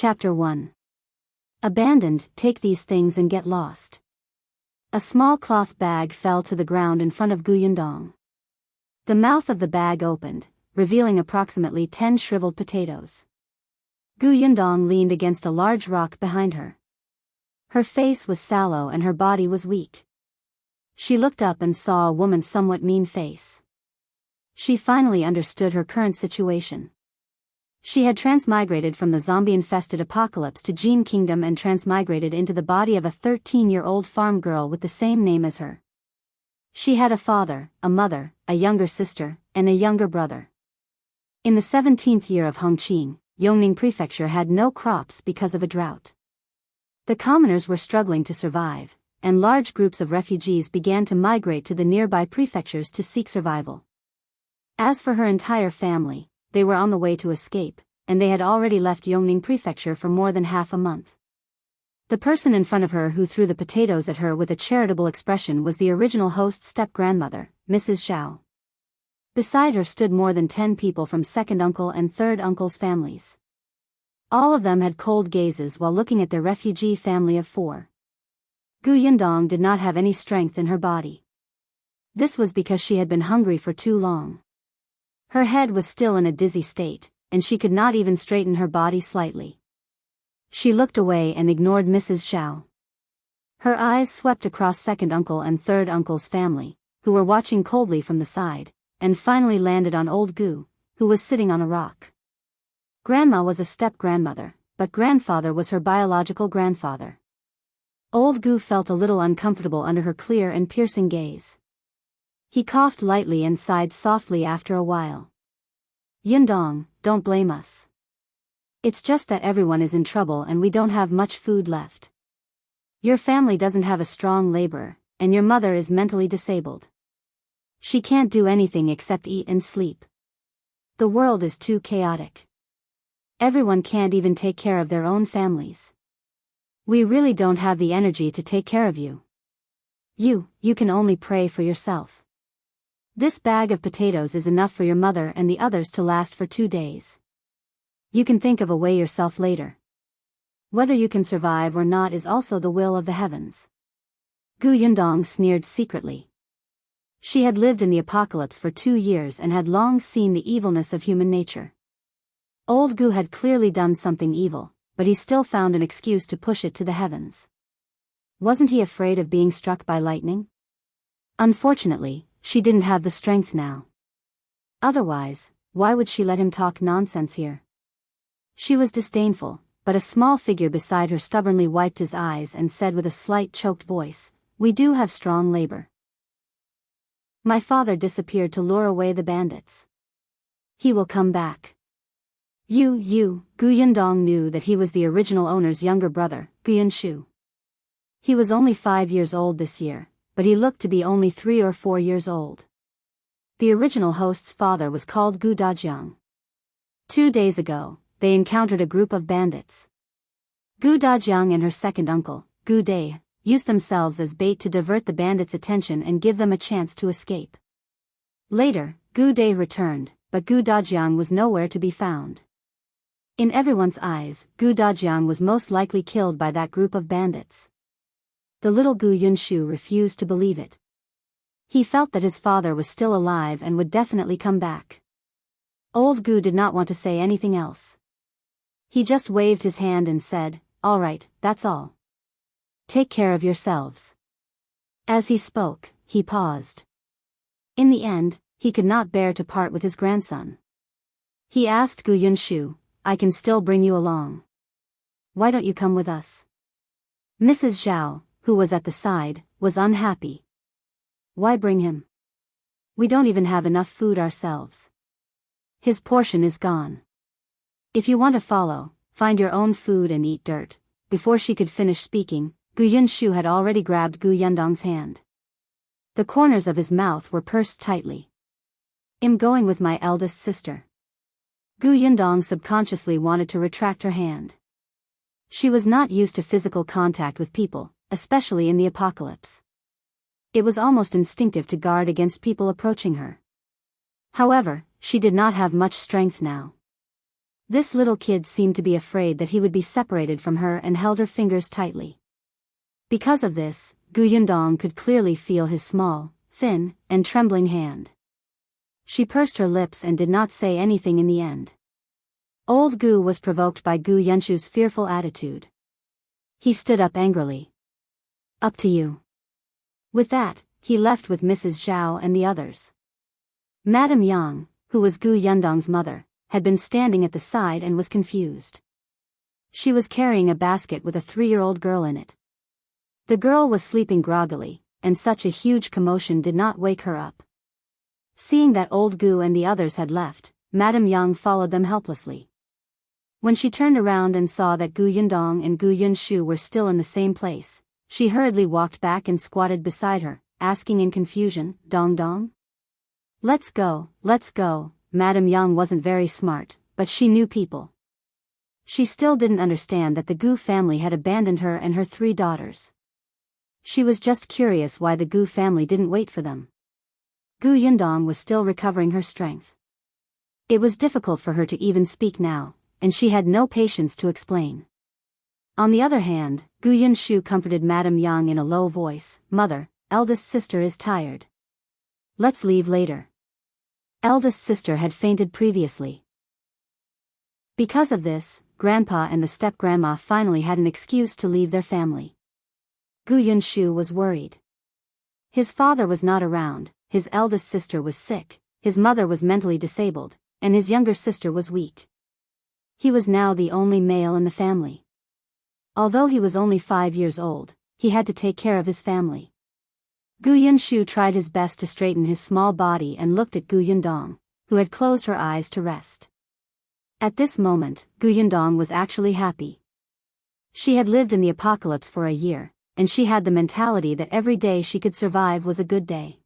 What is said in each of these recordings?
Chapter 1. Abandoned, take these things and get lost. A small cloth bag fell to the ground in front of Gu Yundong. The mouth of the bag opened, revealing approximately 10 shriveled potatoes. Gu Yundong leaned against a large rock behind her. Her face was sallow and her body was weak. She looked up and saw a woman's somewhat mean face. She finally understood her current situation. She had transmigrated from the zombie-infested apocalypse to Gene Kingdom and transmigrated into the body of a 13-year-old farm girl with the same name as her. She had a father, a mother, a younger sister, and a younger brother. In the 17th year of Hongqing, Yongning Prefecture had no crops because of a drought. The commoners were struggling to survive, and large groups of refugees began to migrate to the nearby prefectures to seek survival. As for her entire family, they were on the way to escape, and they had already left Yongning Prefecture for more than half a month. The person in front of her who threw the potatoes at her with a charitable expression was the original host's step-grandmother, Mrs. Zhao. Beside her stood more than 10 people from second uncle and third uncle's families. All of them had cold gazes while looking at their refugee family of 4. Gu Yundong did not have any strength in her body. This was because she had been hungry for too long. Her head was still in a dizzy state, and she could not even straighten her body slightly. She looked away and ignored Mrs. Zhao. Her eyes swept across second uncle and third uncle's family, who were watching coldly from the side, and finally landed on old Gu, who was sitting on a rock. Grandma was a step-grandmother, but grandfather was her biological grandfather. Old Gu felt a little uncomfortable under her clear and piercing gaze. He coughed lightly and sighed softly after a while. Yundong, don't blame us. It's just that everyone is in trouble and we don't have much food left. Your family doesn't have a strong laborer, and your mother is mentally disabled. She can't do anything except eat and sleep. The world is too chaotic. Everyone can't even take care of their own families. We really don't have the energy to take care of you. You can only pray for yourself. This bag of potatoes is enough for your mother and the others to last for 2 days. You can think of a way yourself later. Whether you can survive or not is also the will of the heavens. Gu Yundong sneered secretly. She had lived in the apocalypse for 2 years and had long seen the evilness of human nature. Old Gu had clearly done something evil, but he still found an excuse to push it to the heavens. Wasn't he afraid of being struck by lightning? Unfortunately, she didn't have the strength now. Otherwise, why would she let him talk nonsense here? She was disdainful, but a small figure beside her stubbornly wiped his eyes and said with a slight choked voice, "We do have strong labor. My father disappeared to lure away the bandits. He will come back." Gu Yundong knew that he was the original owner's younger brother, Gu Yunshu. He was only 5 years old this year, but he looked to be only 3 or 4 years old. The original host's father was called Gu Dajiang. 2 days ago, they encountered a group of bandits. Gu Dajiang and her second uncle, Gu Dai, used themselves as bait to divert the bandits' attention and give them a chance to escape. Later, Gu Dai returned, but Gu Dajiang was nowhere to be found. In everyone's eyes, Gu Dajiang was most likely killed by that group of bandits. The little Gu Yunshu refused to believe it. He felt that his father was still alive and would definitely come back. Old Gu did not want to say anything else. He just waved his hand and said, "All right, that's all. Take care of yourselves." As he spoke, he paused. In the end, he could not bear to part with his grandson. He asked Gu Yunshu, "I can still bring you along. Why don't you come with us?" Mrs. Zhao, who was at the side, was unhappy. "Why bring him? We don't even have enough food ourselves. His portion is gone. If you want to follow, find your own food and eat dirt." Before she could finish speaking, Gu Yunshu had already grabbed Gu Yundong's hand. The corners of his mouth were pursed tightly. "I'm going with my eldest sister." Gu Yundong subconsciously wanted to retract her hand. She was not used to physical contact with people, especially in the apocalypse. It was almost instinctive to guard against people approaching her. However, she did not have much strength now. This little kid seemed to be afraid that he would be separated from her and held her fingers tightly. Because of this, Gu Yundong could clearly feel his small, thin, and trembling hand. She pursed her lips and did not say anything in the end. Old Gu was provoked by Gu Yunshu's fearful attitude. He stood up angrily. Up to you. With that, he left with Mrs. Zhao and the others. Madame Yang, who was Gu Yundong's mother, had been standing at the side and was confused. She was carrying a basket with a 3-year-old girl in it. The girl was sleeping groggily, and such a huge commotion did not wake her up. Seeing that old Gu and the others had left, Madame Yang followed them helplessly. When she turned around and saw that Gu Yundong and Gu Yunshu were still in the same place, she hurriedly walked back and squatted beside her, asking in confusion, "Dong Dong? Let's go, let's go." Madame Yang wasn't very smart, but she knew people. She still didn't understand that the Gu family had abandoned her and her 3 daughters. She was just curious why the Gu family didn't wait for them. Gu Yundong was still recovering her strength. It was difficult for her to even speak now, and she had no patience to explain. On the other hand, Gu Yunshu comforted Madame Yang in a low voice, "Mother, eldest sister is tired. Let's leave later." Eldest sister had fainted previously. Because of this, Grandpa and the step-grandma finally had an excuse to leave their family. Gu Yunshu was worried. His father was not around, his eldest sister was sick, his mother was mentally disabled, and his younger sister was weak. He was now the only male in the family. Although he was only 5 years old, he had to take care of his family. Gu Yunshu tried his best to straighten his small body and looked at Gu Yundong, who had closed her eyes to rest. At this moment, Gu Yundong was actually happy. She had lived in the apocalypse for a year, and she had the mentality that every day she could survive was a good day.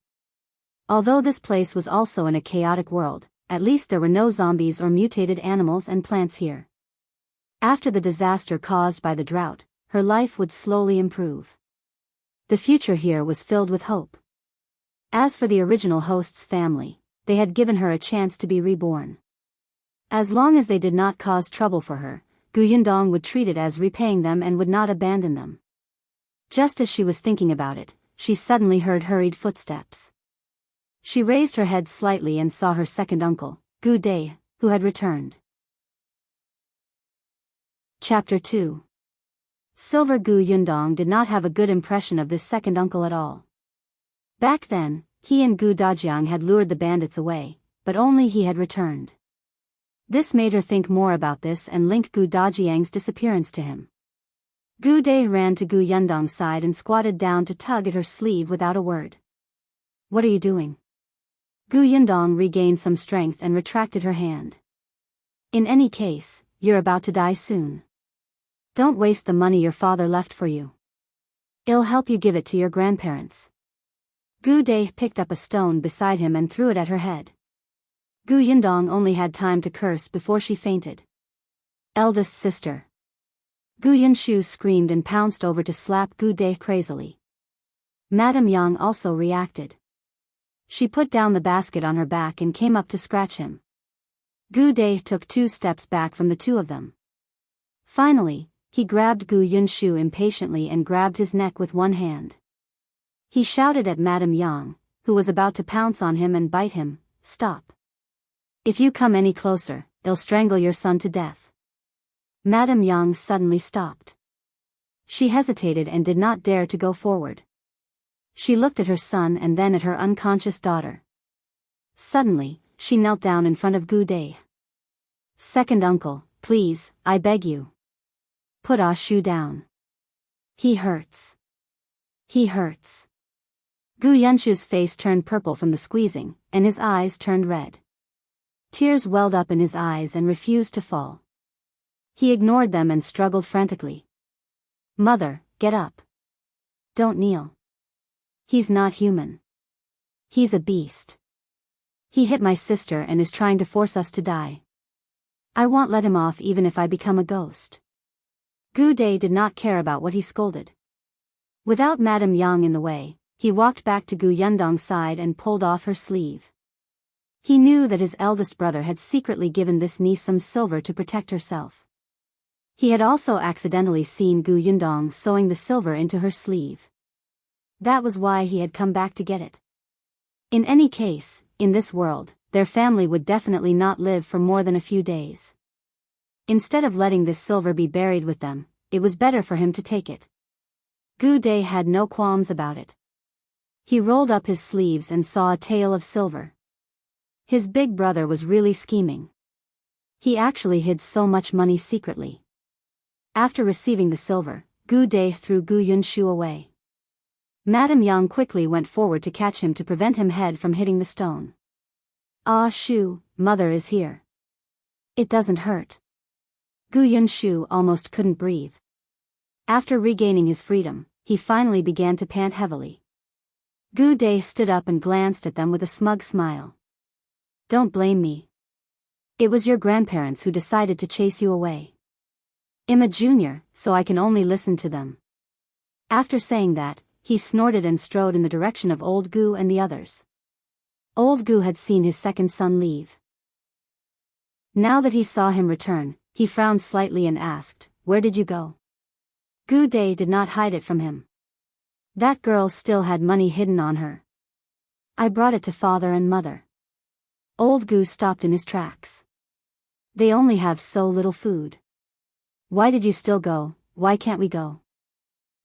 Although this place was also in a chaotic world, at least there were no zombies or mutated animals and plants here. After the disaster caused by the drought, her life would slowly improve. The future here was filled with hope. As for the original host's family, they had given her a chance to be reborn. As long as they did not cause trouble for her, Gu Yundong would treat it as repaying them and would not abandon them. Just as she was thinking about it, she suddenly heard hurried footsteps. She raised her head slightly and saw her second uncle, Gu Dai, who had returned. Chapter 2. Silver Gu Yundong did not have a good impression of this second uncle at all. Back then, he and Gu Dajiang had lured the bandits away, but only he had returned. This made her think more about this and link Gu Dajiang's disappearance to him. Gu Dai ran to Gu Yundong's side and squatted down to tug at her sleeve without a word. "What are you doing?" Gu Yundong regained some strength and retracted her hand. "In any case, you're about to die soon. Don't waste the money your father left for you. It'll help you give it to your grandparents." Gu Dai picked up a stone beside him and threw it at her head. Gu Yundong only had time to curse before she fainted. "Eldest sister." Gu Yunshu screamed and pounced over to slap Gu Dai crazily. Madame Yang also reacted. She put down the basket on her back and came up to scratch him. Gu Dai took 2 steps back from the two of them. Finally, he grabbed Gu Yunshu impatiently and grabbed his neck with one hand. He shouted at Madame Yang, who was about to pounce on him and bite him, "Stop. If you come any closer, I'll strangle your son to death." Madame Yang suddenly stopped. She hesitated and did not dare to go forward. She looked at her son and then at her unconscious daughter. Suddenly, she knelt down in front of Gu Dai. "Second uncle, please, I beg you. Put Ah Shu down. He hurts. He hurts." Gu Yunshu's face turned purple from the squeezing, and his eyes turned red. Tears welled up in his eyes and refused to fall. He ignored them and struggled frantically. "Mother, get up. Don't kneel. He's not human. He's a beast. He hit my sister and is trying to force us to die. I won't let him off even if I become a ghost." Gu Dai did not care about what he scolded. Without Madame Yang in the way, he walked back to Gu Yundong's side and pulled off her sleeve. He knew that his eldest brother had secretly given this niece some silver to protect herself. He had also accidentally seen Gu Yundong sewing the silver into her sleeve. That was why he had come back to get it. In any case, in this world, their family would definitely not live for more than a few days. Instead of letting this silver be buried with them, it was better for him to take it. Gu Dai had no qualms about it. He rolled up his sleeves and saw a tail of silver. His big brother was really scheming. He actually hid so much money secretly. After receiving the silver, Gu Dai threw Gu Yunshu away. Madame Yang quickly went forward to catch him to prevent him head from hitting the stone. Ah Shu, mother is here. It doesn't hurt. Gu Yunshu almost couldn't breathe. After regaining his freedom, he finally began to pant heavily. Gu Dai stood up and glanced at them with a smug smile. Don't blame me. It was your grandparents who decided to chase you away. I'm a junior, so I can only listen to them. After saying that, he snorted and strode in the direction of old Gu and the others. Old Gu had seen his second son leave. Now that he saw him return, he frowned slightly and asked, "Where did you go?" Gu Dai did not hide it from him. That girl still had money hidden on her. I brought it to father and mother. Old Gu stopped in his tracks. They only have so little food. Why did you still go? Why can't we go?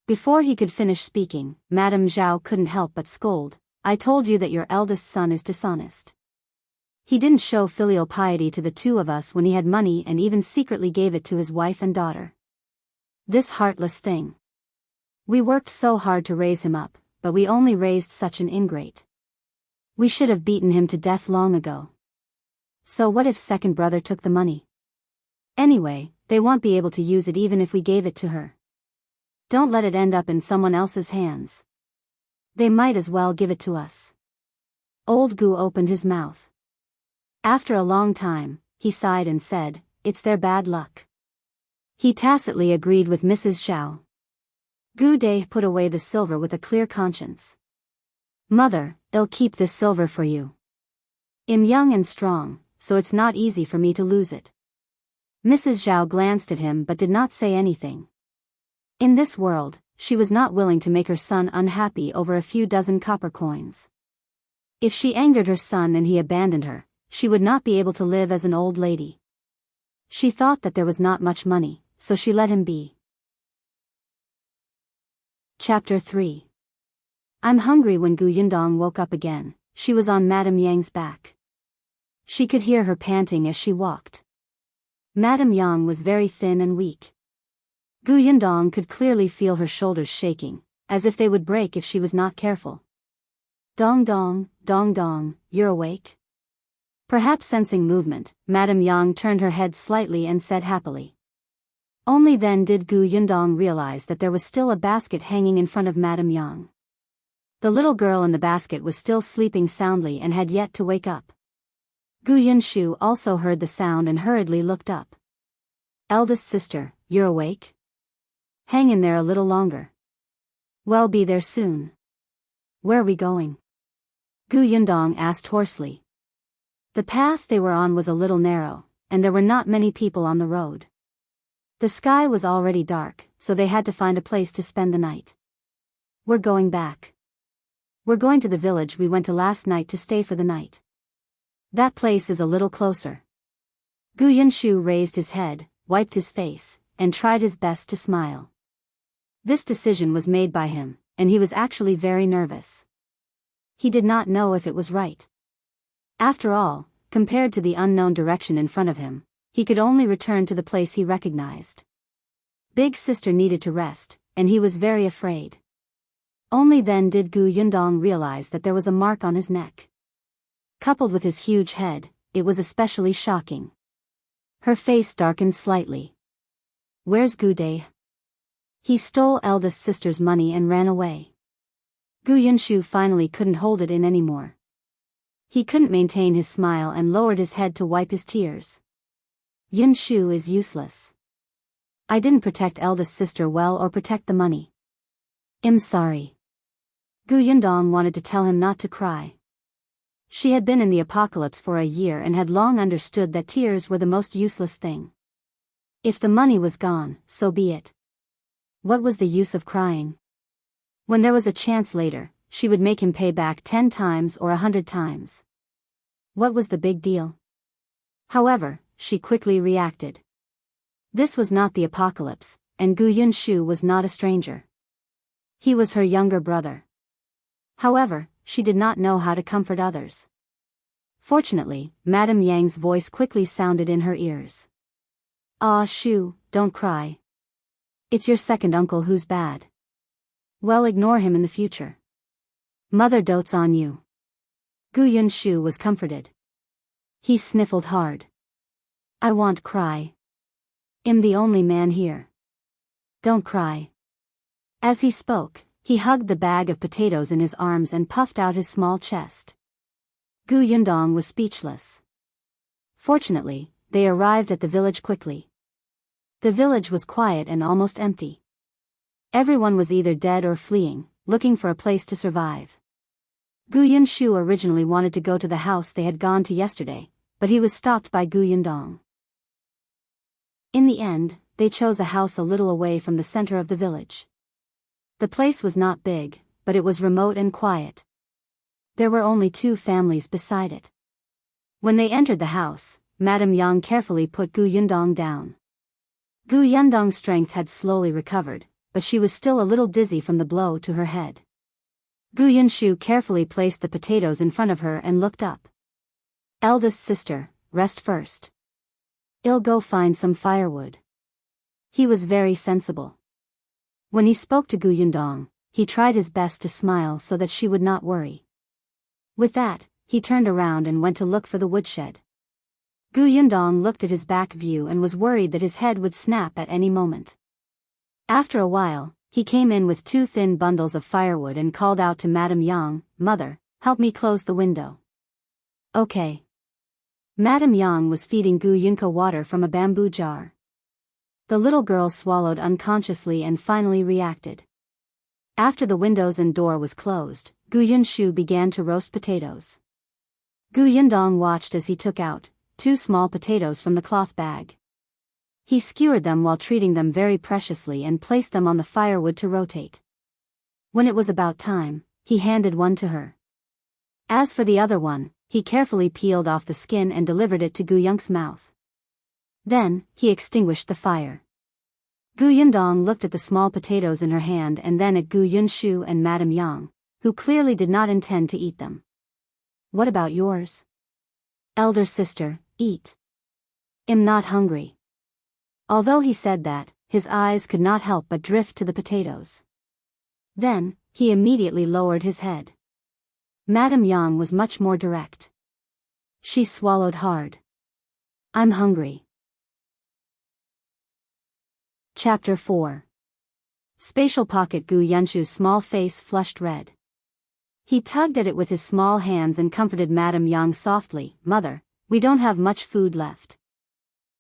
Before he could finish speaking, Madame Zhao couldn't help but scold. I told you that your eldest son is dishonest. He didn't show filial piety to the two of us when he had money and even secretly gave it to his wife and daughter. This heartless thing. We worked so hard to raise him up, but we only raised such an ingrate. We should have beaten him to death long ago. So what if second brother took the money? Anyway, they won't be able to use it even if we gave it to her. Don't let it end up in someone else's hands. They might as well give it to us. Old Gu opened his mouth. After a long time, he sighed and said, "It's their bad luck." He tacitly agreed with Mrs. Zhao. Gu Dai put away the silver with a clear conscience. Mother, I'll keep this silver for you. I'm young and strong, so it's not easy for me to lose it. Mrs. Zhao glanced at him but did not say anything. In this world, she was not willing to make her son unhappy over a few dozen copper coins. If she angered her son and he abandoned her, she would not be able to live as an old lady. She thought that there was not much money, so she let him be. Chapter 3. I'm hungry. When Gu Yundong woke up again, she was on Madame Yang's back. She could hear her panting as she walked. Madame Yang was very thin and weak. Gu Yundong could clearly feel her shoulders shaking, as if they would break if she was not careful. Dong dong, you're awake? Perhaps sensing movement, Madame Yang turned her head slightly and said happily. Only then did Gu Yundong realize that there was still a basket hanging in front of Madame Yang. The little girl in the basket was still sleeping soundly and had yet to wake up. Gu Yunshu also heard the sound and hurriedly looked up. Eldest sister, you're awake? Hang in there a little longer. We'll be there soon. Where are we going? Gu Yundong asked hoarsely. The path they were on was a little narrow, and there were not many people on the road. The sky was already dark, so they had to find a place to spend the night. We're going back. We're going to the village we went to last night to stay for the night. That place is a little closer. Gu Yunshu raised his head, wiped his face, and tried his best to smile. This decision was made by him, and he was actually very nervous. He did not know if it was right. After all, compared to the unknown direction in front of him, he could only return to the place he recognized. Big sister needed to rest, and he was very afraid. Only then did Gu Yundong realize that there was a mark on his neck. Coupled with his huge head, it was especially shocking. Her face darkened slightly. Where's Gu Dai? He stole eldest sister's money and ran away. Gu Yunshu finally couldn't hold it in anymore. He couldn't maintain his smile and lowered his head to wipe his tears. Yunshu is useless. I didn't protect eldest sister well or protect the money. I'm sorry. Gu Yundong wanted to tell him not to cry. She had been in the apocalypse for a year and had long understood that tears were the most useless thing. If the money was gone, so be it. What was the use of crying? When there was a chance later, she would make him pay back 10 times or 100 times. What was the big deal? However, she quickly reacted. This was not the apocalypse, and Gu Yunshu was not a stranger. He was her younger brother. However, she did not know how to comfort others. Fortunately, Madame Yang's voice quickly sounded in her ears. "Ah, Shu, don't cry. It's your second uncle who's bad. Well, ignore him in the future. Mother dotes on you." Gu Yunshu was comforted. He sniffled hard. "I won't cry. I'm the only man here. Don't cry." As he spoke, he hugged the bag of potatoes in his arms and puffed out his small chest. Gu Yundong was speechless. Fortunately, they arrived at the village quickly. The village was quiet and almost empty. Everyone was either dead or fleeing, looking for a place to survive. Gu Yunshu originally wanted to go to the house they had gone to yesterday, but he was stopped by Gu Yundong. In the end, they chose a house a little away from the center of the village. The place was not big, but it was remote and quiet. There were only 2 families beside it. When they entered the house, Madame Yang carefully put Gu Yundong down. Gu Yundong's strength had slowly recovered, but she was still a little dizzy from the blow to her head. Gu Yunshu carefully placed the potatoes in front of her and looked up. "Eldest sister, rest first. I'll go find some firewood." He was very sensible. When he spoke to Gu Yundong, he tried his best to smile so that she would not worry. With that, he turned around and went to look for the woodshed. Gu Yundong looked at his back view and was worried that his head would snap at any moment. After a while, he came in with 2 thin bundles of firewood and called out to Madame Yang, "Mother, help me close the window." "Okay." Madame Yang was feeding Gu Yunka water from a bamboo jar. The little girl swallowed unconsciously and finally reacted. After the windows and door was closed, Gu Yunshu began to roast potatoes. Gu Yundong watched as he took out 2 small potatoes from the cloth bag. He skewered them while treating them very preciously and placed them on the firewood to rotate. When it was about time, he handed one to her. As for the other one, he carefully peeled off the skin and delivered it to Gu Yunk's mouth. Then, he extinguished the fire. Gu Yundong looked at the small potatoes in her hand and then at Gu Yunshu and Madame Yang, who clearly did not intend to eat them. "What about yours? Elder sister, eat. I'm not hungry." Although he said that, his eyes could not help but drift to the potatoes. Then, he immediately lowered his head. Madame Yang was much more direct. She swallowed hard. "I'm hungry." Chapter 4. Spatial Pocket. Gu Yunshu's small face flushed red. He tugged at it with his small hands and comforted Madame Yang softly. "Mother, we don't have much food left.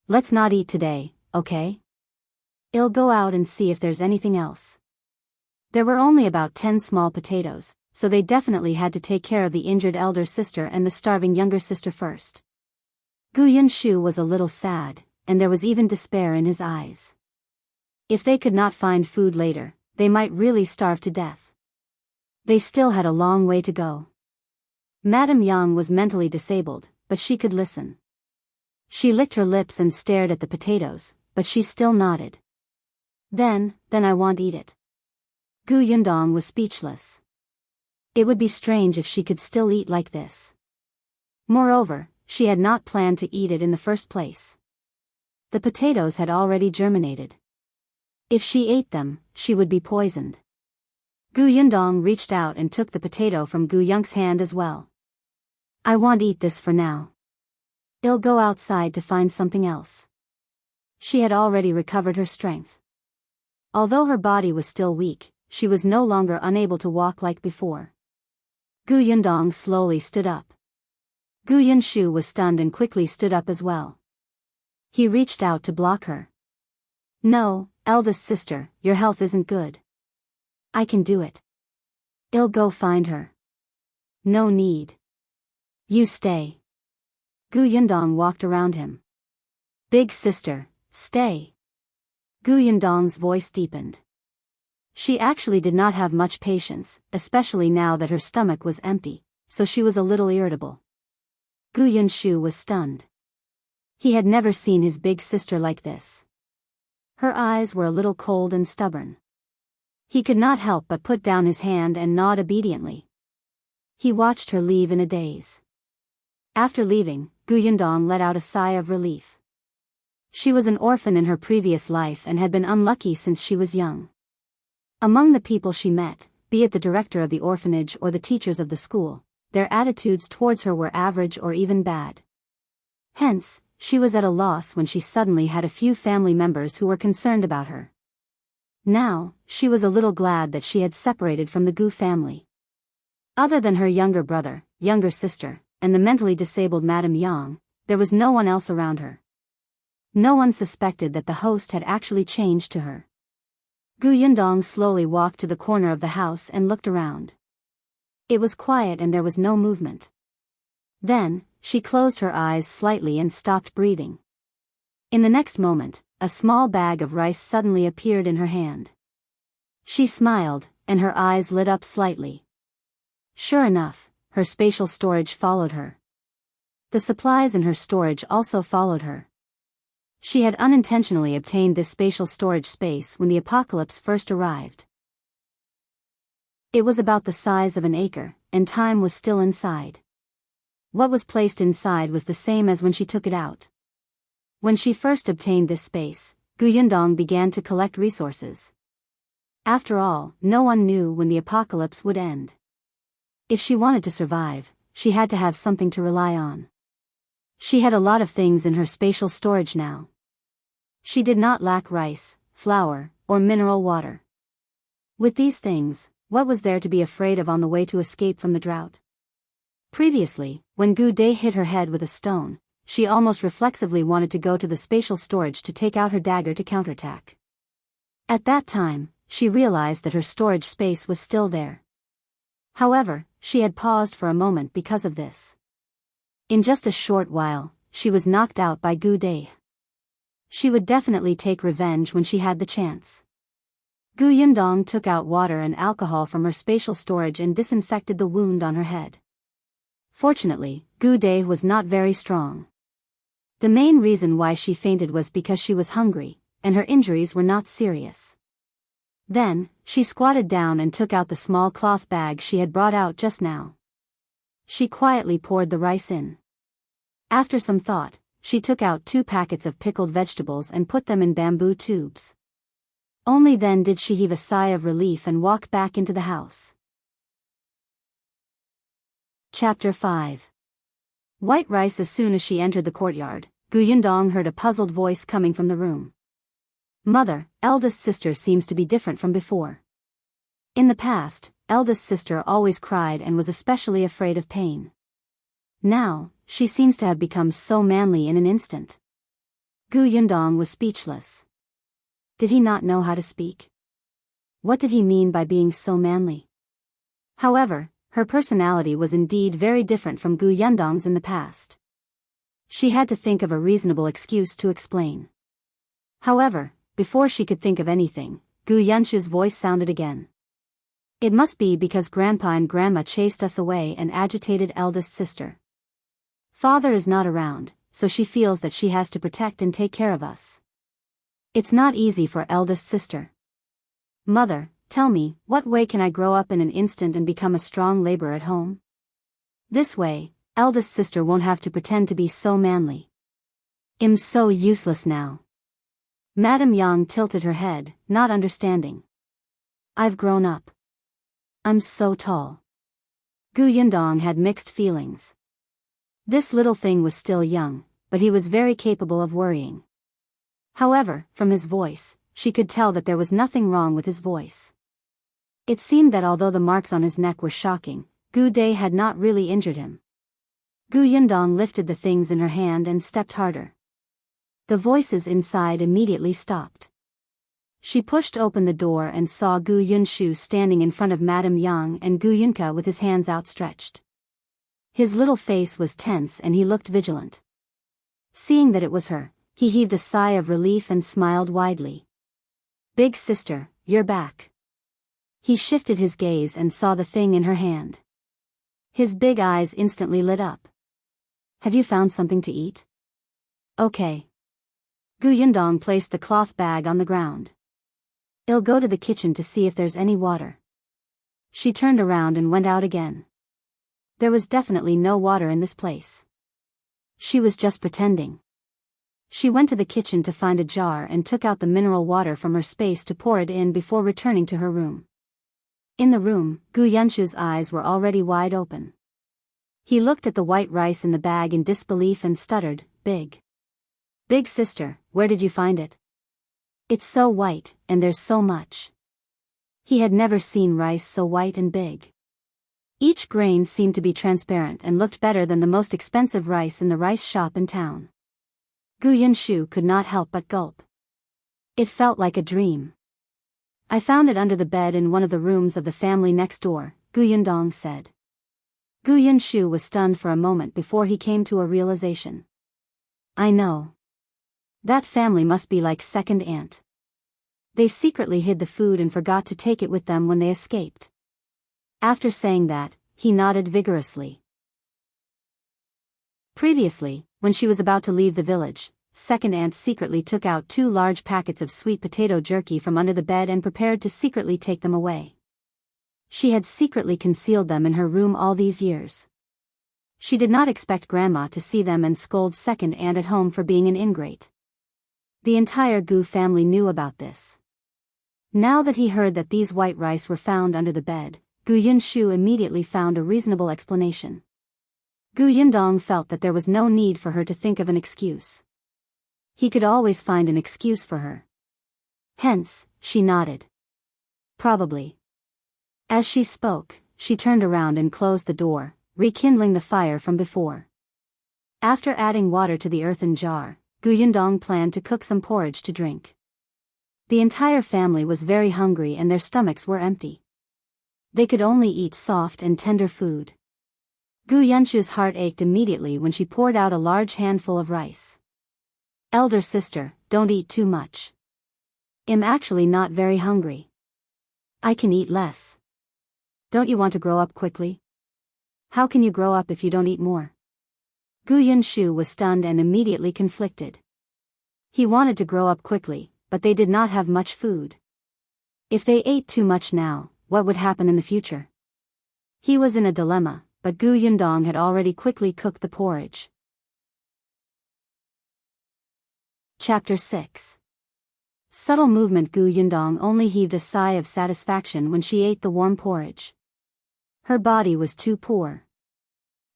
Let's not eat today, okay? I'll go out and see if there's anything else." There were only about 10 small potatoes, so they definitely had to take care of the injured elder sister and the starving younger sister first. Gu Yunshu was a little sad, and there was even despair in his eyes. If they could not find food later, they might really starve to death. They still had a long way to go. Madame Yang was mentally disabled, but she could listen. She licked her lips and stared at the potatoes, but she still nodded. Then I won't eat it." Gu Yundong was speechless. It would be strange if she could still eat like this. Moreover, she had not planned to eat it in the first place. The potatoes had already germinated. If she ate them, she would be poisoned. Gu Yundong reached out and took the potato from Gu Yunk's hand as well. "I won't eat this for now. I'll go outside to find something else." She had already recovered her strength. Although her body was still weak, she was no longer unable to walk like before. Gu Yundong slowly stood up. Gu Yunshu was stunned and quickly stood up as well. He reached out to block her. "No, eldest sister, your health isn't good. I can do it. I'll go find her." "No need. You stay. Gu Yundong walked around him. Big sister, stay. Gu Yundong's voice deepened. She actually did not have much patience, especially now that her stomach was empty, so she was a little irritable. Gu Yunshu was stunned. He had never seen his big sister like this. Her eyes were a little cold and stubborn. He could not help but put down his hand and nod obediently. He watched her leave in a daze. After leaving, Gu Yundong let out a sigh of relief. She was an orphan in her previous life and had been unlucky since she was young. Among the people she met, be it the director of the orphanage or the teachers of the school, their attitudes towards her were average or even bad. Hence, she was at a loss when she suddenly had a few family members who were concerned about her. Now, she was a little glad that she had separated from the Gu family. Other than her younger brother, younger sister, and the mentally disabled Madame Yang, there was no one else around her. No one suspected that the host had actually changed to her. Gu Yundong slowly walked to the corner of the house and looked around. It was quiet and there was no movement. Then, she closed her eyes slightly and stopped breathing. In the next moment, a small bag of rice suddenly appeared in her hand. She smiled, and her eyes lit up slightly. Sure enough, her spatial storage followed her. The supplies in her storage also followed her. She had unintentionally obtained this spatial storage space when the apocalypse first arrived. It was about the size of an acre, and time was still inside. What was placed inside was the same as when she took it out. When she first obtained this space, Gu Yundong began to collect resources. After all, no one knew when the apocalypse would end. If she wanted to survive, she had to have something to rely on. She had a lot of things in her spatial storage now. She did not lack rice, flour, or mineral water. With these things, what was there to be afraid of on the way to escape from the drought? Previously, when Gu Dai hit her head with a stone, she almost reflexively wanted to go to the spatial storage to take out her dagger to counterattack. At that time, she realized that her storage space was still there. However, she had paused for a moment because of this. In just a short while, she was knocked out by Gu Dai. She would definitely take revenge when she had the chance. Gu Yundong took out water and alcohol from her spatial storage and disinfected the wound on her head. Fortunately, Gu Dai was not very strong. The main reason why she fainted was because she was hungry, and her injuries were not serious. Then, she squatted down and took out the small cloth bag she had brought out just now. She quietly poured the rice in. After some thought, she took out 2 packets of pickled vegetables and put them in bamboo tubes. Only then did she heave a sigh of relief and walk back into the house. Chapter 5. White rice. As soon as she entered the courtyard, Gu Yundong heard a puzzled voice coming from the room. Mother, eldest sister seems to be different from before. In the past, eldest sister always cried and was especially afraid of pain. Now, she seems to have become so manly in an instant. Gu Yundong was speechless. Did he not know how to speak? What did he mean by being so manly? However, her personality was indeed very different from Gu Yundong's in the past. She had to think of a reasonable excuse to explain. However, before she could think of anything, Gu Yunshu's voice sounded again. It must be because Grandpa and Grandma chased us away and agitated eldest sister. Father is not around, so she feels that she has to protect and take care of us. It's not easy for eldest sister. Mother, tell me, what way can I grow up in an instant and become a strong laborer at home? This way, eldest sister won't have to pretend to be so manly. I'm so useless now. Madame Yang tilted her head, not understanding. I've grown up. I'm so tall. Gu Yundong had mixed feelings. This little thing was still young, but he was very capable of worrying. However, from his voice, she could tell that there was nothing wrong with his voice. It seemed that although the marks on his neck were shocking, Gu Dai had not really injured him. Gu Yundong lifted the things in her hand and stepped harder. The voices inside immediately stopped. She pushed open the door and saw Gu Yunshu standing in front of Madame Yang and Gu Yunka with his hands outstretched. His little face was tense and he looked vigilant. Seeing that it was her, he heaved a sigh of relief and smiled widely. "Big sister, you're back." He shifted his gaze and saw the thing in her hand. His big eyes instantly lit up. "Have you found something to eat?" "Okay." Gu Yundong placed the cloth bag on the ground. "I'll go to the kitchen to see if there's any water." She turned around and went out again. There was definitely no water in this place. She was just pretending. She went to the kitchen to find a jar and took out the mineral water from her space to pour it in before returning to her room. In the room, Gu Yunshu's eyes were already wide open. He looked at the white rice in the bag in disbelief and stuttered, "Big. Big sister, where did you find it? It's so white, and there's so much." He had never seen rice so white and big. Each grain seemed to be transparent and looked better than the most expensive rice in the rice shop in town. Gu Yunshu could not help but gulp. It felt like a dream. "I found it under the bed in one of the rooms of the family next door," Gu Yundong said. Gu Yunshu was stunned for a moment before he came to a realization. "I know. That family must be like second aunt. They secretly hid the food and forgot to take it with them when they escaped." After saying that, he nodded vigorously. Previously, when she was about to leave the village, second aunt secretly took out 2 large packets of sweet potato jerky from under the bed and prepared to secretly take them away. She had secretly concealed them in her room all these years. She did not expect Grandma to see them and scold second aunt at home for being an ingrate. The entire Gu family knew about this. Now that he heard that these white rice were found under the bed, Gu Yunshu immediately found a reasonable explanation. Gu Yundong felt that there was no need for her to think of an excuse. He could always find an excuse for her. Hence, she nodded. "Probably." As she spoke, she turned around and closed the door, rekindling the fire from before. After adding water to the earthen jar, Gu Yundong planned to cook some porridge to drink. The entire family was very hungry and their stomachs were empty. They could only eat soft and tender food. Gu Yunshu's heart ached immediately when she poured out a large handful of rice. "Elder sister, don't eat too much. I'm actually not very hungry. I can eat less. Don't you want to grow up quickly? How can you grow up if you don't eat more?" Gu Yunshu was stunned and immediately conflicted. He wanted to grow up quickly, but they did not have much food. If they ate too much now, what would happen in the future? He was in a dilemma, but Gu Yundong had already quickly cooked the porridge. Chapter 6. Subtle movement. Gu Yundong only heaved a sigh of satisfaction when she ate the warm porridge. Her body was too poor.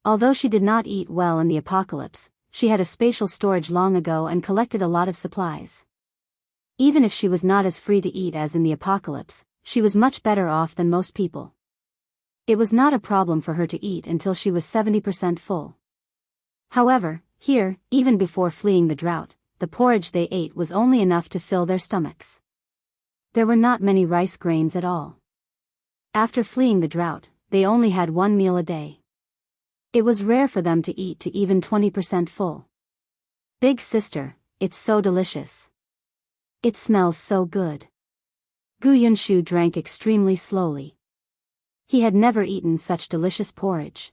Although she did not eat well in the apocalypse, she had a spatial storage long ago and collected a lot of supplies. Even if she was not as free to eat as in the apocalypse, she was much better off than most people. It was not a problem for her to eat until she was 70% full. However, here, even before fleeing the drought, the porridge they ate was only enough to fill their stomachs. There were not many rice grains at all. After fleeing the drought, they only had 1 meal a day. It was rare for them to eat to even 20% full. "Big sister, it's so delicious. It smells so good." Gu Yunshu drank extremely slowly. He had never eaten such delicious porridge.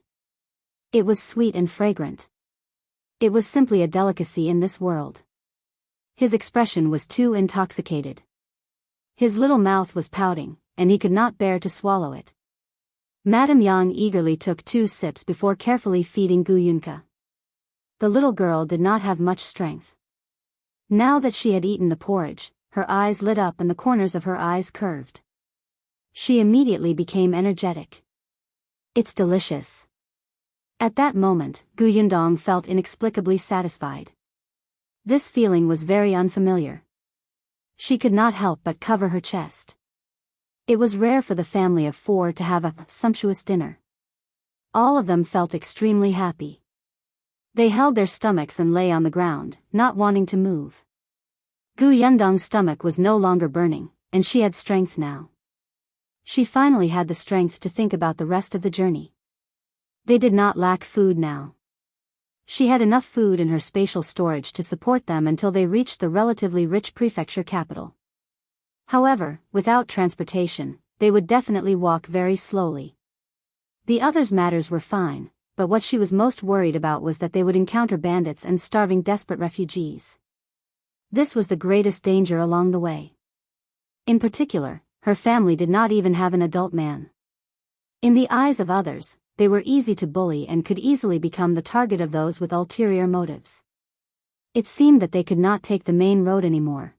It was sweet and fragrant. It was simply a delicacy in this world. His expression was too intoxicated. His little mouth was pouting, and he could not bear to swallow it. Madame Yang eagerly took 2 sips before carefully feeding Gu Yunka. The little girl did not have much strength. Now that she had eaten the porridge, her eyes lit up and the corners of her eyes curved. She immediately became energetic. "It's delicious." At that moment, Gu Yundong felt inexplicably satisfied. This feeling was very unfamiliar. She could not help but cover her chest. It was rare for the family of 4 to have a sumptuous dinner. All of them felt extremely happy. They held their stomachs and lay on the ground, not wanting to move. Gu Yundong's stomach was no longer burning, and she had strength now. She finally had the strength to think about the rest of the journey. They did not lack food now. She had enough food in her spatial storage to support them until they reached the relatively rich prefecture capital. However, without transportation, they would definitely walk very slowly. The others' matters were fine, but what she was most worried about was that they would encounter bandits and starving desperate refugees. This was the greatest danger along the way. In particular, her family did not even have an adult man. In the eyes of others, they were easy to bully and could easily become the target of those with ulterior motives. It seemed that they could not take the main road anymore.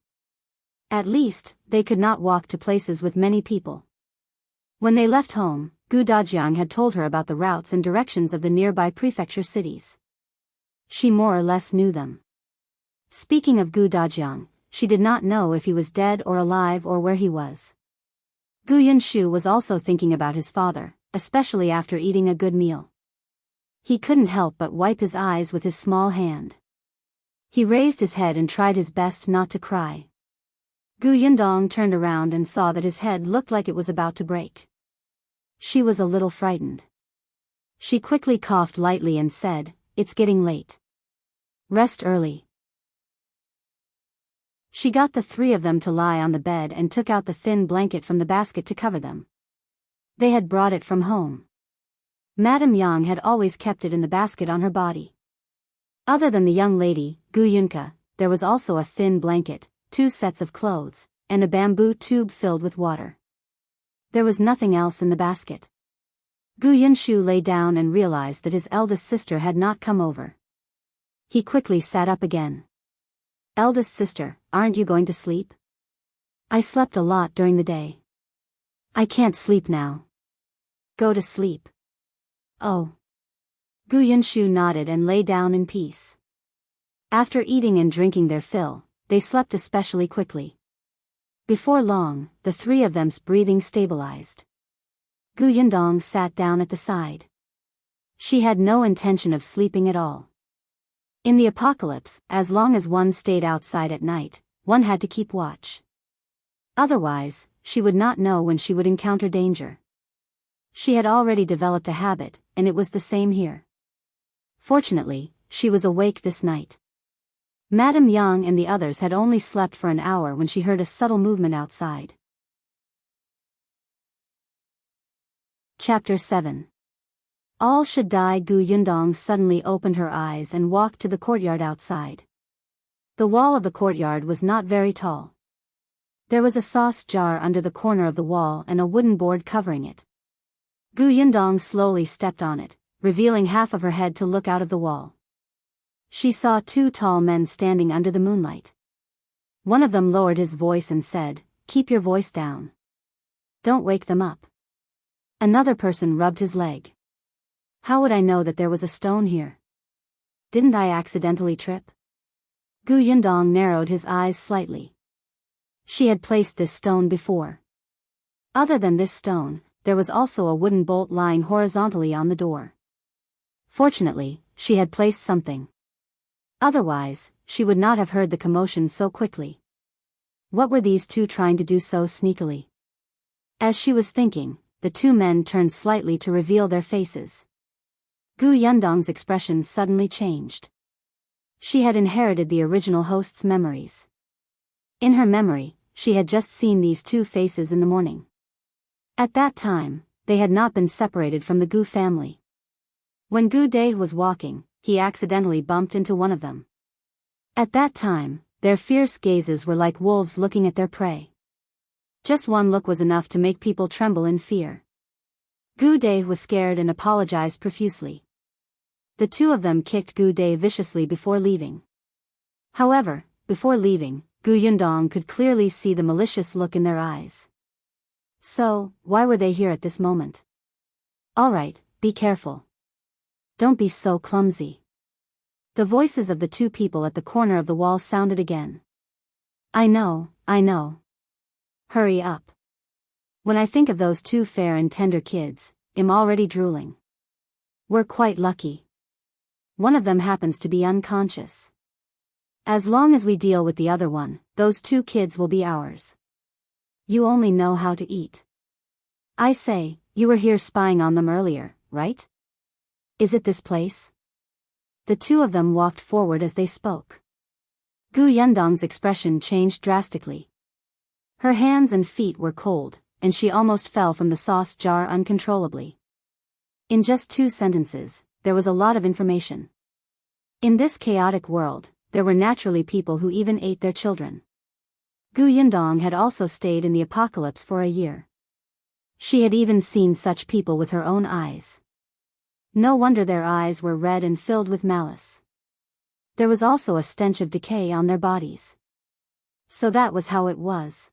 At least, they could not walk to places with many people. When they left home, Gu Dajiang had told her about the routes and directions of the nearby prefecture cities. She more or less knew them. Speaking of Gu Dajiang, she did not know if he was dead or alive or where he was. Gu Yunshu was also thinking about his father, especially after eating a good meal. He couldn't help but wipe his eyes with his small hand. He raised his head and tried his best not to cry. Gu Yundong turned around and saw that his head looked like it was about to break. She was a little frightened. She quickly coughed lightly and said, "It's getting late. Rest early." She got the three of them to lie on the bed and took out the thin blanket from the basket to cover them. They had brought it from home. Madame Yang had always kept it in the basket on her body. Other than the young lady, Gu Yunka, there was also a thin blanket, 2 sets of clothes, and a bamboo tube filled with water. There was nothing else in the basket. Gu Yunshu lay down and realized that his eldest sister had not come over. He quickly sat up again. "Eldest sister, aren't you going to sleep? I slept a lot during the day. I can't sleep now." "Go to sleep." "Oh." Gu Yunshu nodded and lay down in peace. After eating and drinking their fill, they slept especially quickly. Before long, the three of them's breathing stabilized. Gu Yundong sat down at the side. She had no intention of sleeping at all. In the apocalypse, as long as one stayed outside at night, one had to keep watch. Otherwise, she would not know when she would encounter danger. She had already developed a habit, and it was the same here. Fortunately, she was awake this night. Madame Yang and the others had only slept for an hour when she heard a subtle movement outside. Chapter 7. All should die. Gu Yundong suddenly opened her eyes and walked to the courtyard outside. The wall of the courtyard was not very tall. There was a sauce jar under the corner of the wall and a wooden board covering it. Gu Yundong slowly stepped on it, revealing half of her head to look out of the wall. She saw 2 tall men standing under the moonlight. One of them lowered his voice and said, "Keep your voice down. Don't wake them up." Another person rubbed his leg. "How would I know that there was a stone here? Didn't I accidentally trip?" Gu Yundong narrowed his eyes slightly. She had placed this stone before. Other than this stone, there was also a wooden bolt lying horizontally on the door. Fortunately, she had placed something. Otherwise, she would not have heard the commotion so quickly. What were these 2 trying to do so sneakily? As she was thinking, the 2 men turned slightly to reveal their faces. Gu Yundong's expression suddenly changed. She had inherited the original host's memories. In her memory, she had just seen these 2 faces in the morning. At that time, they had not been separated from the Gu family. When Gu Dai was walking, he accidentally bumped into one of them. At that time, their fierce gazes were like wolves looking at their prey. Just one look was enough to make people tremble in fear. Gu Dai was scared and apologized profusely. The 2 of them kicked Gu Dai viciously before leaving. However, before leaving, Gu Yundong could clearly see the malicious look in their eyes. So, why were they here at this moment? "All right, be careful. Don't be so clumsy." The voices of the 2 people at the corner of the wall sounded again. I know. Hurry up. When I think of those 2 fair and tender kids, I'm already drooling. We're quite lucky. One of them happens to be unconscious. As long as we deal with the other one, those 2 kids will be ours. You only know how to eat. I say, you were here spying on them earlier, right? Is it this place? The two of them walked forward as they spoke. Gu Yundong's expression changed drastically. Her hands and feet were cold, and she almost fell from the sauce jar uncontrollably. In just 2 sentences, there was a lot of information. In this chaotic world, there were naturally people who even ate their children. Gu Yundong had also stayed in the apocalypse for a year. She had even seen such people with her own eyes. No wonder their eyes were red and filled with malice. There was also a stench of decay on their bodies. So that was how it was.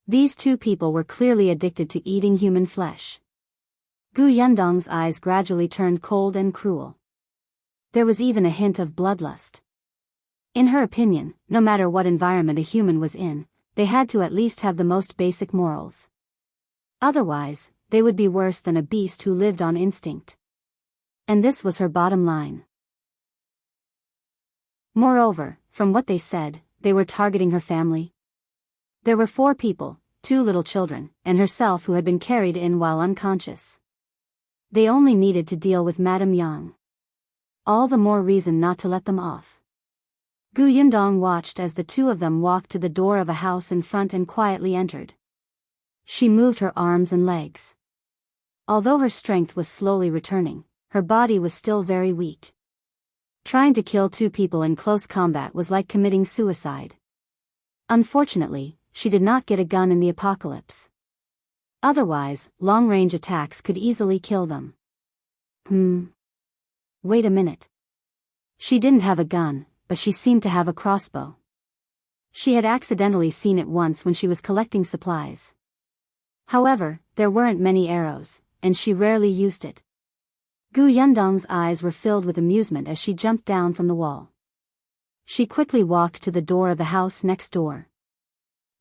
These 2 people were clearly addicted to eating human flesh. Gu Yundong's eyes gradually turned cold and cruel. There was even a hint of bloodlust. In her opinion, no matter what environment a human was in, they had to at least have the most basic morals. Otherwise, they would be worse than a beast who lived on instinct. And this was her bottom line. Moreover, from what they said, they were targeting her family. There were 4 people, 2 little children, and herself who had been carried in while unconscious. They only needed to deal with Madame Yang. All the more reason not to let them off. Gu Yundong watched as the 2 of them walked to the door of a house in front and quietly entered. She moved her arms and legs. Although her strength was slowly returning, her body was still very weak. Trying to kill 2 people in close combat was like committing suicide. Unfortunately, she did not get a gun in the apocalypse. Otherwise, long-range attacks could easily kill them. Wait a minute. She didn't have a gun, but she seemed to have a crossbow. She had accidentally seen it once when she was collecting supplies. However, there weren't many arrows, and she rarely used it. Gu Yundong's eyes were filled with amusement as she jumped down from the wall. She quickly walked to the door of the house next door.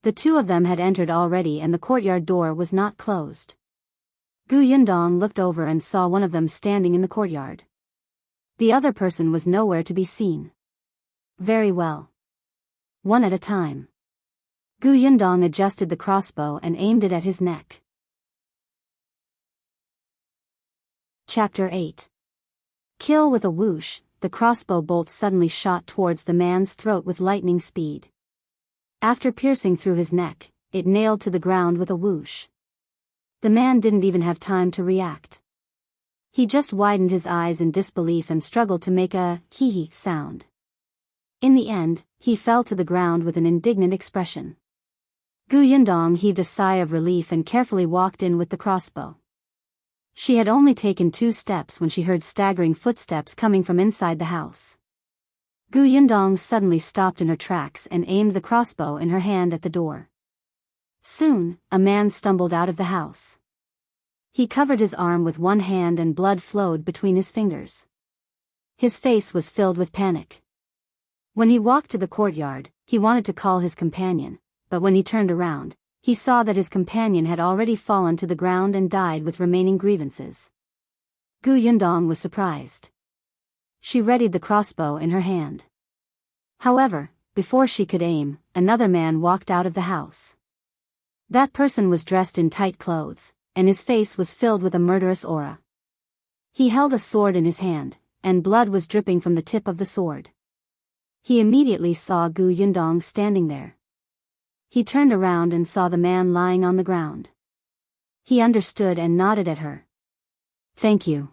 The 2 of them had entered already and the courtyard door was not closed. Gu Yundong looked over and saw one of them standing in the courtyard. The other person was nowhere to be seen. Very well. One at a time. Gu Yundong adjusted the crossbow and aimed it at his neck. Chapter 8. Kill with a whoosh, the crossbow bolt suddenly shot towards the man's throat with lightning speed. After piercing through his neck, it nailed to the ground with a whoosh. The man didn't even have time to react. He just widened his eyes in disbelief and struggled to make a hee-hee sound. In the end, he fell to the ground with an indignant expression. Gu Yundong heaved a sigh of relief and carefully walked in with the crossbow. She had only taken 2 steps when she heard staggering footsteps coming from inside the house. Gu Yundong suddenly stopped in her tracks and aimed the crossbow in her hand at the door. Soon, a man stumbled out of the house. He covered his arm with one hand and blood flowed between his fingers. His face was filled with panic. When he walked to the courtyard, he wanted to call his companion, but when he turned around, he saw that his companion had already fallen to the ground and died with remaining grievances. Gu Yundong was surprised. She readied the crossbow in her hand. However, before she could aim, another man walked out of the house. That person was dressed in tight clothes, and his face was filled with a murderous aura. He held a sword in his hand, and blood was dripping from the tip of the sword. He immediately saw Gu Yundong standing there. He turned around and saw the man lying on the ground. He understood and nodded at her. Thank you.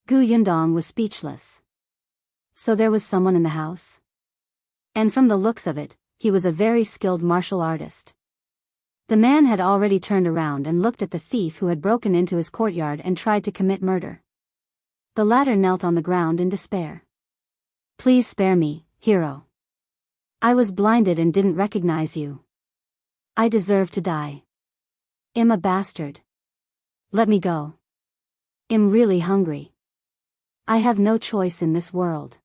Gu Yundong was speechless. So there was someone in the house? And from the looks of it, he was a very skilled martial artist. The man had already turned around and looked at the thief who had broken into his courtyard and tried to commit murder. The latter knelt on the ground in despair. Please spare me, hero. I was blinded and didn't recognize you. I deserve to die. I'm a bastard. Let me go. I'm really hungry. I have no choice in this world.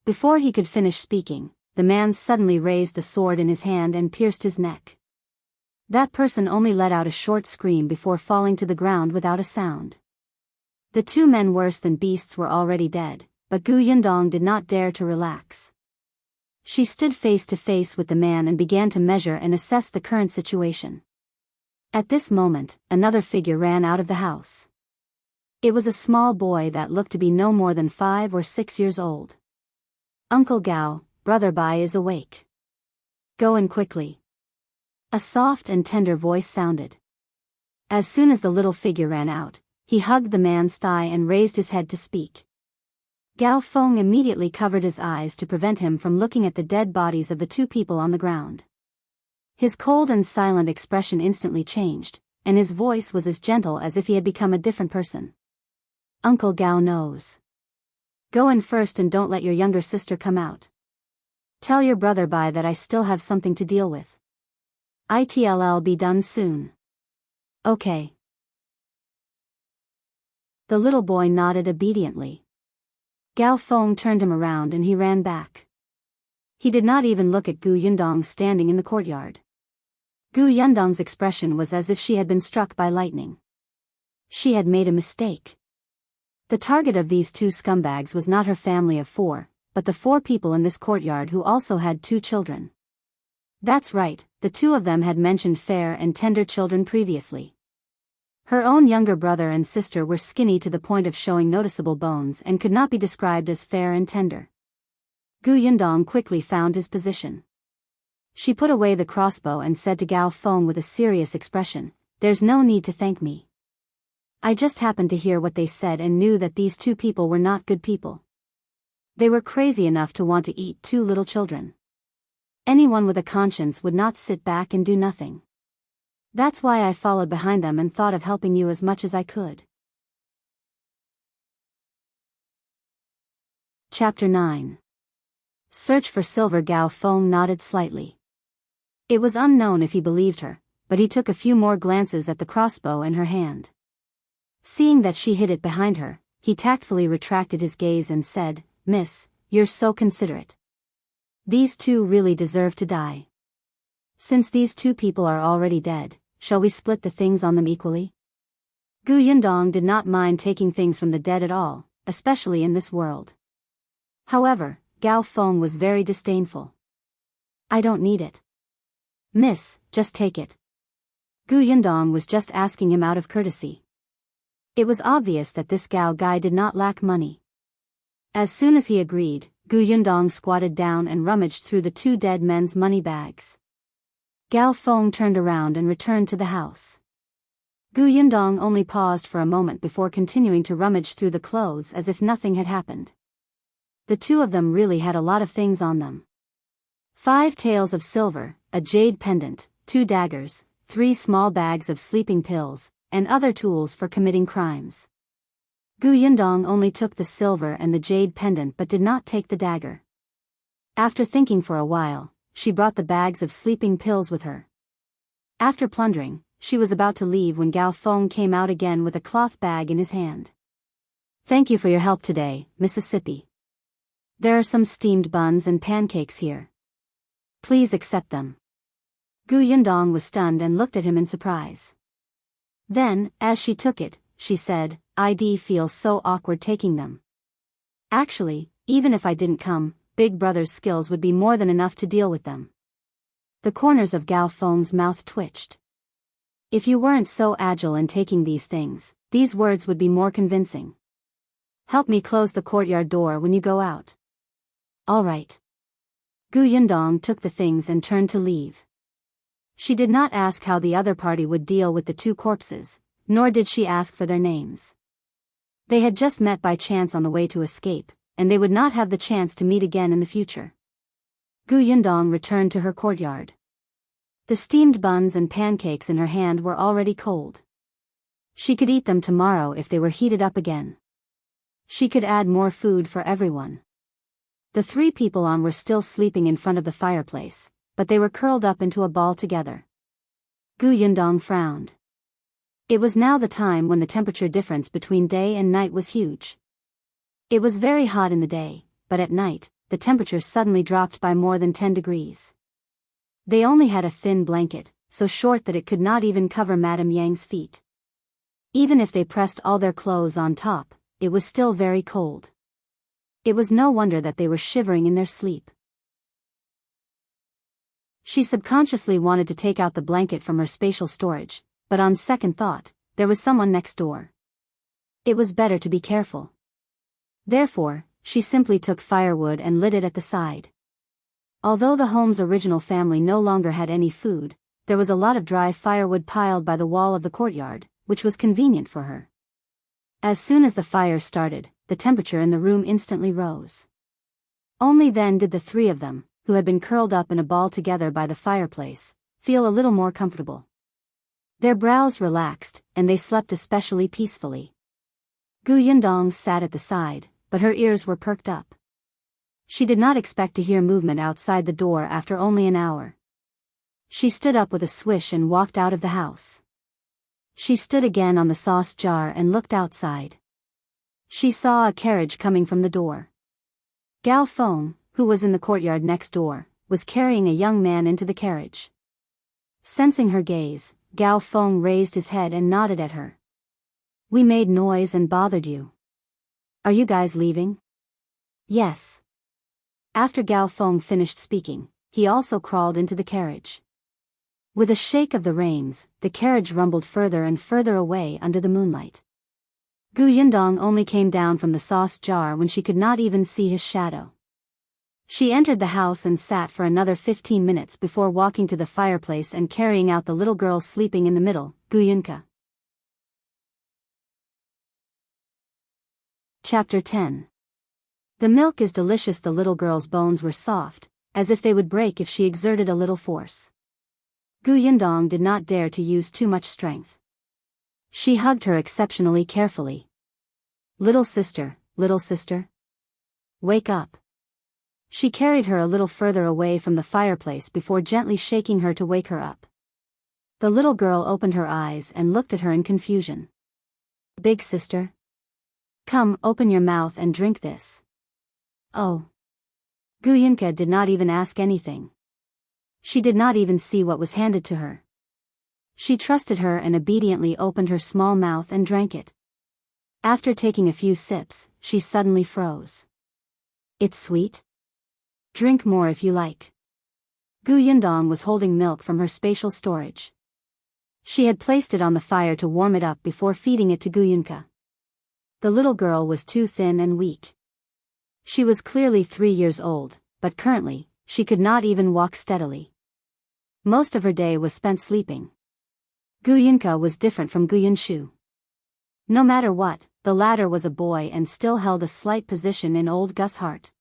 Before he could finish speaking, the man suddenly raised the sword in his hand and pierced his neck. That person only let out a short scream before falling to the ground without a sound. The 2 men worse than beasts were already dead, but Gu Yundong did not dare to relax. She stood face to face with the man and began to measure and assess the current situation. At this moment, another figure ran out of the house. It was a small boy that looked to be no more than 5 or 6 years old. "Uncle Gao, Brother Bai is awake. Go in quickly." A soft and tender voice sounded. As soon as the little figure ran out, he hugged the man's thigh and raised his head to speak. Gao Feng immediately covered his eyes to prevent him from looking at the dead bodies of the 2 people on the ground. His cold and silent expression instantly changed, and his voice was as gentle as if he had become a different person. "Uncle Gao knows. Go in first and don't let your younger sister come out. Tell your brother Bai that I still have something to deal with. It'll be done soon." "Okay." The little boy nodded obediently. Gao Feng turned him around and he ran back. He did not even look at Gu Yundong standing in the courtyard. Gu Yundong's expression was as if she had been struck by lightning. She had made a mistake. The target of these 2 scumbags was not her family of 4, but the 4 people in this courtyard who also had 2 children. That's right, the 2 of them had mentioned fair and tender children previously. Her own younger brother and sister were skinny to the point of showing noticeable bones and could not be described as fair and tender. Gu Yundong quickly found his position. She put away the crossbow and said to Gao Feng with a serious expression, "There's no need to thank me. I just happened to hear what they said and knew that these 2 people were not good people. They were crazy enough to want to eat 2 little children. Anyone with a conscience would not sit back and do nothing. That's why I followed behind them and thought of helping you as much as I could." Chapter 9. Search for silver. Gao Feng nodded slightly. It was unknown if he believed her, but he took a few more glances at the crossbow in her hand. Seeing that she hid it behind her, he tactfully retracted his gaze and said, "Miss, you're so considerate. These 2 really deserve to die. Since these 2 people are already dead, shall we split the things on them equally?" Gu Yundong did not mind taking things from the dead at all, especially in this world. However, Gao Feng was very disdainful. "I don't need it. Miss, just take it." Gu Yundong was just asking him out of courtesy. It was obvious that this Gao guy did not lack money. As soon as he agreed, Gu Yundong squatted down and rummaged through the 2 dead men's money bags. Gao Feng turned around and returned to the house. Gu Yundong only paused for a moment before continuing to rummage through the clothes as if nothing had happened. The 2 of them really had a lot of things on them. 5 taels of silver, a jade pendant, 2 daggers, 3 small bags of sleeping pills, and other tools for committing crimes. Gu Yundong only took the silver and the jade pendant but did not take the dagger. After thinking for a while, she brought the bags of sleeping pills with her. After plundering, she was about to leave when Gao Feng came out again with a cloth bag in his hand. "Thank you for your help today, Mississippi. There are some steamed buns and pancakes here. Please accept them." Gu Yundong was stunned and looked at him in surprise. Then, as she took it, she said, "I'd feel so awkward taking them. Actually, even if I didn't come, Big Brother's skills would be more than enough to deal with them." The corners of Gao Feng's mouth twitched. If you weren't so agile in taking these things, these words would be more convincing. "Help me close the courtyard door when you go out." "All right." Gu Yundong took the things and turned to leave. She did not ask how the other party would deal with the 2 corpses, nor did she ask for their names. They had just met by chance on the way to escape, and they would not have the chance to meet again in the future. Gu Yundong returned to her courtyard. The steamed buns and pancakes in her hand were already cold. She could eat them tomorrow if they were heated up again. She could add more food for everyone. The 3 people on were still sleeping in front of the fireplace, but they were curled up into a ball together. Gu Yundong frowned. It was now the time when the temperature difference between day and night was huge. It was very hot in the day, but at night, the temperature suddenly dropped by more than 10 degrees. They only had a thin blanket, so short that it could not even cover Madame Yang's feet. Even if they pressed all their clothes on top, it was still very cold. It was no wonder that they were shivering in their sleep. She subconsciously wanted to take out the blanket from her spatial storage, but on second thought, there was someone next door. It was better to be careful. Therefore, she simply took firewood and lit it at the side. Although the home's original family no longer had any food, there was a lot of dry firewood piled by the wall of the courtyard, which was convenient for her. As soon as the fire started, the temperature in the room instantly rose. Only then did the three of them, who had been curled up in a ball together by the fireplace, feel a little more comfortable. Their brows relaxed, and they slept especially peacefully. Gu Yundong sat at the side, but her ears were perked up. She did not expect to hear movement outside the door after only an hour. She stood up with a swish and walked out of the house. She stood again on the sauce jar and looked outside. She saw a carriage coming from the door. Gao Feng, who was in the courtyard next door, was carrying a young man into the carriage. Sensing her gaze, Gao Feng raised his head and nodded at her. "We made noise and bothered you. Are you guys leaving?" "Yes." After Gao Feng finished speaking, he also crawled into the carriage. With a shake of the reins, the carriage rumbled further and further away under the moonlight. Gu Yundong only came down from the sauce jar when she could not even see his shadow. She entered the house and sat for another 15 minutes before walking to the fireplace and carrying out the little girl sleeping in the middle, Gu Yunka. Chapter 10. The milk is delicious. The little girl's bones were soft, as if they would break if she exerted a little force. Gu Yundong did not dare to use too much strength. She hugged her exceptionally carefully. Little sister, wake up." She carried her a little further away from the fireplace before gently shaking her to wake her up. The little girl opened her eyes and looked at her in confusion. "Big sister? Come, open your mouth and drink this." "Oh." Gu Yunka did not even ask anything. She did not even see what was handed to her. She trusted her and obediently opened her small mouth and drank it. After taking a few sips, she suddenly froze. "It's sweet? Drink more if you like." Gu Yundong was holding milk from her spatial storage. She had placed it on the fire to warm it up before feeding it to Gu Yunka. The little girl was too thin and weak. She was clearly 3 years old, but currently, she could not even walk steadily. Most of her day was spent sleeping. Gu Yunka was different from Gu Yunshu. No matter what, the latter was a boy and still held a slight position in old Gus' heart.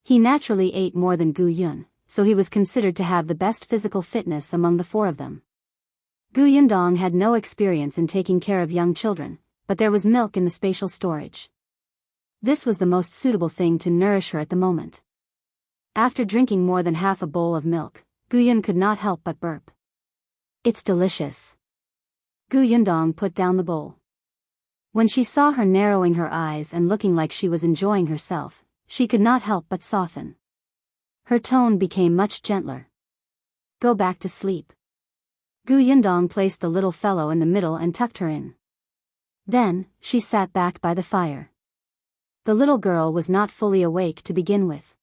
He naturally ate more than Gu Yun, so he was considered to have the best physical fitness among the four of them. Gu Yundong had no experience in taking care of young children, but there was milk in the spatial storage. This was the most suitable thing to nourish her at the moment. After drinking more than half a bowl of milk, Gu Yun could not help but burp. "It's delicious." Gu Yundong put down the bowl. When she saw her narrowing her eyes and looking like she was enjoying herself, she could not help but soften. Her tone became much gentler. "Go back to sleep." Gu Yundong placed the little fellow in the middle and tucked her in. Then, she sat back by the fire. The little girl was not fully awake to begin with.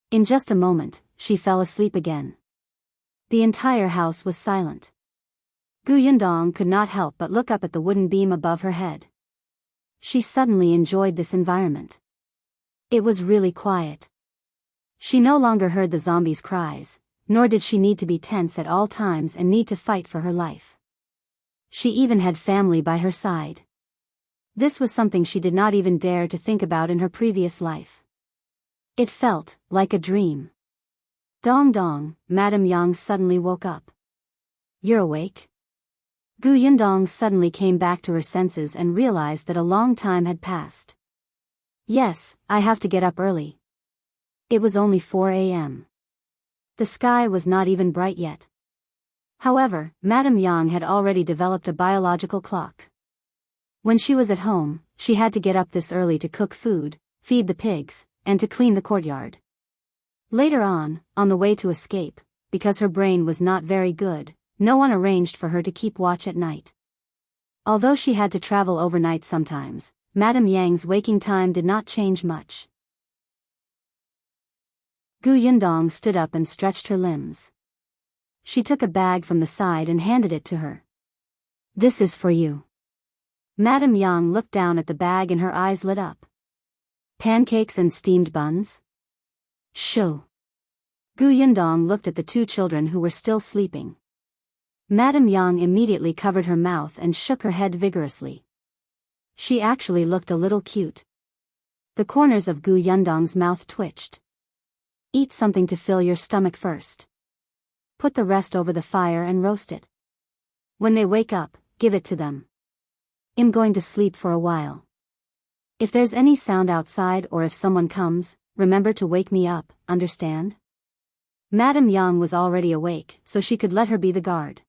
In just a moment, she fell asleep again. The entire house was silent. Gu Yundong could not help but look up at the wooden beam above her head. She suddenly enjoyed this environment. It was really quiet. She no longer heard the zombies' cries, nor did she need to be tense at all times and need to fight for her life. She even had family by her side. This was something she did not even dare to think about in her previous life. It felt like a dream. Dong dong, Madame Yang suddenly woke up. "You're awake?" Gu Yundong suddenly came back to her senses and realized that a long time had passed. "Yes, I have to get up early." It was only 4 a.m. The sky was not even bright yet. However, Madame Yang had already developed a biological clock. When she was at home, she had to get up this early to cook food, feed the pigs, and to clean the courtyard. Later on the way to escape, because her brain was not very good, no one arranged for her to keep watch at night. Although she had to travel overnight sometimes, Madame Yang's waking time did not change much. Gu Yundong stood up and stretched her limbs. She took a bag from the side and handed it to her. "This is for you." Madame Yang looked down at the bag and her eyes lit up. Pancakes and steamed buns? Shoo. Gu Yundong looked at the two children who were still sleeping. Madame Yang immediately covered her mouth and shook her head vigorously. She actually looked a little cute. The corners of Gu Yundong's mouth twitched. Eat something to fill your stomach first. Put the rest over the fire and roast it. When they wake up, give it to them. I'm going to sleep for a while. If there's any sound outside or if someone comes, remember to wake me up, understand? Madame Yang was already awake, so she could let her be the guard.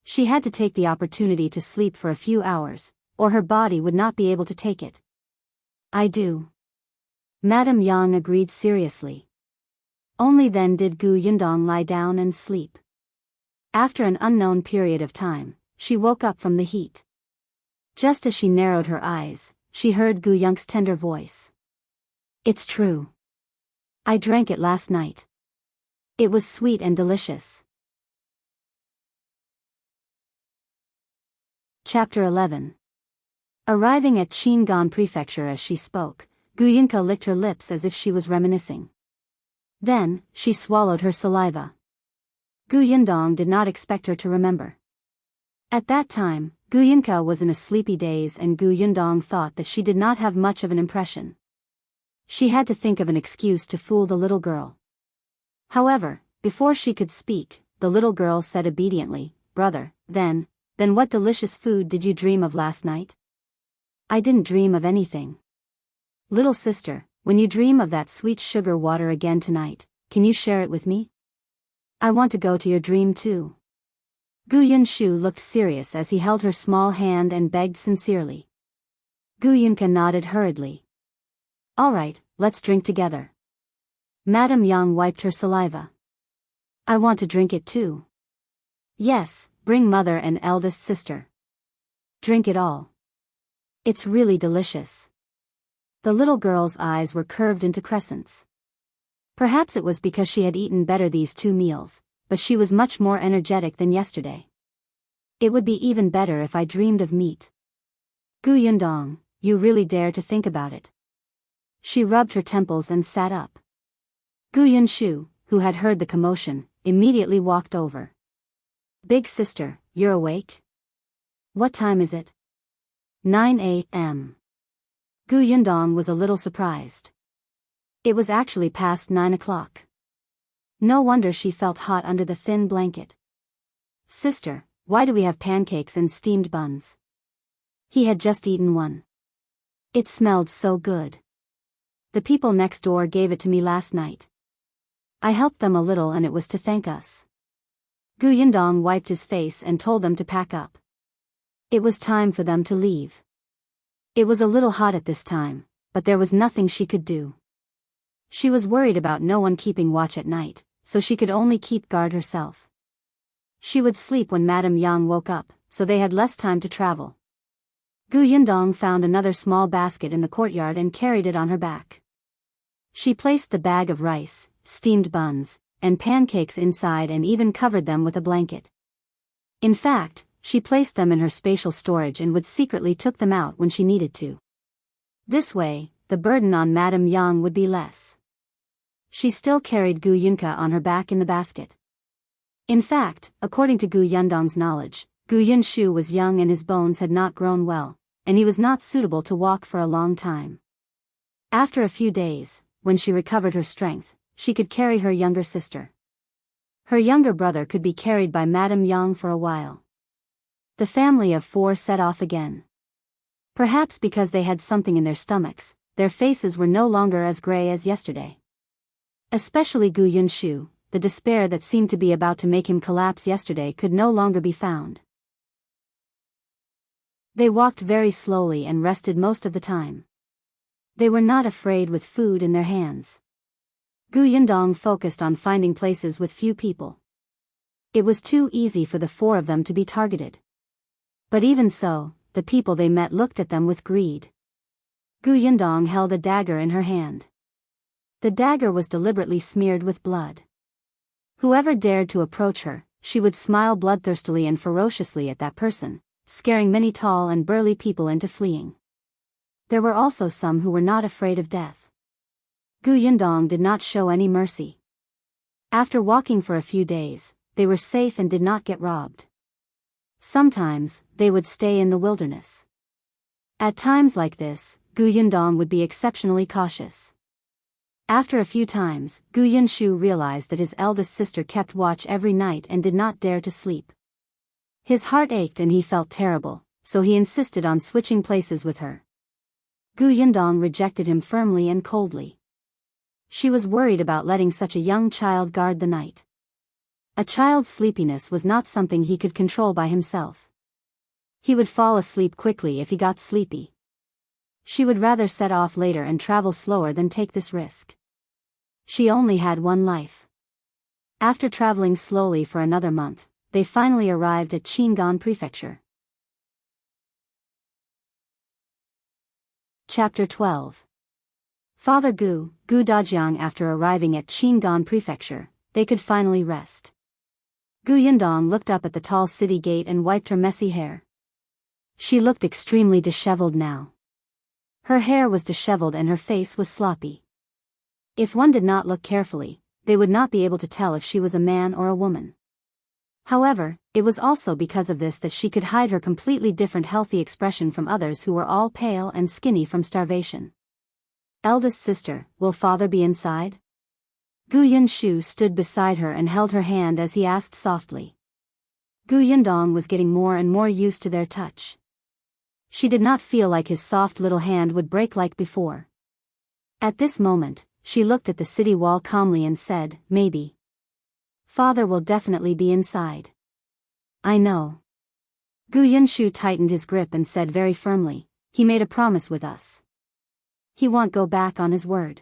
She had to take the opportunity to sleep for a few hours, or her body would not be able to take it. I do. Madame Yang agreed seriously. Only then did Gu Yundong lie down and sleep. After an unknown period of time, she woke up from the heat. Just as she narrowed her eyes, she heard Gu Yung's tender voice. It's true. I drank it last night. It was sweet and delicious. Chapter 11. Arriving at Qingan Prefecture as she spoke, Gu Yunka licked her lips as if she was reminiscing. Then, she swallowed her saliva. Gu Yundong did not expect her to remember. At that time, Gu Yunka was in a sleepy daze and Gu Yundong thought that she did not have much of an impression. She had to think of an excuse to fool the little girl. However, before she could speak, the little girl said obediently, Brother, then what delicious food did you dream of last night? I didn't dream of anything. Little sister, when you dream of that sweet sugar water again tonight, can you share it with me? I want to go to your dream too. Gu Yunshu looked serious as he held her small hand and begged sincerely. Gu Yunka nodded hurriedly. All right, let's drink together. Madame Yang wiped her saliva. I want to drink it too. Yes, bring mother and eldest sister. Drink it all. It's really delicious. The little girl's eyes were curved into crescents. Perhaps it was because she had eaten better these 2 meals, but she was much more energetic than yesterday. It would be even better if I dreamed of meat. Gu Yundong, you really dare to think about it. She rubbed her temples and sat up. Gu Yunshu, who had heard the commotion, immediately walked over. Big sister, you're awake? What time is it? 9 a.m. Gu Yundong was a little surprised. It was actually past 9 o'clock. No wonder she felt hot under the thin blanket. Sister, why do we have pancakes and steamed buns? He had just eaten one. It smelled so good. The people next door gave it to me last night. I helped them a little and it was to thank us. Gu Yundong wiped his face and told them to pack up. It was time for them to leave. It was a little hot at this time, but there was nothing she could do. She was worried about no one keeping watch at night, so she could only keep guard herself. She would sleep when Madame Yang woke up, so they had less time to travel. Gu Yundong found another small basket in the courtyard and carried it on her back. She placed the bag of rice, steamed buns, and pancakes inside and even covered them with a blanket. In fact, she placed them in her spatial storage and would secretly took them out when she needed to. This way, the burden on Madame Yang would be less. She still carried Gu Yunka on her back in the basket. In fact, according to Gu Yundong's knowledge, Gu Yunshu was young and his bones had not grown well, and he was not suitable to walk for a long time. After a few days, when she recovered her strength, she could carry her younger sister. Her younger brother could be carried by Madame Yang for a while. The family of 4 set off again. Perhaps because they had something in their stomachs, their faces were no longer as gray as yesterday. Especially Gu Yunshu, the despair that seemed to be about to make him collapse yesterday could no longer be found. They walked very slowly and rested most of the time. They were not afraid with food in their hands. Gu Yundong focused on finding places with few people. It was too easy for the 4 of them to be targeted. But even so, the people they met looked at them with greed. Gu Yundong held a dagger in her hand. The dagger was deliberately smeared with blood. Whoever dared to approach her, she would smile bloodthirstily and ferociously at that person, scaring many tall and burly people into fleeing. There were also some who were not afraid of death. Gu Yundong did not show any mercy. After walking for a few days, they were safe and did not get robbed. Sometimes, they would stay in the wilderness. At times like this, Gu Yundong would be exceptionally cautious. After a few times, Gu Yunshu realized that his eldest sister kept watch every night and did not dare to sleep. His heart ached and he felt terrible, so he insisted on switching places with her. Gu Yundong rejected him firmly and coldly. She was worried about letting such a young child guard the night. A child's sleepiness was not something he could control by himself. He would fall asleep quickly if he got sleepy. She would rather set off later and travel slower than take this risk. She only had one life. After traveling slowly for another month, they finally arrived at Qingan Prefecture. Chapter 12. Father Gu Dajiang. After arriving at Qingan Prefecture, they could finally rest. Gu Yundong looked up at the tall city gate and wiped her messy hair. She looked extremely disheveled now. Her hair was disheveled and her face was sloppy. If one did not look carefully, they would not be able to tell if she was a man or a woman. However, it was also because of this that she could hide her completely different healthy expression from others who were all pale and skinny from starvation. Eldest sister, will father be inside? Gu Yunshu stood beside her and held her hand as he asked softly. Gu Yundong was getting more and more used to their touch. She did not feel like his soft little hand would break like before. At this moment, she looked at the city wall calmly and said, maybe. Father will definitely be inside. I know. Gu Yunshu tightened his grip and said very firmly, he made a promise with us. He won't go back on his word.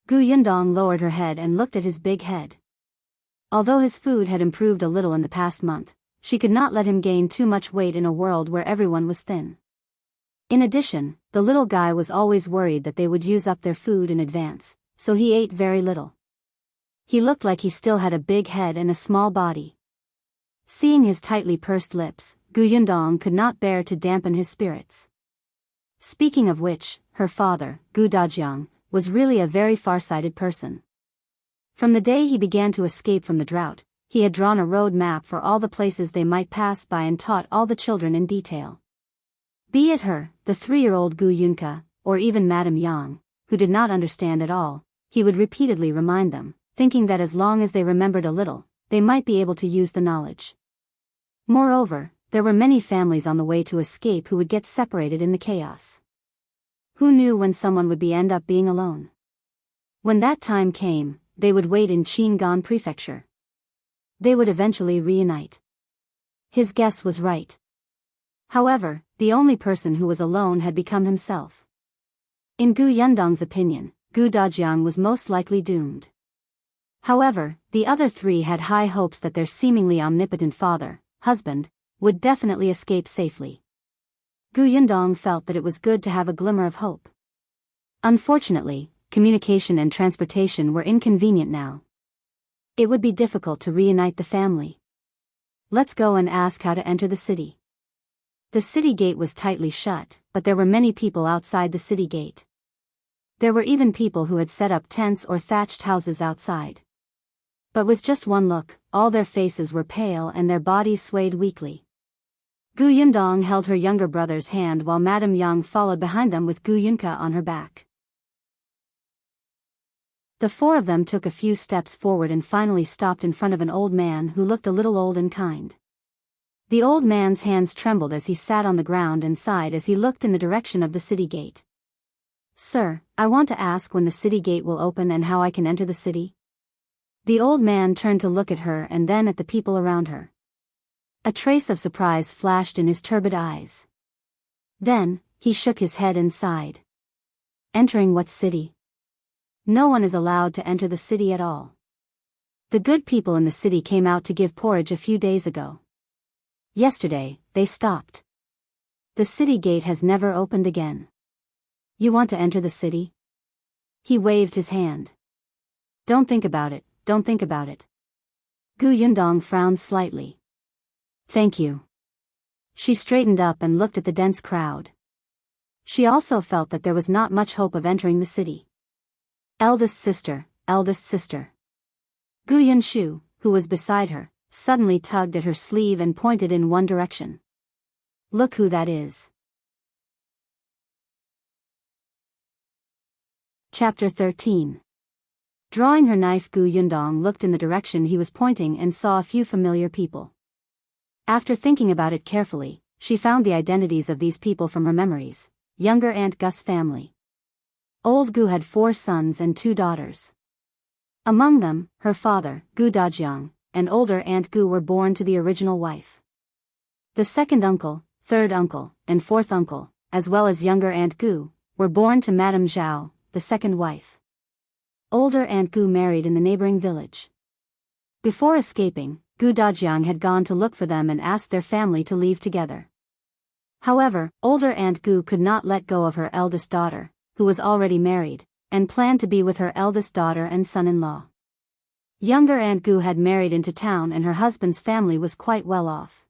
Gu Yundong lowered her head and looked at his big head. Although his food had improved a little in the past month, she could not let him gain too much weight in a world where everyone was thin. In addition, the little guy was always worried that they would use up their food in advance, so he ate very little. He looked like he still had a big head and a small body. Seeing his tightly pursed lips, Gu Yundong could not bear to dampen his spirits. Speaking of which, her father, Gu Dajiang, was really a very far-sighted person. From the day he began to escape from the drought, he had drawn a road map for all the places they might pass by and taught all the children in detail. Be it her, the 3-year-old Gu Yunka, or even Madame Yang, who did not understand at all, he would repeatedly remind them, thinking that as long as they remembered a little, they might be able to use the knowledge. Moreover, there were many families on the way to escape who would get separated in the chaos. Who knew when someone would end up being alone? When that time came, they would wait in Qingan Prefecture. They would eventually reunite. His guess was right. However, the only person who was alone had become himself. In Gu Yundong's opinion, Gu Dajiang was most likely doomed. However, the other 3 had high hopes that their seemingly omnipotent father, husband, would definitely escape safely. Gu Yundong felt that it was good to have a glimmer of hope. Unfortunately, communication and transportation were inconvenient now. It would be difficult to reunite the family. Let's go and ask how to enter the city. The city gate was tightly shut, but there were many people outside the city gate. There were even people who had set up tents or thatched houses outside. But with just one look, all their faces were pale and their bodies swayed weakly. Gu Yundong held her younger brother's hand while Madame Yang followed behind them with Gu Yunka on her back. The 4 of them took a few steps forward and finally stopped in front of an old man who looked a little old and kind. The old man's hands trembled as he sat on the ground and sighed as he looked in the direction of the city gate. Sir, I want to ask when the city gate will open and how I can enter the city. The old man turned to look at her and then at the people around her. A trace of surprise flashed in his turbid eyes. Then, he shook his head and sighed. Entering what city? No one is allowed to enter the city at all. The good people in the city came out to give porridge a few days ago. Yesterday, they stopped. The city gate has never opened again. You want to enter the city? He waved his hand. Don't think about it, don't think about it. Gu Yundong frowned slightly. Thank you. She straightened up and looked at the dense crowd. She also felt that there was not much hope of entering the city. Eldest sister, eldest sister. Gu Yunshu, who was beside her, suddenly tugged at her sleeve and pointed in one direction. Look who that is. Chapter 13. Drawing her knife, Gu Yundong looked in the direction he was pointing and saw a few familiar people. After thinking about it carefully, she found the identities of these people from her memories. Younger Aunt Gus family. Old Gu had 4 sons and 2 daughters. Among them, her father, Gu Dajiang, and older Aunt Gu were born to the original wife. The second uncle, third uncle, and fourth uncle, as well as younger Aunt Gu, were born to Madame Zhao, the second wife. Older Aunt Gu married in the neighboring village. Before escaping, Gu Dajiang had gone to look for them and asked their family to leave together. However, older Aunt Gu could not let go of her eldest daughter, who was already married, and planned to be with her eldest daughter and son-in-law. Younger Aunt Gu had married into town and her husband's family was quite well off.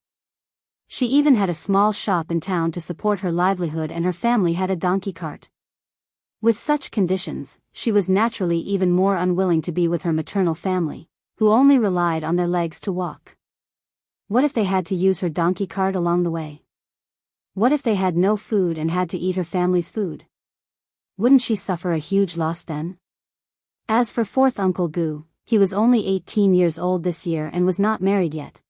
She even had a small shop in town to support her livelihood and her family had a donkey cart. With such conditions, she was naturally even more unwilling to be with her maternal family, who only relied on their legs to walk. What if they had to use her donkey cart along the way? What if they had no food and had to eat her family's food? Wouldn't she suffer a huge loss then? As for fourth Uncle Gu, he was only 18 years old this year and was not married yet.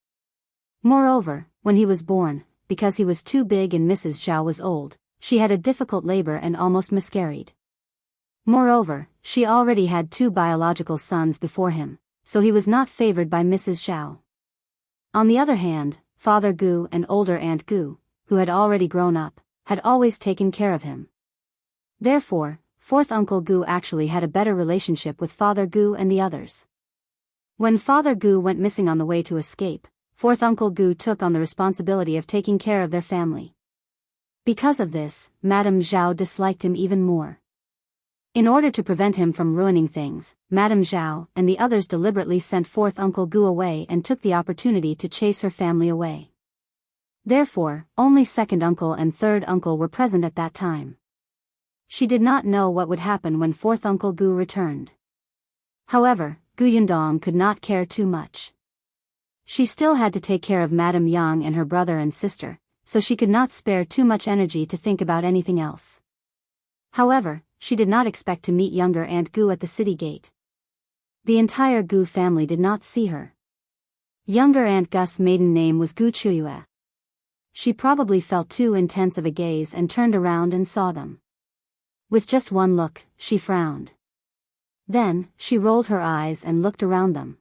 Moreover, when he was born, because he was too big and Mrs. Zhao was old, she had a difficult labor and almost miscarried. Moreover, she already had 2 biological sons before him, so he was not favored by Mrs. Zhao. On the other hand, Father Gu and older Aunt Gu, who had already grown up, had always taken care of him. Therefore, fourth Uncle Gu actually had a better relationship with Father Gu and the others. When Father Gu went missing on the way to escape, fourth Uncle Gu took on the responsibility of taking care of their family. Because of this, Madame Zhao disliked him even more. In order to prevent him from ruining things, Madame Zhao and the others deliberately sent fourth Uncle Gu away and took the opportunity to chase her family away. Therefore, only second uncle and third uncle were present at that time. She did not know what would happen when fourth Uncle Gu returned. However, Gu Yundong could not care too much. She still had to take care of Madame Yang and her brother and sister, so she could not spare too much energy to think about anything else. However, she did not expect to meet younger Aunt Gu at the city gate. The entire Gu family did not see her. Younger Aunt Gus' maiden name was Gu Chuyue. She probably felt too intense of a gaze and turned around and saw them. With just one look, she frowned. Then, she rolled her eyes and looked around them.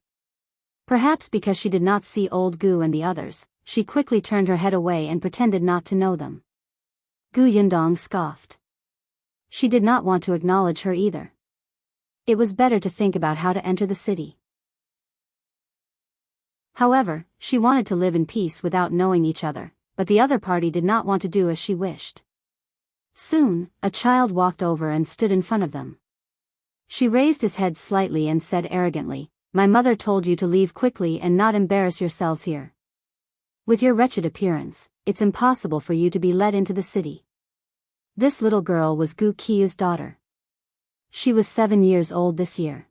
Perhaps because she did not see old Gu and the others, she quickly turned her head away and pretended not to know them. Gu Yundong scoffed. She did not want to acknowledge her either. It was better to think about how to enter the city. However, she wanted to live in peace without knowing each other, but the other party did not want to do as she wished. Soon, a child walked over and stood in front of them. She raised his head slightly and said arrogantly, "My mother told you to leave quickly and not embarrass yourselves here. With your wretched appearance, it's impossible for you to be let into the city." This little girl was Gu Qiu's daughter. She was 7 years old this year.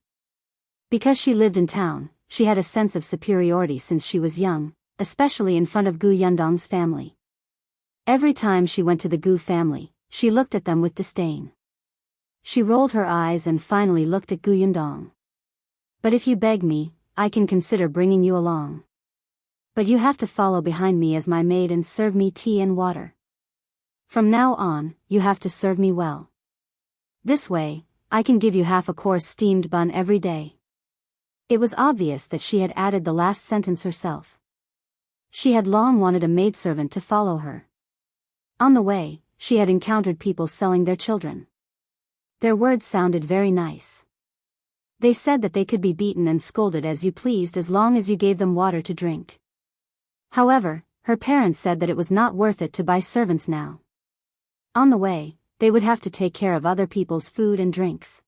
Because she lived in town, she had a sense of superiority since she was young, especially in front of Gu Yundong's family. Every time she went to the Gu family, she looked at them with disdain. She rolled her eyes and finally looked at Gu Yundong. "But if you beg me, I can consider bringing you along. But you have to follow behind me as my maid and serve me tea and water. From now on, you have to serve me well. This way, I can give you half a course steamed bun every day." It was obvious that she had added the last sentence herself. She had long wanted a maidservant to follow her. On the way, she had encountered people selling their children. Their words sounded very nice. They said that they could be beaten and scolded as you pleased as long as you gave them water to drink. However, her parents said that it was not worth it to buy servants now. On the way, they would have to take care of other people's food and drinks.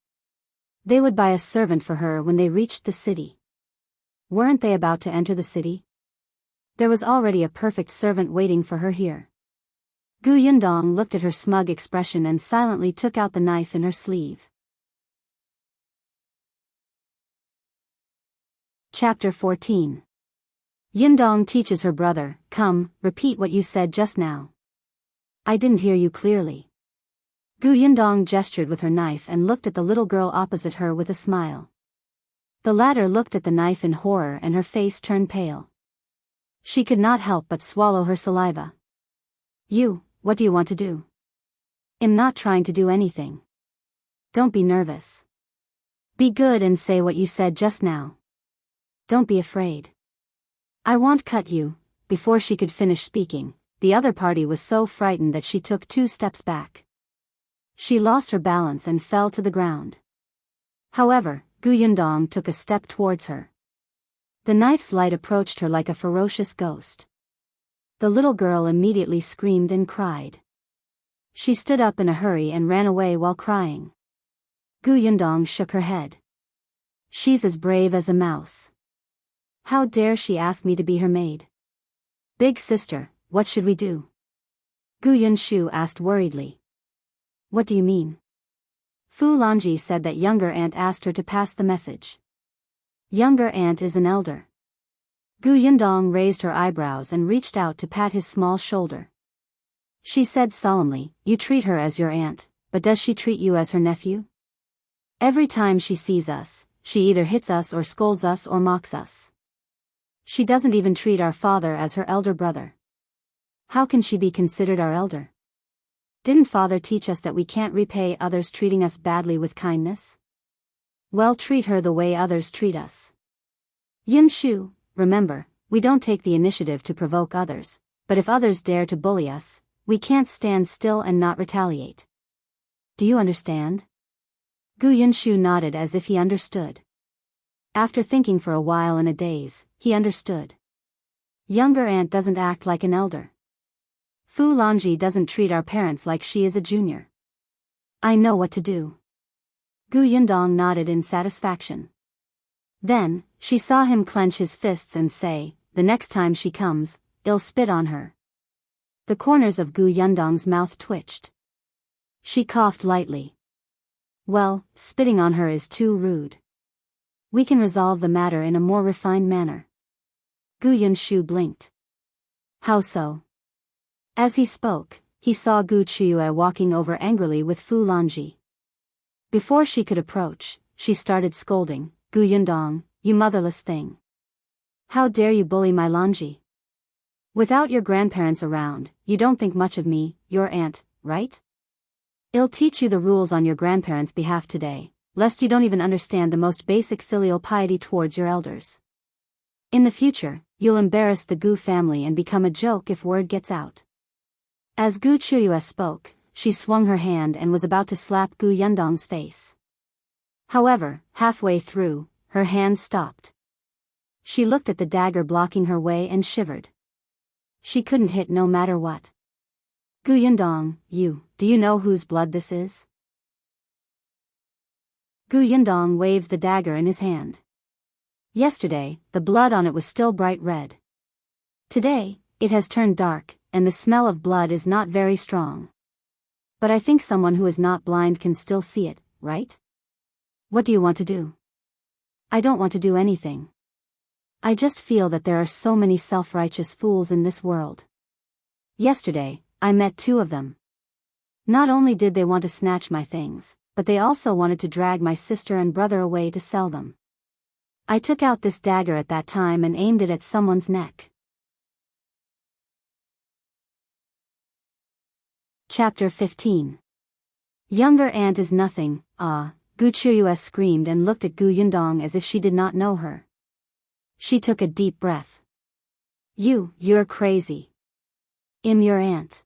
They would buy a servant for her when they reached the city. Weren't they about to enter the city? There was already a perfect servant waiting for her here. Gu Yundong looked at her smug expression and silently took out the knife in her sleeve. Chapter 14. Yundong teaches her brother, "Come, repeat what you said just now." "I didn't hear you clearly." Gu Yundong gestured with her knife and looked at the little girl opposite her with a smile. The latter looked at the knife in horror and her face turned pale. She could not help but swallow her saliva. What do you want to do?" "I'm not trying to do anything." "Don't be nervous. Be good and say what you said just now. Don't be afraid." "I won't cut you." Before she could finish speaking, the other party was so frightened that she took 2 steps back. She lost her balance and fell to the ground. However, Gu Yundong took a step towards her. The knife's light approached her like a ferocious ghost. The little girl immediately screamed and cried. She stood up in a hurry and ran away while crying. Gu Yundong shook her head. "She's as brave as a mouse. How dare she ask me to be her maid?" "Big sister, what should we do?" Gu Yunshu asked worriedly. "What do you mean?" Fu Longji said that younger aunt asked her to pass the message. "Younger aunt is an elder." Gu Yundong raised her eyebrows and reached out to pat his small shoulder. She said solemnly, "You treat her as your aunt, but does she treat you as her nephew? Every time she sees us, she either hits us or scolds us or mocks us. She doesn't even treat our father as her elder brother. How can she be considered our elder? Didn't father teach us that we can't repay others treating us badly with kindness? Well, treat her the way others treat us." "Yunshu, remember, we don't take the initiative to provoke others, but if others dare to bully us, we can't stand still and not retaliate. Do you understand?" Gu Yunshu nodded as if he understood. After thinking for a while in a daze, he understood. Younger aunt doesn't act like an elder. Fu Longji doesn't treat our parents like she is a junior. I know what to do. Gu Yundong nodded in satisfaction. Then, she saw him clench his fists and say, "The next time she comes, I'll spit on her." The corners of Gu Yundong's mouth twitched. She coughed lightly. "Well, spitting on her is too rude. We can resolve the matter in a more refined manner." Gu Yunshu blinked. "How so?" As he spoke, he saw Gu Chuyue walking over angrily with Fu Longji. Before she could approach, she started scolding, "Gu Yundong, you motherless thing. How dare you bully my Longji? Without your grandparents around, you don't think much of me, your aunt, right? I'll teach you the rules on your grandparents' behalf today, lest you don't even understand the most basic filial piety towards your elders. In the future, you'll embarrass the Gu family and become a joke if word gets out." As Gu Chuyue spoke, she swung her hand and was about to slap Gu Yundong's face. However, halfway through, her hand stopped. She looked at the dagger blocking her way and shivered. She couldn't hit no matter what. "Gu Yundong, do you know whose blood this is?" Gu Yundong waved the dagger in his hand. Yesterday, the blood on it was still bright red. Today, it has turned dark, and the smell of blood is not very strong. But I think someone who is not blind can still see it, right? What do you want to do? I don't want to do anything. I just feel that there are so many self-righteous fools in this world. Yesterday, I met 2 of them. Not only did they want to snatch my things, but they also wanted to drag my sister and brother away to sell them. I took out this dagger at that time and aimed it at someone's neck. Chapter 15. Younger aunt is nothing, Gu Chuyue screamed and looked at Gu Yundong as if she did not know her. She took a deep breath. You're crazy. I'm your aunt.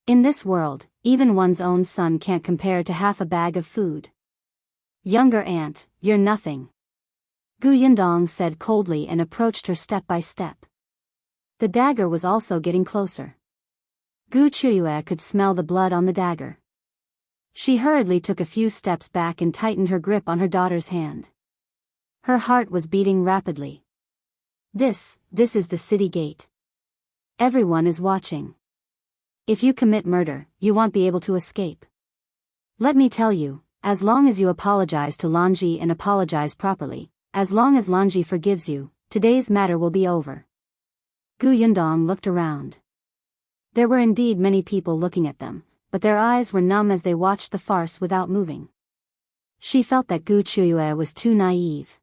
In this world, even one's own son can't compare to half a bag of food. Younger aunt, you're nothing. Gu Yundong said coldly and approached her step by step. The dagger was also getting closer. Gu Chuyue could smell the blood on the dagger. She hurriedly took a few steps back and tightened her grip on her daughter's hand. Her heart was beating rapidly. This is the city gate. Everyone is watching. If you commit murder, you won't be able to escape. Let me tell you, as long as you apologize to Lanji and apologize properly, as long as Lanji forgives you, today's matter will be over. Gu Yundong looked around. There were indeed many people looking at them, but their eyes were numb as they watched the farce without moving. She felt that Gu Chuyue was too naive.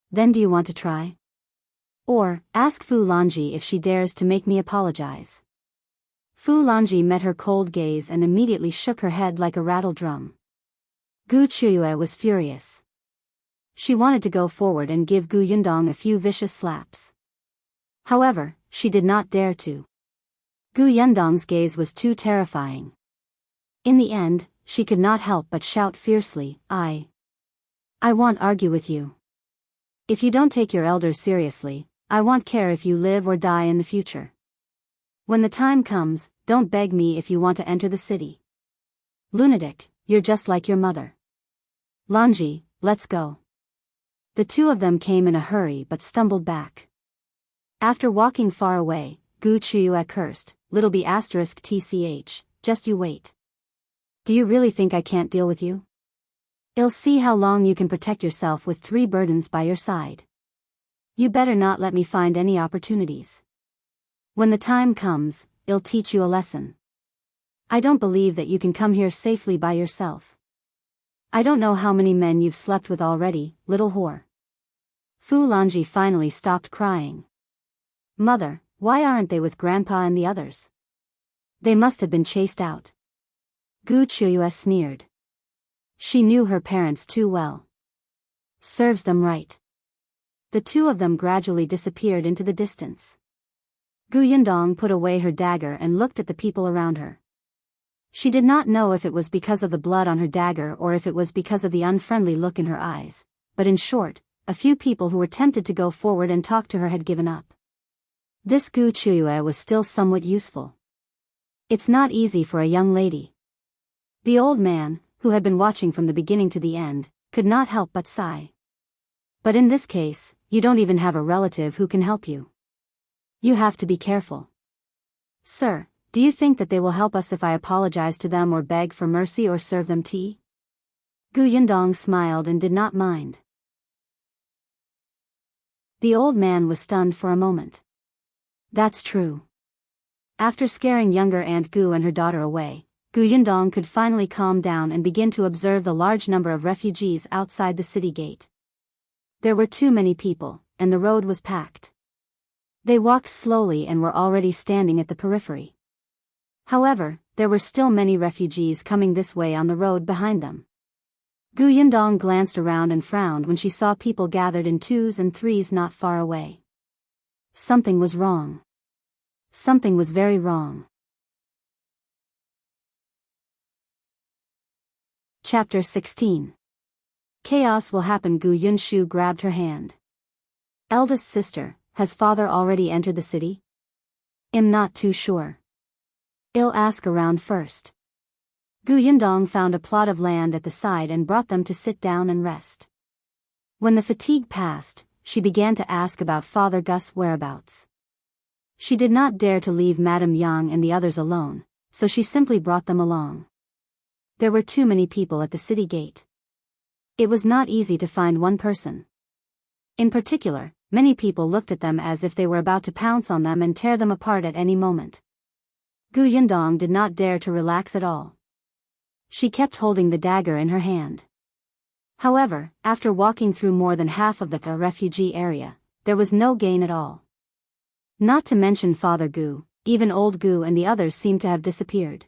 Then do you want to try? Or, ask Fu Lanji if she dares to make me apologize. Fu Lanji met her cold gaze and immediately shook her head like a rattle drum. Gu Chuyue was furious. She wanted to go forward and give Gu Yundong a few vicious slaps. However, she did not dare to. Gu Yundong's gaze was too terrifying. In the end, she could not help but shout fiercely, I won't argue with you. If you don't take your elders seriously, I won't care if you live or die in the future. When the time comes, don't beg me if you want to enter the city. Lunatic, you're just like your mother. Lanji, let's go. The two of them came in a hurry but stumbled back. After walking far away, Gu Chuyue cursed, little b asterisk tch, just you wait. Do you really think I can't deal with you? I'll see how long you can protect yourself with 3 burdens by your side. You better not let me find any opportunities. When the time comes, I'll teach you a lesson. I don't believe that you can come here safely by yourself. I don't know how many men you've slept with already, little whore. Fu Lanji finally stopped crying. Mother, why aren't they with Grandpa and the others? They must have been chased out. Gu Chuyue sneered. She knew her parents too well. Serves them right. The two of them gradually disappeared into the distance. Gu Yundong put away her dagger and looked at the people around her. She did not know if it was because of the blood on her dagger or if it was because of the unfriendly look in her eyes, but in short, a few people who were tempted to go forward and talk to her had given up. This Gu Chuyue was still somewhat useful. It's not easy for a young lady. The old man, who had been watching from the beginning to the end, could not help but sigh. But in this case, you don't even have a relative who can help you. You have to be careful. Sir, do you think that they will help us if I apologize to them or beg for mercy or serve them tea? Gu Yundong smiled and did not mind. The old man was stunned for a moment. That's true. After scaring younger Aunt Gu and her daughter away, Gu Yundong could finally calm down and begin to observe the large number of refugees outside the city gate. There were too many people, and the road was packed. They walked slowly and were already standing at the periphery. However, there were still many refugees coming this way on the road behind them. Gu Yundong glanced around and frowned when she saw people gathered in 2s and 3s not far away. Something was wrong. Something was very wrong. Chapter 16. Chaos will happen. Gu Yunshu grabbed her hand. Eldest sister, has father already entered the city? I'm not too sure. I'll ask around first. Gu Yundong found a plot of land at the side and brought them to sit down and rest. When the fatigue passed, she began to ask about Father Gus' whereabouts. She did not dare to leave Madame Yang and the others alone, so she simply brought them along. There were too many people at the city gate. It was not easy to find one person. In particular, many people looked at them as if they were about to pounce on them and tear them apart at any moment. Gu Yundong did not dare to relax at all. She kept holding the dagger in her hand. However, after walking through more than half of the refugee area, there was no gain at all. Not to mention Father Gu, even old Gu and the others seemed to have disappeared.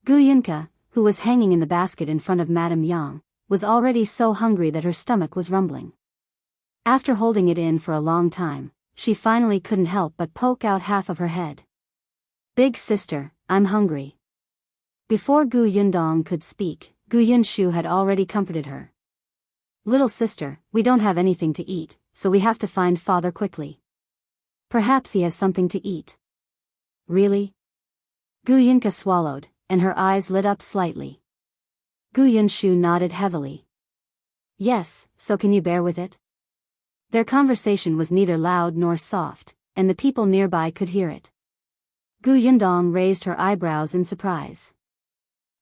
Gu Yunka, who was hanging in the basket in front of Madame Yang, was already so hungry that her stomach was rumbling. After holding it in for a long time, she finally couldn't help but poke out half of her head. Big sister, I'm hungry. Before Gu Yundong could speak, Gu Yunshu had already comforted her. Little sister, we don't have anything to eat, so we have to find father quickly. Perhaps he has something to eat. Really? Gu Yunka swallowed, and her eyes lit up slightly. Gu Yunshu nodded heavily. Yes, so can you bear with it? Their conversation was neither loud nor soft, and the people nearby could hear it. Gu Yundong raised her eyebrows in surprise.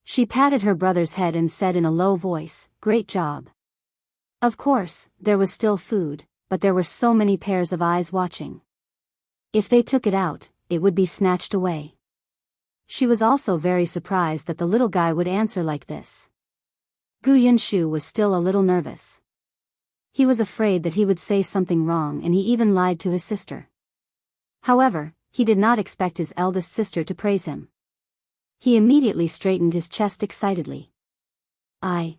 She patted her brother's head and said in a low voice, "Great job." Of course, there was still food, but there were so many pairs of eyes watching. If they took it out, it would be snatched away. She was also very surprised that the little guy would answer like this. Gu Yunshu was still a little nervous. He was afraid that he would say something wrong, and he even lied to his sister. However, he did not expect his eldest sister to praise him. He immediately straightened his chest excitedly. I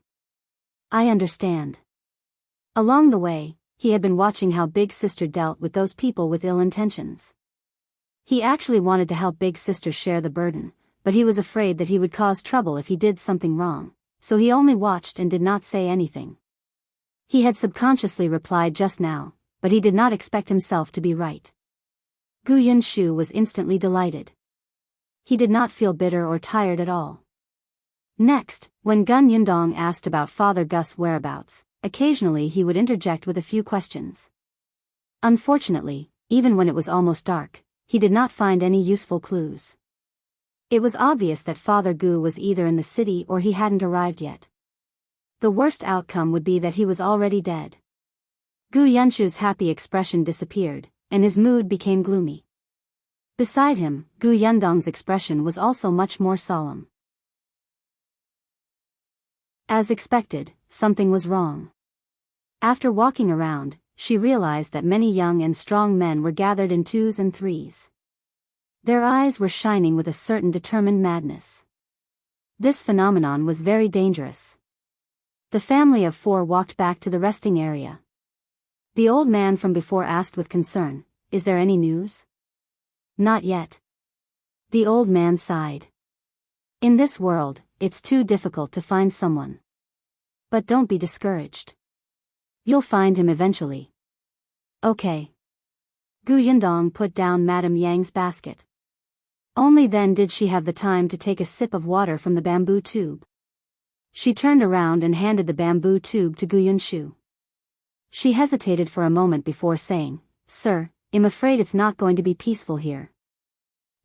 understand. Along the way, he had been watching how Big Sister dealt with those people with ill intentions. He actually wanted to help Big Sister share the burden, but he was afraid that he would cause trouble if he did something wrong, so he only watched and did not say anything. He had subconsciously replied just now, but he did not expect himself to be right. Gu Yunshu was instantly delighted. He did not feel bitter or tired at all. Next, when Gun Yundong asked about Father Gus' whereabouts, occasionally he would interject with a few questions. Unfortunately, even when it was almost dark, he did not find any useful clues. It was obvious that Father Gu was either in the city or he hadn't arrived yet. The worst outcome would be that he was already dead. Gu Yunshu's happy expression disappeared, and his mood became gloomy. Beside him, Gu Yundong's expression was also much more solemn. As expected, something was wrong. After walking around, she realized that many young and strong men were gathered in twos and threes. Their eyes were shining with a certain determined madness. This phenomenon was very dangerous. The family of 4 walked back to the resting area. The old man from before asked with concern, "Is there any news?" "Not yet." The old man sighed. "In this world, it's too difficult to find someone. But don't be discouraged. You'll find him eventually." "Okay." Gu Yundong put down Madame Yang's basket. Only then did she have the time to take a sip of water from the bamboo tube. She turned around and handed the bamboo tube to Gu Yunshu. She hesitated for a moment before saying, "Sir, I'm afraid it's not going to be peaceful here."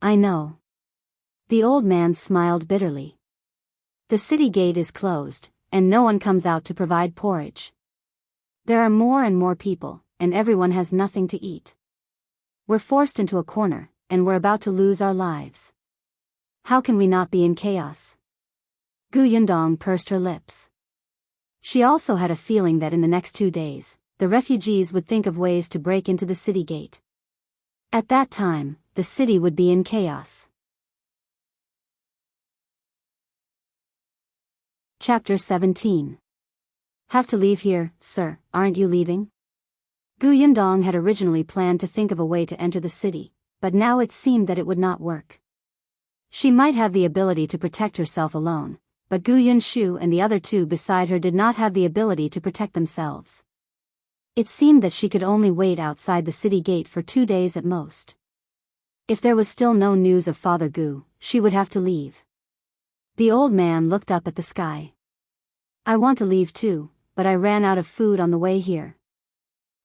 "I know." The old man smiled bitterly. "The city gate is closed, and no one comes out to provide porridge. There are more and more people, and everyone has nothing to eat. We're forced into a corner, and we're about to lose our lives. How can we not be in chaos?" Gu Yundong pursed her lips. She also had a feeling that in the next 2 days, the refugees would think of ways to break into the city gate. At that time, the city would be in chaos. Chapter 17. Have to leave here, sir, aren't you leaving? Gu Yundong had originally planned to think of a way to enter the city, but now it seemed that it would not work. She might have the ability to protect herself alone, but Gu Yunshu and the other 2 beside her did not have the ability to protect themselves. It seemed that she could only wait outside the city gate for 2 days at most. If there was still no news of Father Gu, she would have to leave. The old man looked up at the sky. "I want to leave too, but I ran out of food on the way here.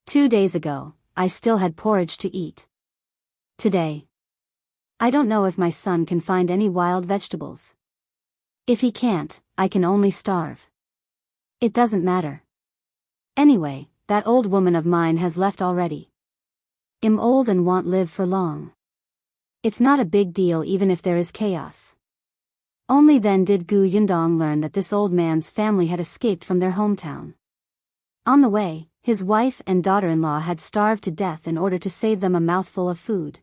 2 days ago, I still had porridge to eat. Today, I don't know if my son can find any wild vegetables. If he can't, I can only starve. It doesn't matter. Anyway, that old woman of mine has left already. I'm old and won't live for long. It's not a big deal even if there is chaos." Only then did Gu Yundong learn that this old man's family had escaped from their hometown. On the way, his wife and daughter-in-law had starved to death in order to save them a mouthful of food.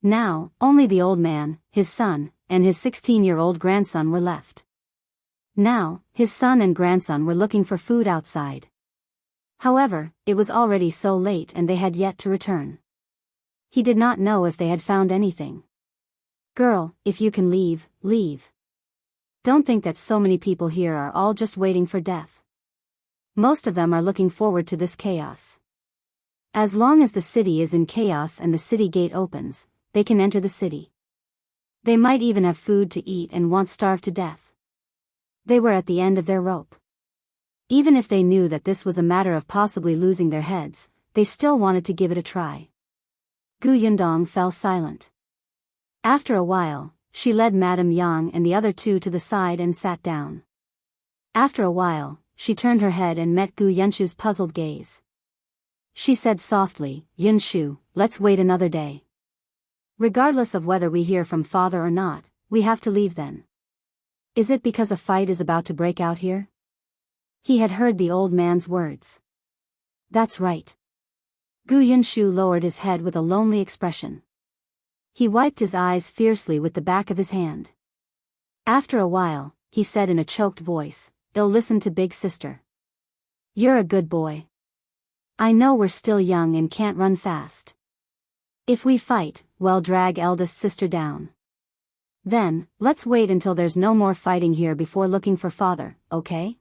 Now, only the old man, his son, and his 16-year-old grandson were left. Now, his son and grandson were looking for food outside. However, it was already so late and they had yet to return. He did not know if they had found anything. "Girl, if you can leave, leave. Don't think that so many people here are all just waiting for death. Most of them are looking forward to this chaos. As long as the city is in chaos and the city gate opens, they can enter the city. They might even have food to eat and won't starve to death." They were at the end of their rope. Even if they knew that this was a matter of possibly losing their heads, they still wanted to give it a try. Gu Yundong fell silent. After a while, she led Madame Yang and the other two to the side and sat down. After a while, she turned her head and met Gu Yunshu's puzzled gaze. She said softly, "Yunshu, let's wait another day. Regardless of whether we hear from father or not, we have to leave then." "Is it because a fight is about to break out here?" He had heard the old man's words. "That's right." Gu Yunshu lowered his head with a lonely expression. He wiped his eyes fiercely with the back of his hand. After a while, he said in a choked voice, "I'll listen to big sister. You're a good boy. I know we're still young and can't run fast. If we fight, well, drag eldest sister down. Then, let's wait until there's no more fighting here before looking for father, okay?"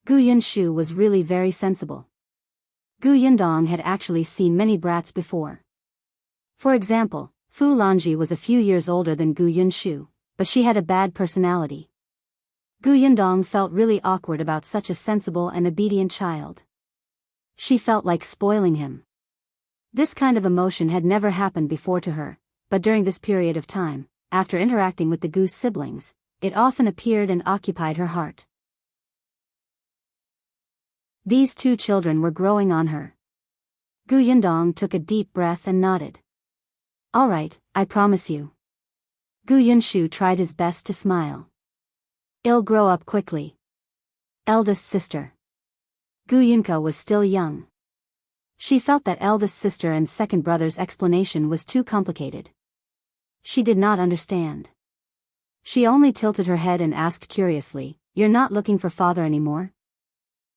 Gu Yunshu was really very sensible. Gu Yundong had actually seen many brats before. For example, Fu Lanji was a few years older than Gu Yunshu, but she had a bad personality. Gu Yundong felt really awkward about such a sensible and obedient child. She felt like spoiling him. This kind of emotion had never happened before to her, but during this period of time, after interacting with the Gu siblings, it often appeared and occupied her heart. These two children were growing on her. Gu Yundong took a deep breath and nodded. "All right, I promise you." Gu Yunshu tried his best to smile. "I'll grow up quickly." Eldest sister. Gu Yunka was still young. She felt that eldest sister and second brother's explanation was too complicated. She did not understand. She only tilted her head and asked curiously, "You're not looking for father anymore?"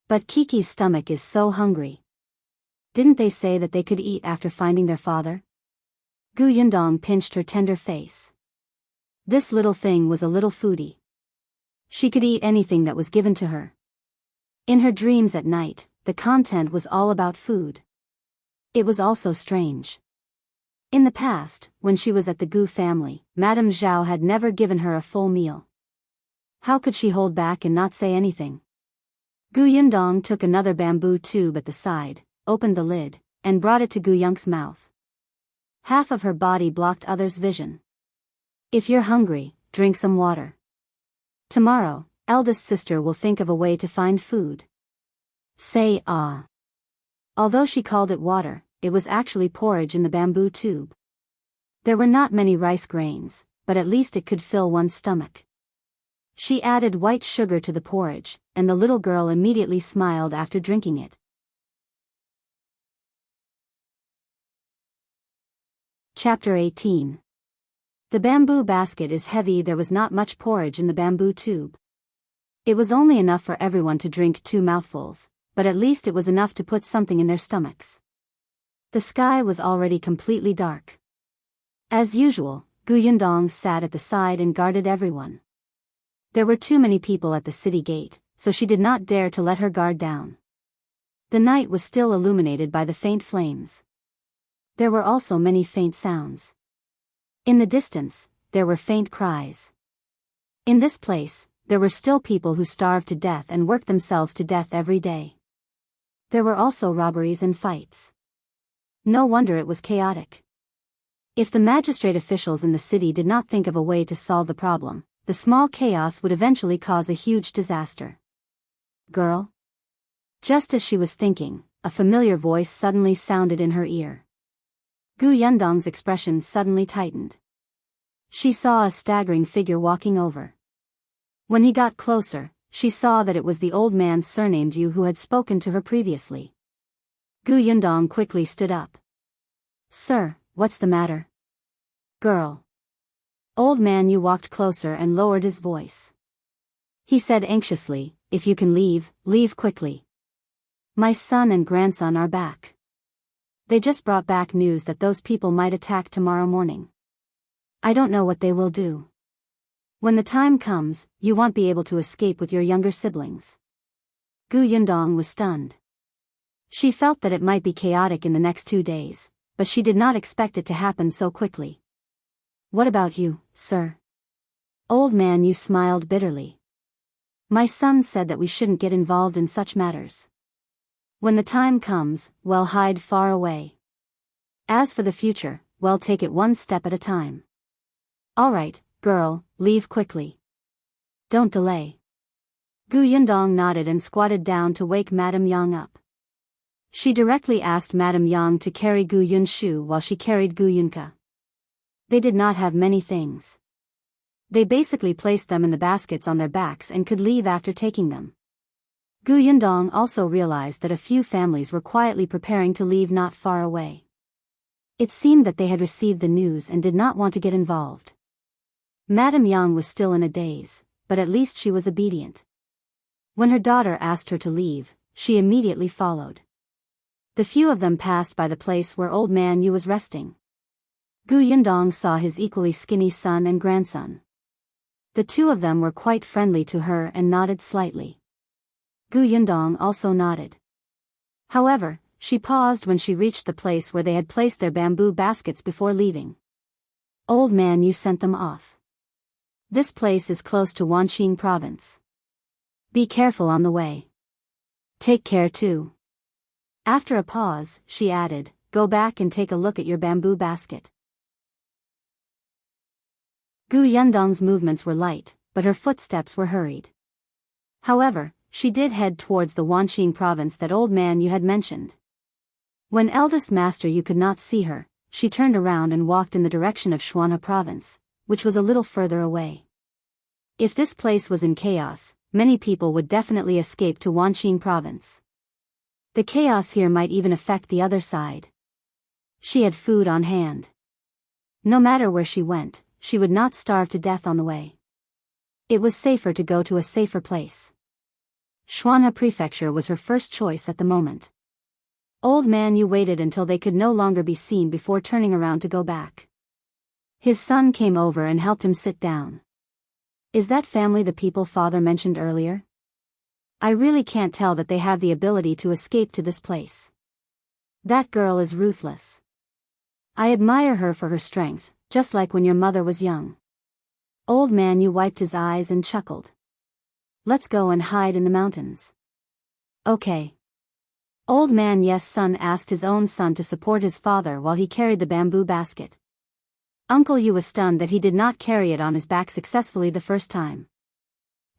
"But Kiki's stomach is so hungry. Didn't they say that they could eat after finding their father?" Gu Yundong pinched her tender face. This little thing was a little foodie. She could eat anything that was given to her. In her dreams at night, the content was all about food. It was also strange. In the past, when she was at the Gu family, Madame Zhao had never given her a full meal. How could she hold back and not say anything? Gu Yundong took another bamboo tube at the side, opened the lid, and brought it to Gu Yunk's mouth. Half of her body blocked others' vision. "If you're hungry, drink some water. Tomorrow, eldest sister will think of a way to find food." Say ah. Although she called it water, it was actually porridge in the bamboo tube. There were not many rice grains, but at least it could fill one's stomach. She added white sugar to the porridge, and the little girl immediately smiled after drinking it. Chapter 18. The bamboo basket is heavy. There was not much porridge in the bamboo tube. It was only enough for everyone to drink 2 mouthfuls, but at least it was enough to put something in their stomachs. The sky was already completely dark. As usual, Gu Yundong sat at the side and guarded everyone. There were too many people at the city gate, so she did not dare to let her guard down. The night was still illuminated by the faint flames. There were also many faint sounds. In the distance, there were faint cries. In this place, there were still people who starved to death and worked themselves to death every day. There were also robberies and fights. No wonder it was chaotic. If the magistrate officials in the city did not think of a way to solve the problem, the small chaos would eventually cause a huge disaster. "Girl?" Just as she was thinking, a familiar voice suddenly sounded in her ear. Gu Yundong's expression suddenly tightened. She saw a staggering figure walking over. When he got closer, she saw that it was the old man surnamed Yu who had spoken to her previously. Gu Yundong quickly stood up. "Sir, what's the matter?" "Girl." Old man Yu walked closer and lowered his voice. He said anxiously, "If you can leave, leave quickly. My son and grandson are back. They just brought back news that those people might attack tomorrow morning. I don't know what they will do. When the time comes, you won't be able to escape with your younger siblings." Gu Yundong was stunned. She felt that it might be chaotic in the next 2 days, but she did not expect it to happen so quickly. "What about you, sir?" Old man Yu smiled bitterly. "My son said that we shouldn't get involved in such matters. When the time comes, well, hide far away. As for the future, well, take it one step at a time. All right, girl, leave quickly. Don't delay. Gu Yundong nodded and squatted down to wake Madame Yang up. She directly asked Madame Yang to carry Gu Yunshu while she carried Gu Yunka. They did not have many things. They basically placed them in the baskets on their backs and could leave after taking them. Gu Yundong also realized that a few families were quietly preparing to leave not far away. It seemed that they had received the news and did not want to get involved. Madame Yang was still in a daze, but at least she was obedient. When her daughter asked her to leave, she immediately followed. The few of them passed by the place where old man Yu was resting. Gu Yundong saw his equally skinny son and grandson. The two of them were quite friendly to her and nodded slightly. Gu Yundong also nodded. However, she paused when she reached the place where they had placed their bamboo baskets before leaving. Old man Yu sent them off. This place is close to Wanqing province. Be careful on the way. Take care too. After a pause, she added, go back and take a look at your bamboo basket. Gu Yundong's movements were light, but her footsteps were hurried. However, she did head towards the Wanqing province that old man Yu had mentioned. When eldest master Yu could not see her, she turned around and walked in the direction of Shuanhe province, which was a little further away. If this place was in chaos, many people would definitely escape to Wanqing province. The chaos here might even affect the other side. She had food on hand. No matter where she went, she would not starve to death on the way. It was safer to go to a safer place. Shuanhe Prefecture was her first choice at the moment. Old man Yu waited until they could no longer be seen before turning around to go back. His son came over and helped him sit down. Is that family the people father mentioned earlier? I really can't tell that they have the ability to escape to this place. That girl is ruthless. I admire her for her strength, just like when your mother was young. Old man Yu wiped his eyes and chuckled. Let's go and hide in the mountains. Okay. Old man Yes' son asked his own son to support his father while he carried the bamboo basket. Uncle Yu was stunned that he did not carry it on his back successfully the first time.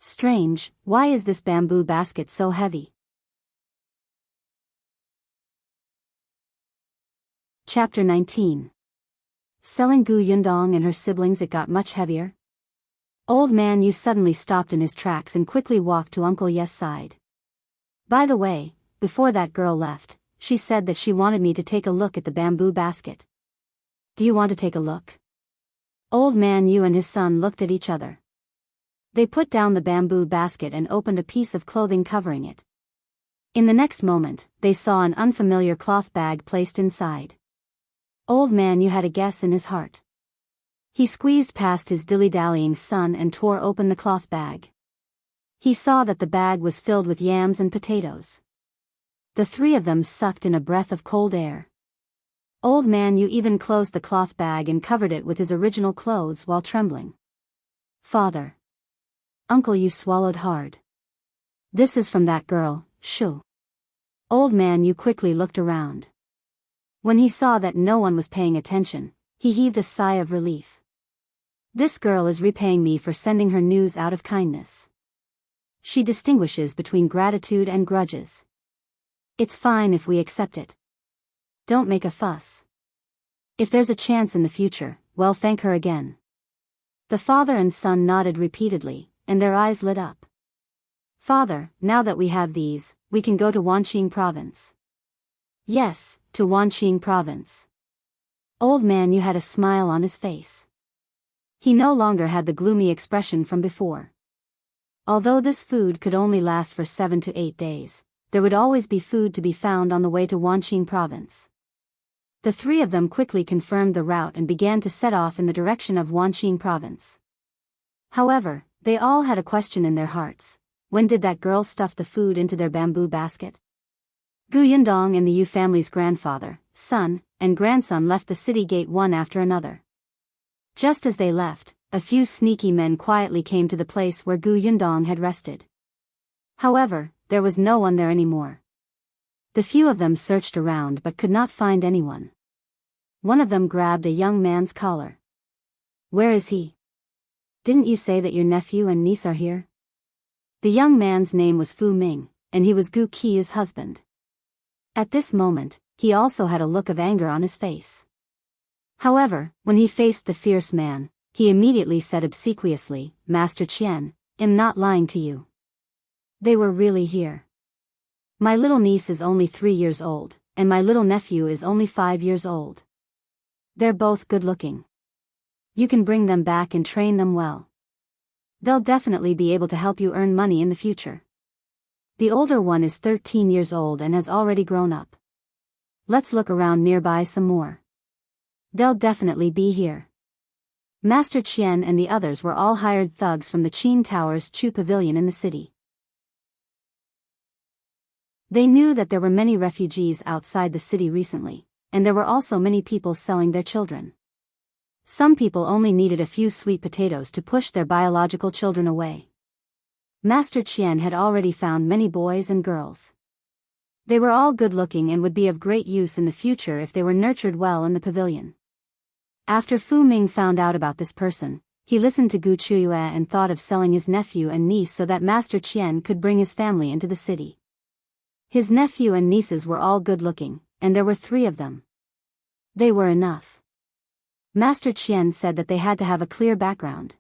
Strange, why is this bamboo basket so heavy? Chapter 19. Selling Gu Yundong and her siblings, it got much heavier. Old man Yu suddenly stopped in his tracks and quickly walked to Uncle Yes' side. By the way, before that girl left, she said that she wanted me to take a look at the bamboo basket. Do you want to take a look? Old man Yu and his son looked at each other. They put down the bamboo basket and opened a piece of clothing covering it. In the next moment, they saw an unfamiliar cloth bag placed inside. Old man Yu had a guess in his heart. He squeezed past his dilly-dallying son and tore open the cloth bag. He saw that the bag was filled with yams and potatoes. The three of them sucked in a breath of cold air. Old man Yu even closed the cloth bag and covered it with his original clothes while trembling. Father. Uncle Yu swallowed hard. This is from that girl, Shu. Old man Yu quickly looked around. When he saw that no one was paying attention, he heaved a sigh of relief. This girl is repaying me for sending her news out of kindness. She distinguishes between gratitude and grudges. It's fine if we accept it. Don't make a fuss. If there's a chance in the future, well, thank her again. The father and son nodded repeatedly, and their eyes lit up. Father, now that we have these, we can go to Wanqing province. Yes, to Wanqing province. Old man Yu had a smile on his face. He no longer had the gloomy expression from before. Although this food could only last for 7 to 8 days, there would always be food to be found on the way to Wanqing province. The three of them quickly confirmed the route and began to set off in the direction of Wanqing province. However, they all had a question in their hearts. When did that girl stuff the food into their bamboo basket? Gu Yundong and the Yu family's grandfather, son, and grandson left the city gate one after another. Just as they left, a few sneaky men quietly came to the place where Gu Yundong had rested. However, there was no one there anymore. The few of them searched around but could not find anyone. One of them grabbed a young man's collar. "Where is he? Didn't you say that your nephew and niece are here?" The young man's name was Fu Ming, and he was Gu Qiu's husband. At this moment, he also had a look of anger on his face. However, when he faced the fierce man, he immediately said obsequiously, "Master Qian, I'm not lying to you. They were really here. My little niece is only 3 years old, and my little nephew is only 5 years old. They're both good looking. You can bring them back and train them well. They'll definitely be able to help you earn money in the future. The older one is 13 years old and has already grown up. Let's look around nearby some more. They'll definitely be here." Master Qian and the others were all hired thugs from the Qin Tower's Chu Pavilion in the city. They knew that there were many refugees outside the city recently, and there were also many people selling their children. Some people only needed a few sweet potatoes to push their biological children away. Master Qian had already found many boys and girls. They were all good-looking and would be of great use in the future if they were nurtured well in the pavilion. After Fu Ming found out about this person, he listened to Gu Chuyue and thought of selling his nephew and niece so that Master Qian could bring his family into the city. His nephew and nieces were all good-looking, and there were 3 of them. They were enough. Master Qian said that they had to have a clear background.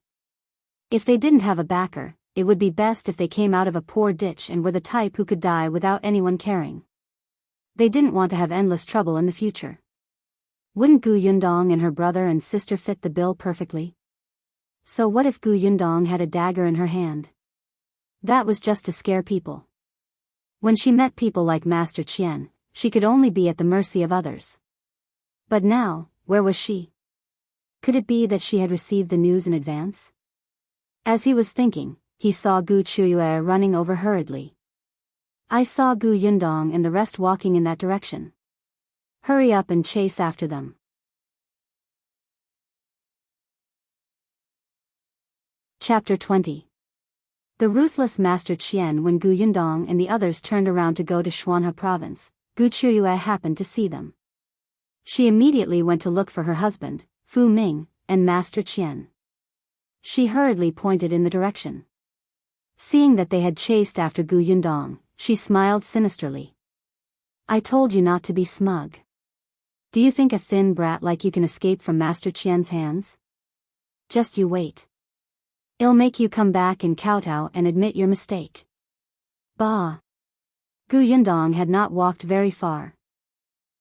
If they didn't have a backer, it would be best if they came out of a poor ditch and were the type who could die without anyone caring. They didn't want to have endless trouble in the future. Wouldn't Gu Yundong and her brother and sister fit the bill perfectly? So what if Gu Yundong had a dagger in her hand? That was just to scare people. When she met people like Master Qian, she could only be at the mercy of others. But now, where was she? Could it be that she had received the news in advance? As he was thinking, he saw Gu Chuyue running over hurriedly. "I saw Gu Yundong and the rest walking in that direction. Hurry up and chase after them." Chapter 20. The ruthless Master Qian. When Gu Yundong and the others turned around to go to Xuanhe province, Gu Chuyue happened to see them. She immediately went to look for her husband, Fu Ming, and Master Qian. She hurriedly pointed in the direction. Seeing that they had chased after Gu Yundong, she smiled sinisterly. "I told you not to be smug. Do you think a thin brat like you can escape from Master Qian's hands? Just you wait. It'll make you come back and kowtow and admit your mistake." Bah! Gu Yundong had not walked very far.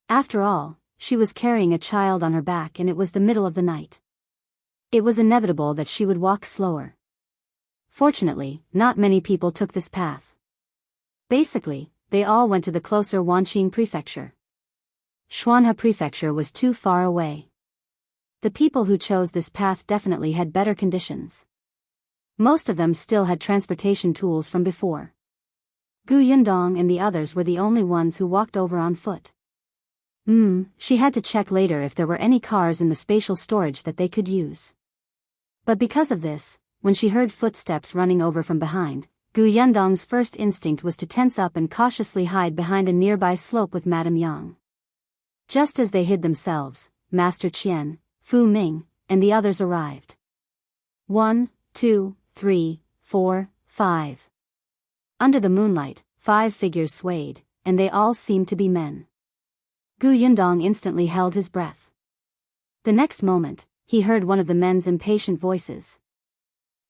After all, she was carrying a child on her back and it was the middle of the night. It was inevitable that she would walk slower. Fortunately, not many people took this path. Basically, they all went to the closer Wanqing prefecture. Xuanhe prefecture was too far away. The people who chose this path definitely had better conditions. Most of them still had transportation tools from before. Gu Yundong and the others were the only ones who walked over on foot. She had to check later if there were any cars in the spatial storage that they could use. But because of this, when she heard footsteps running over from behind, Gu Yundong's first instinct was to tense up and cautiously hide behind a nearby slope with Madame Yang. Just as they hid themselves, Master Qian, Fu Ming, and the others arrived. 1, 2, 3, 4, 5. Under the moonlight, 5 figures swayed, and they all seemed to be men. Gu Yundong instantly held his breath. The next moment, he heard one of the men's impatient voices.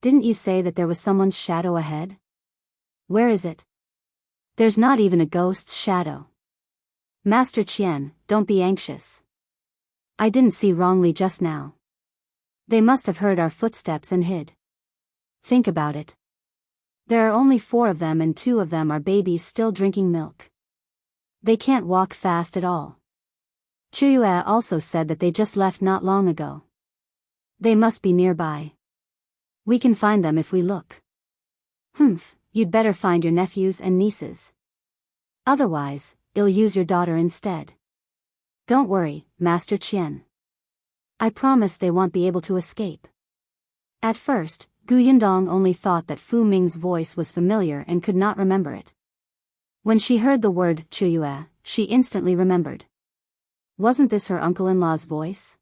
"Didn't you say that there was someone's shadow ahead? Where is it? There's not even a ghost's shadow. Master Qian, don't be anxious. I didn't see wrongly just now. They must have heard our footsteps and hid. Think about it. There are only 4 of them and 2 of them are babies still drinking milk. They can't walk fast at all. Chuyue also said that they just left not long ago. They must be nearby. We can find them if we look. You'd better find your nephews and nieces. Otherwise, I'll use your daughter instead. Don't worry, Master Qian. I promise they won't be able to escape." At first, Gu Yundong only thought that Fu Ming's voice was familiar and could not remember it. When she heard the word Chuyue, she instantly remembered. Wasn't this her uncle-in-law's voice?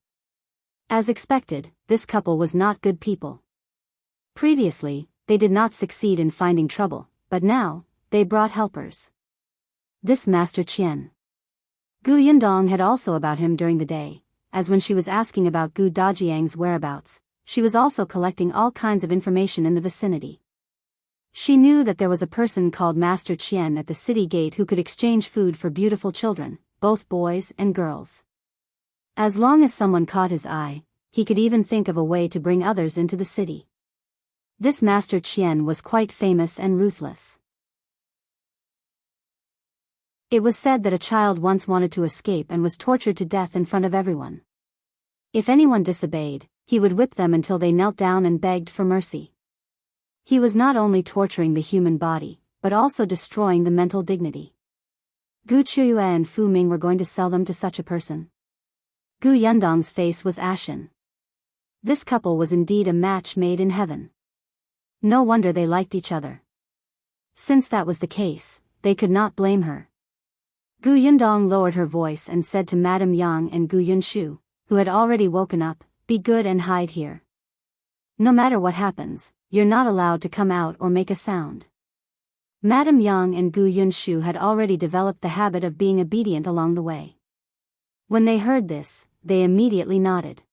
As expected, this couple was not good people. Previously, they did not succeed in finding trouble, but now, they brought helpers. This Master Qian. Gu Yindong had also about him during the day, as when she was asking about Gu Dajiang's whereabouts, she was also collecting all kinds of information in the vicinity. She knew that there was a person called Master Qian at the city gate who could exchange food for beautiful children, both boys and girls. As long as someone caught his eye, he could even think of a way to bring others into the city. This Master Qian was quite famous and ruthless. It was said that a child once wanted to escape and was tortured to death in front of everyone. If anyone disobeyed, he would whip them until they knelt down and begged for mercy. He was not only torturing the human body, but also destroying the mental dignity. Gu Chuyue and Fu Ming were going to sell them to such a person. Gu Yundong's face was ashen. This couple was indeed a match made in heaven. No wonder they liked each other. Since that was the case, they could not blame her. Gu Yundong lowered her voice and said to Madame Yang and Gu Yunshu, who had already woken up, "Be good and hide here. No matter what happens, you're not allowed to come out or make a sound." Madame Yang and Gu Yunshu had already developed the habit of being obedient along the way. When they heard this, they immediately nodded.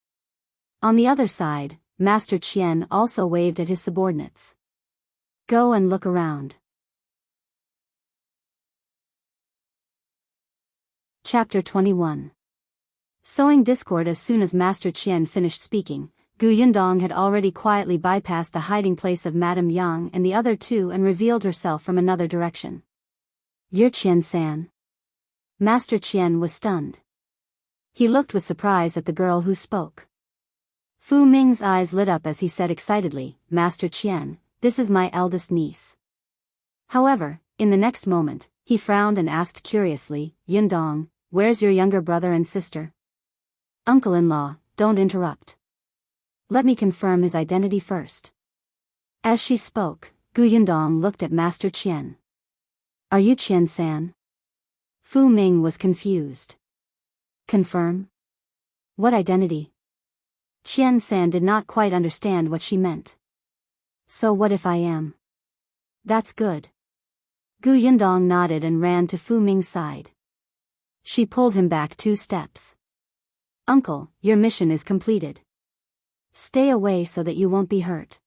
On the other side, Master Qian also waved at his subordinates. "Go and look around." Chapter 21. Sowing discord. As soon as Master Qian finished speaking, Gu Yundong had already quietly bypassed the hiding place of Madame Yang and the other two and revealed herself from another direction. "You're Qian-san." Master Qian was stunned. He looked with surprise at the girl who spoke. Fu Ming's eyes lit up as he said excitedly, "Master Qian, this is my eldest niece." However, in the next moment, he frowned and asked curiously, "Yundong, where's your younger brother and sister?" "Uncle-in-law, don't interrupt. Let me confirm his identity first." As she spoke, Gu Yundong looked at Master Qian. "Are you Qian-san?" Fu Ming was confused. "Confirm? What identity?" Qian-san did not quite understand what she meant. "So what if I am?" "That's good." Gu Yundong nodded and ran to Fu Ming's side. She pulled him back 2 steps. "Uncle, your mission is completed. Stay away so that you won't be hurt."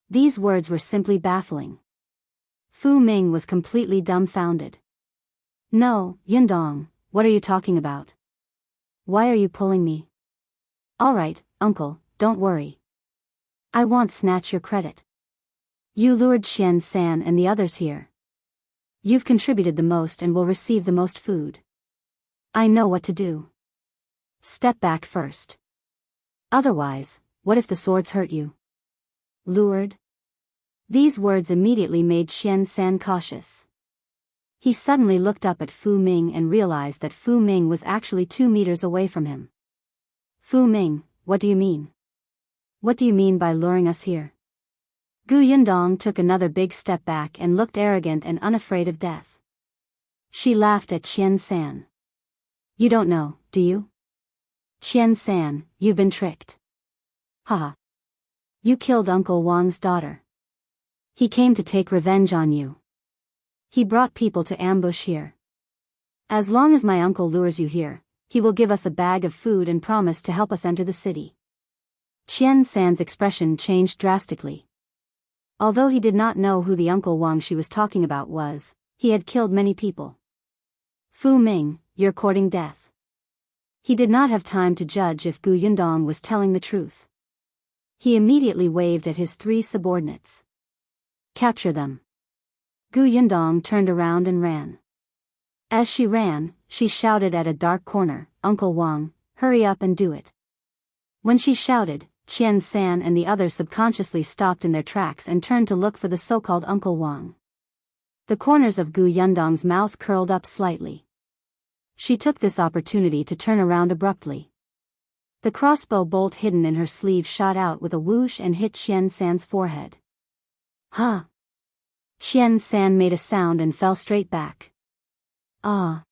These words were simply baffling. Fu Ming was completely dumbfounded. "No, Yundong, what are you talking about? Why are you pulling me?" "All right, uncle, don't worry. I won't snatch your credit. You lured Qian-san and the others here. You've contributed the most and will receive the most food. I know what to do. Step back first. Otherwise, what if the swords hurt you?" "Lured?" These words immediately made Qian-san cautious. He suddenly looked up at Fu Ming and realized that Fu Ming was actually 2 meters away from him. "Fu Ming, what do you mean? What do you mean by luring us here?" Gu Yundong took another big step back and looked arrogant and unafraid of death. She laughed at Qian-san. "You don't know, do you? Qian-san, you've been tricked. Haha. You killed Uncle Wang's daughter. He came to take revenge on you. He brought people to ambush here. As long as my uncle lures you here, he will give us a bag of food and promise to help us enter the city." Qian-san's expression changed drastically. Although he did not know who the Uncle Wang she was talking about was, he had killed many people. "Fu Ming, you're courting death." He did not have time to judge if Gu Yundong was telling the truth. He immediately waved at his 3 subordinates. "Capture them." Gu Yundong turned around and ran. As she ran, she shouted at a dark corner, "Uncle Wang, hurry up and do it." When she shouted, Qian-san and the others subconsciously stopped in their tracks and turned to look for the so-called Uncle Wang. The corners of Gu Yundong's mouth curled up slightly. She took this opportunity to turn around abruptly. The crossbow bolt hidden in her sleeve shot out with a whoosh and hit Qian-san's forehead. "Huh! Qian San made a sound and fell straight back. Ah!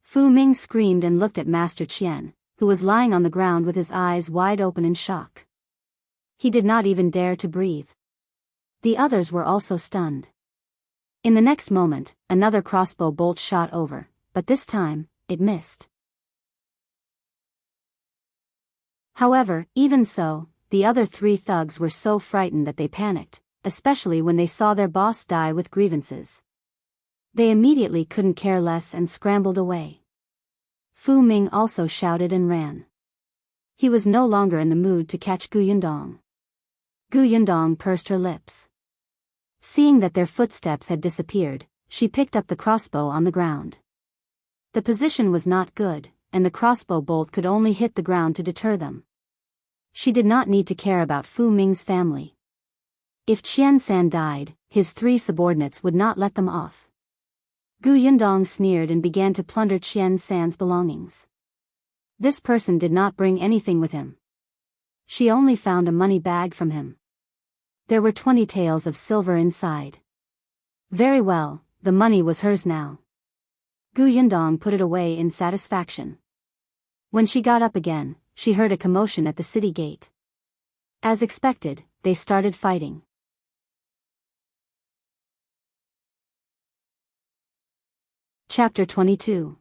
Fu Ming screamed and looked at Master Qian, who was lying on the ground with his eyes wide open in shock. He did not even dare to breathe. The others were also stunned. In the next moment, another crossbow bolt shot over, but this time, it missed. However, even so, the other 3 thugs were so frightened that they panicked, especially when they saw their boss die with grievances. They immediately couldn't care less and scrambled away. Fu Ming also shouted and ran. He was no longer in the mood to catch Gu Yundong. Gu Yundong pursed her lips. Seeing that their footsteps had disappeared, she picked up the crossbow on the ground. The position was not good, and the crossbow bolt could only hit the ground to deter them. She did not need to care about Fu Ming's family. If Qian San died, his 3 subordinates would not let them off. Gu Yundong sneered and began to plunder Qian San's belongings. This person did not bring anything with him. She only found a money bag from him. There were 20 taels of silver inside. Very well, the money was hers now. Gu Yundong put it away in satisfaction. When she got up again, she heard a commotion at the city gate. As expected, they started fighting. Chapter 22.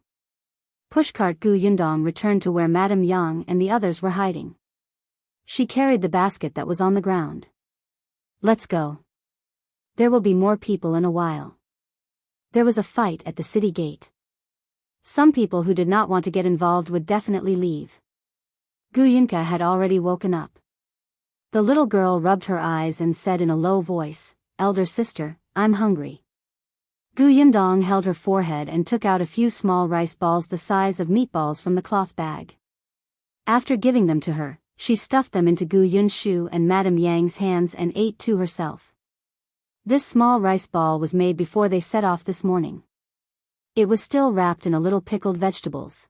Pushcart. Gu Yundong returned to where Madame Yang and the others were hiding. She carried the basket that was on the ground. Let's go. There will be more people in a while. There was a fight at the city gate. Some people who did not want to get involved would definitely leave. Gu Yunka had already woken up. The little girl rubbed her eyes and said in a low voice, "Elder sister, I'm hungry." Gu Yundong held her forehead and took out a few small rice balls the size of meatballs from the cloth bag. After giving them to her, she stuffed them into Gu Yunshu and Madame Yang's hands and ate 2 herself. This small rice ball was made before they set off this morning. It was still wrapped in a little pickled vegetables.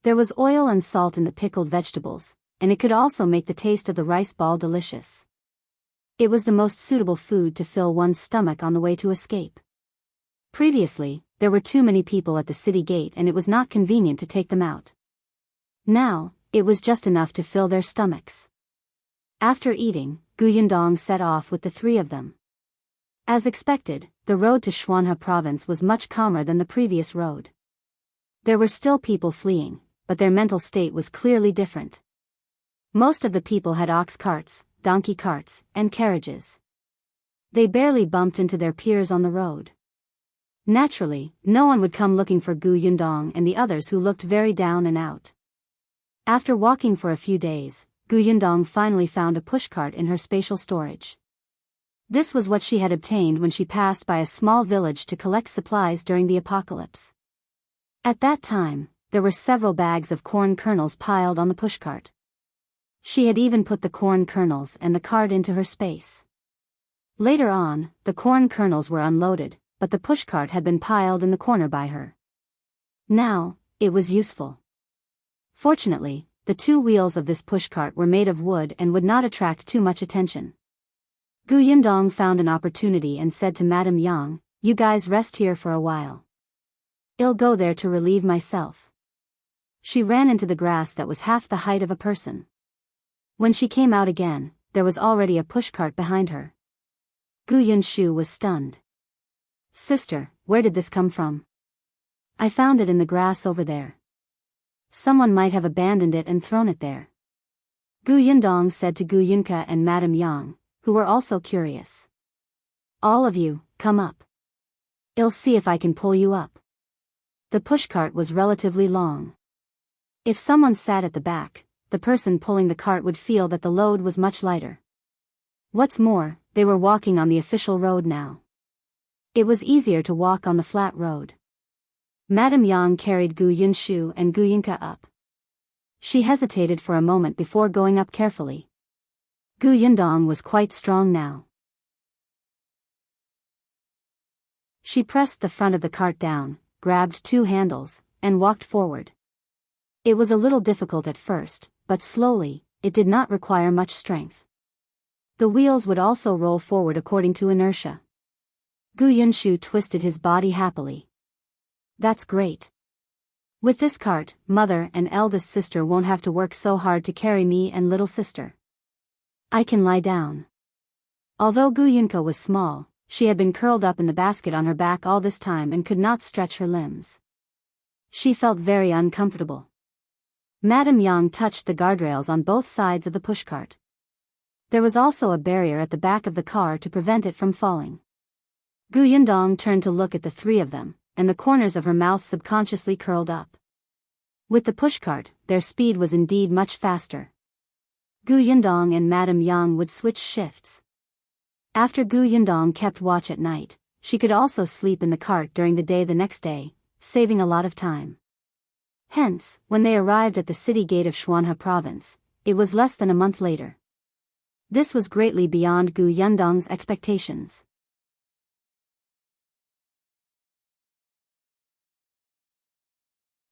There was oil and salt in the pickled vegetables, and it could also make the taste of the rice ball delicious. It was the most suitable food to fill one's stomach on the way to escape. Previously, there were too many people at the city gate and it was not convenient to take them out. Now, it was just enough to fill their stomachs. After eating, Gu Yundong set off with the 3 of them. As expected, the road to Xuanhe province was much calmer than the previous road. There were still people fleeing, but their mental state was clearly different. Most of the people had ox carts, donkey carts, and carriages. They barely bumped into their peers on the road. Naturally, no one would come looking for Gu Yundong and the others who looked very down and out. After walking for a few days, Gu Yundong finally found a pushcart in her spatial storage. This was what she had obtained when she passed by a small village to collect supplies during the apocalypse. At that time, there were several bags of corn kernels piled on the pushcart. She had even put the corn kernels and the cart into her space. Later on, the corn kernels were unloaded, but the pushcart had been piled in the corner by her. Now, it was useful. Fortunately, the 2 wheels of this pushcart were made of wood and would not attract too much attention. Gu Yundong found an opportunity and said to Madame Yang, "You guys rest here for a while. I'll go there to relieve myself." She ran into the grass that was half the height of a person. When she came out again, there was already a pushcart behind her. Gu Yunshu was stunned. "Sister, where did this come from?" "I found it in the grass over there. Someone might have abandoned it and thrown it there." Gu Yundong said to Gu Yunka and Madame Yang, who were also curious. "All of you, come up. I'll see if I can pull you up." The pushcart was relatively long. If someone sat at the back, the person pulling the cart would feel that the load was much lighter. What's more, they were walking on the official road now. It was easier to walk on the flat road. Madame Yang carried Gu Yunshu and Gu Yunka up. She hesitated for a moment before going up carefully. Gu Yundong was quite strong now. She pressed the front of the cart down, grabbed 2 handles, and walked forward. It was a little difficult at first, but slowly, it did not require much strength. The wheels would also roll forward according to inertia. Gu Yunshu twisted his body happily. That's great. With this cart, mother and eldest sister won't have to work so hard to carry me and little sister. I can lie down. Although Gu Yunka was small, she had been curled up in the basket on her back all this time and could not stretch her limbs. She felt very uncomfortable. Madame Yang touched the guardrails on both sides of the pushcart. There was also a barrier at the back of the car to prevent it from falling. Gu Yundong turned to look at the three of them, and the corners of her mouth subconsciously curled up. With the pushcart, their speed was indeed much faster. Gu Yundong and Madame Yang would switch shifts. After Gu Yundong kept watch at night, she could also sleep in the cart during the day the next day, saving a lot of time. Hence, when they arrived at the city gate of Xuanhe province, it was less than a month later. This was greatly beyond Gu Yundong's expectations.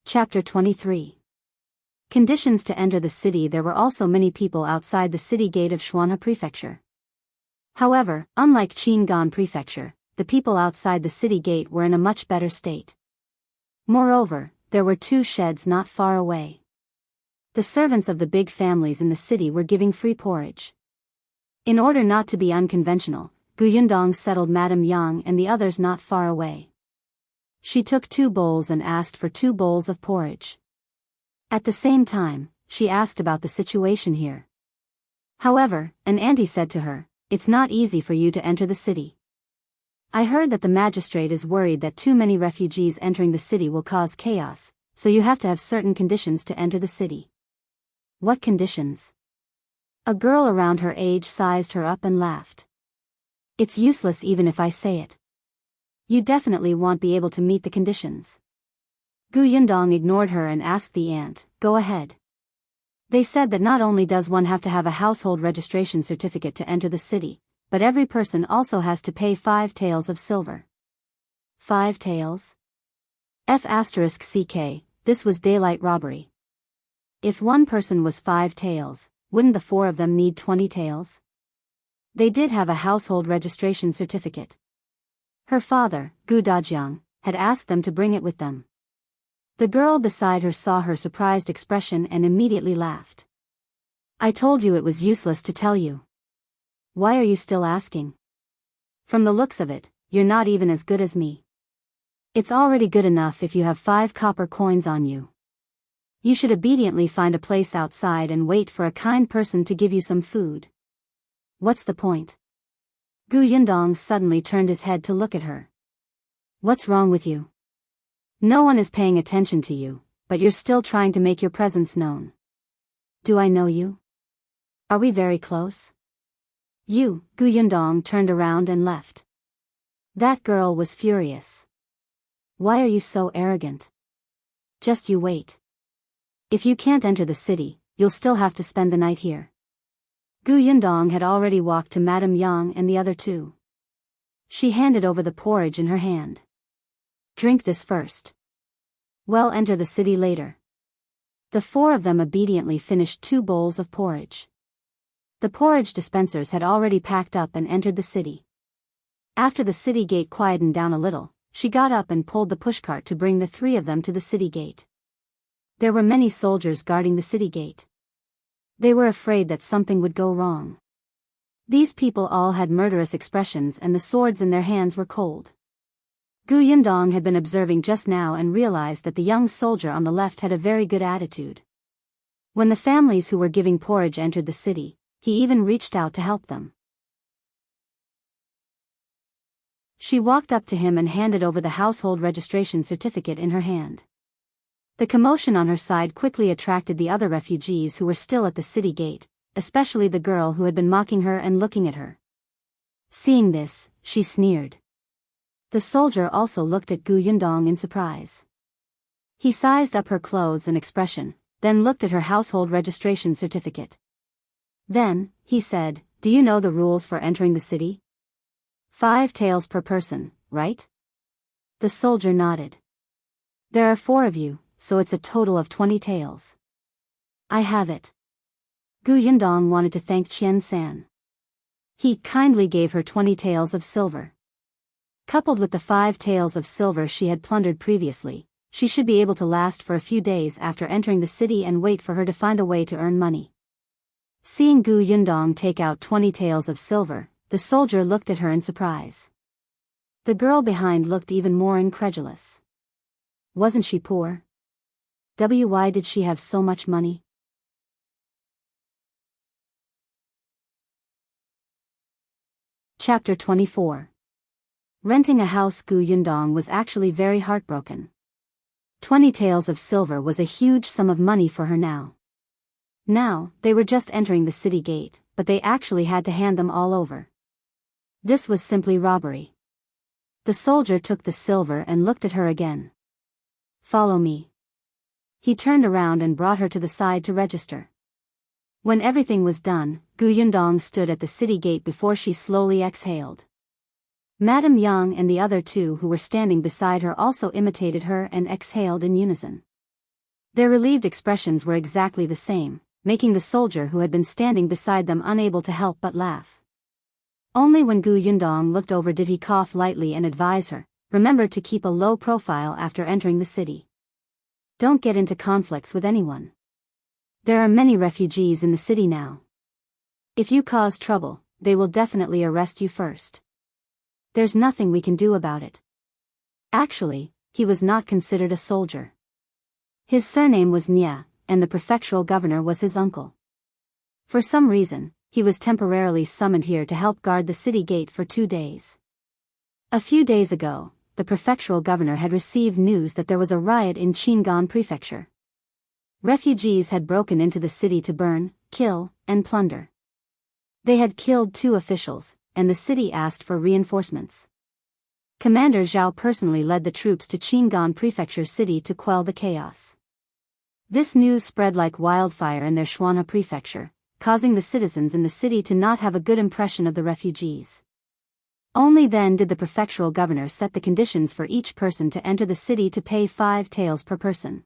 Chapter 23. Conditions to enter the city. There were also many people outside the city gate of Xuanhe Prefecture. However, unlike Qingan Prefecture, the people outside the city gate were in a much better state. Moreover, there were 2 sheds not far away. The servants of the big families in the city were giving free porridge. In order not to be unconventional, Gu Yundong settled Madame Yang and the others not far away. She took 2 bowls and asked for 2 bowls of porridge. At the same time, she asked about the situation here. However, an auntie said to her, "It's not easy for you to enter the city. I heard that the magistrate is worried that too many refugees entering the city will cause chaos, so you have to have certain conditions to enter the city." What conditions? A girl around her age sized her up and laughed. It's useless even if I say it. You definitely won't be able to meet the conditions. Gu Yundong ignored her and asked the aunt, "Go ahead." They said that not only does one have to have a household registration certificate to enter the city, but every person also has to pay 5 taels of silver. 5 taels? F***ck, this was daylight robbery. If one person was 5 taels, wouldn't the 4 of them need 20 taels? They did have a household registration certificate. Her father, Gu Dajiang, had asked them to bring it with them. The girl beside her saw her surprised expression and immediately laughed. "I told you it was useless to tell you. Why are you still asking? From the looks of it, you're not even as good as me. It's already good enough if you have 5 copper coins on you. You should obediently find a place outside and wait for a kind person to give you some food. What's the point?" Gu Yundong suddenly turned his head to look at her. "What's wrong with you? No one is paying attention to you, but you're still trying to make your presence known. Do I know you? Are we very close?" Gu Yundong turned around and left. That girl was furious. "Why are you so arrogant? Just you wait. If you can't enter the city, you'll still have to spend the night here." Gu Yundong had already walked to Madame Yang and the other 2. She handed over the porridge in her hand. "Drink this first. Well, enter the city later." The 4 of them obediently finished 2 bowls of porridge. The porridge dispensers had already packed up and entered the city. After the city gate quietened down a little, she got up and pulled the pushcart to bring the 3 of them to the city gate. There were many soldiers guarding the city gate. They were afraid that something would go wrong. These people all had murderous expressions and the swords in their hands were cold. Gu Yundong had been observing just now and realized that the young soldier on the left had a very good attitude. When the families who were giving porridge entered the city, he even reached out to help them. She walked up to him and handed over the household registration certificate in her hand. The commotion on her side quickly attracted the other refugees who were still at the city gate, especially the girl who had been mocking her and looking at her. Seeing this, she sneered. The soldier also looked at Gu Yundong in surprise. He sized up her clothes and expression, then looked at her household registration certificate. Then, he said, "Do you know the rules for entering the city? 5 taels per person, right?" The soldier nodded. "There are 4 of you, so it's a total of 20 taels. I have it." Gu Yundong wanted to thank Qian San. He kindly gave her 20 taels of silver. Coupled with the 5 taels of silver she had plundered previously, she should be able to last for a few days after entering the city and wait for her to find a way to earn money. Seeing Gu Yundong take out 20 taels of silver, the soldier looked at her in surprise. The girl behind looked even more incredulous. Wasn't she poor? Why did she have so much money? Chapter 24. Renting a house. Gu Yundong was actually very heartbroken. 20 taels of silver was a huge sum of money for her now. Now, they were just entering the city gate, but they actually had to hand them all over. This was simply robbery. The soldier took the silver and looked at her again. Follow me. He turned around and brought her to the side to register. When everything was done, Gu Yundong stood at the city gate before she slowly exhaled. Madame Yang and the other 2 who were standing beside her also imitated her and exhaled in unison. Their relieved expressions were exactly the same, making the soldier who had been standing beside them unable to help but laugh. Only when Gu Yundong looked over did he cough lightly and advise her, remember to keep a low profile after entering the city. Don't get into conflicts with anyone. There are many refugees in the city now. If you cause trouble, they will definitely arrest you first. There's nothing we can do about it. Actually, he was not considered a soldier. His surname was Nye, and the prefectural governor was his uncle. For some reason, he was temporarily summoned here to help guard the city gate for 2 days. A few days ago, the prefectural governor had received news that there was a riot in Qingan Prefecture. Refugees had broken into the city to burn, kill, and plunder. They had killed 2 officials, and the city asked for reinforcements. Commander Zhao personally led the troops to Qingan Prefecture city to quell the chaos. This news spread like wildfire in their Shuana Prefecture, causing the citizens in the city to not have a good impression of the refugees. Only then did the prefectural governor set the conditions for each person to enter the city to pay 5 taels per person.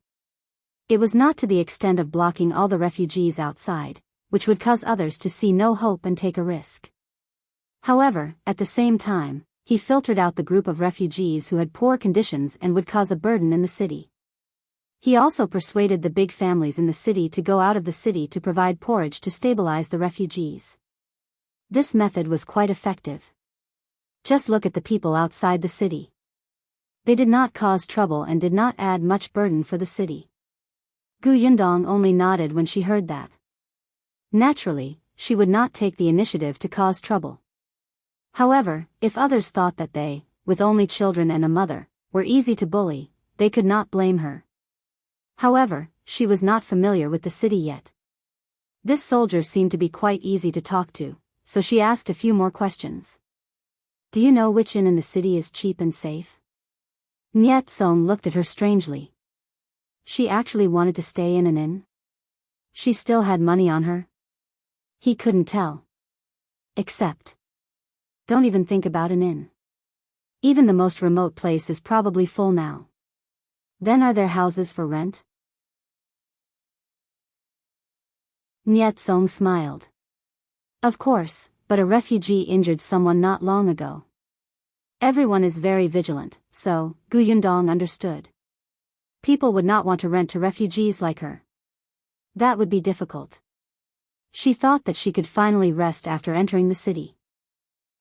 It was not to the extent of blocking all the refugees outside, which would cause others to see no hope and take a risk. However, at the same time, he filtered out the group of refugees who had poor conditions and would cause a burden in the city. He also persuaded the big families in the city to go out of the city to provide porridge to stabilize the refugees. This method was quite effective. Just look at the people outside the city. They did not cause trouble and did not add much burden for the city. Gu Yundong only nodded when she heard that. Naturally, she would not take the initiative to cause trouble. However, if others thought that they, with only children and a mother, were easy to bully, they could not blame her. However, she was not familiar with the city yet. This soldier seemed to be quite easy to talk to, so she asked a few more questions. Do you know which inn in the city is cheap and safe? Nye Tsong looked at her strangely. She actually wanted to stay in an inn? She still had money on her? He couldn't tell. Except. Don't even think about an inn. Even the most remote place is probably full now. Then are there houses for rent? Nye Tsong smiled. Of course, but a refugee injured someone not long ago. Everyone is very vigilant, so, Gu Yundong understood. People would not want to rent to refugees like her. That would be difficult. She thought that she could finally rest after entering the city.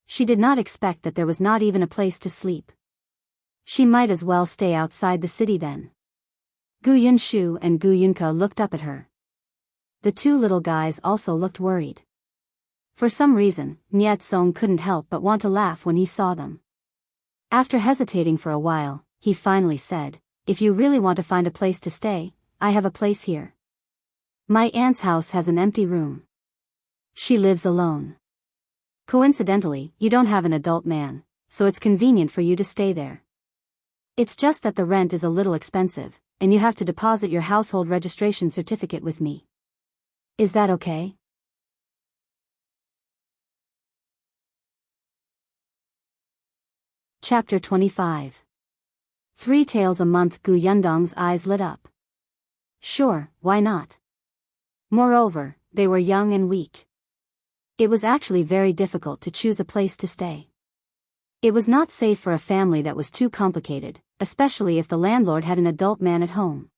She did not expect that there was not even a place to sleep. She might as well stay outside the city then. Gu Yunshu and Gu Yunke looked up at her. The 2 little guys also looked worried. For some reason, Nye Tsong couldn't help but want to laugh when he saw them. After hesitating for a while, he finally said, if you really want to find a place to stay, I have a place here. My aunt's house has an empty room. She lives alone. Coincidentally, you don't have an adult man, so it's convenient for you to stay there. It's just that the rent is a little expensive, and you have to deposit your household registration certificate with me. Is that okay? Chapter 25. 3 taels a month. Gu Yundong's eyes lit up. Sure, why not? Moreover, they were young and weak. It was actually very difficult to choose a place to stay. It was not safe for a family that was too complicated, especially if the landlord had an adult man at home.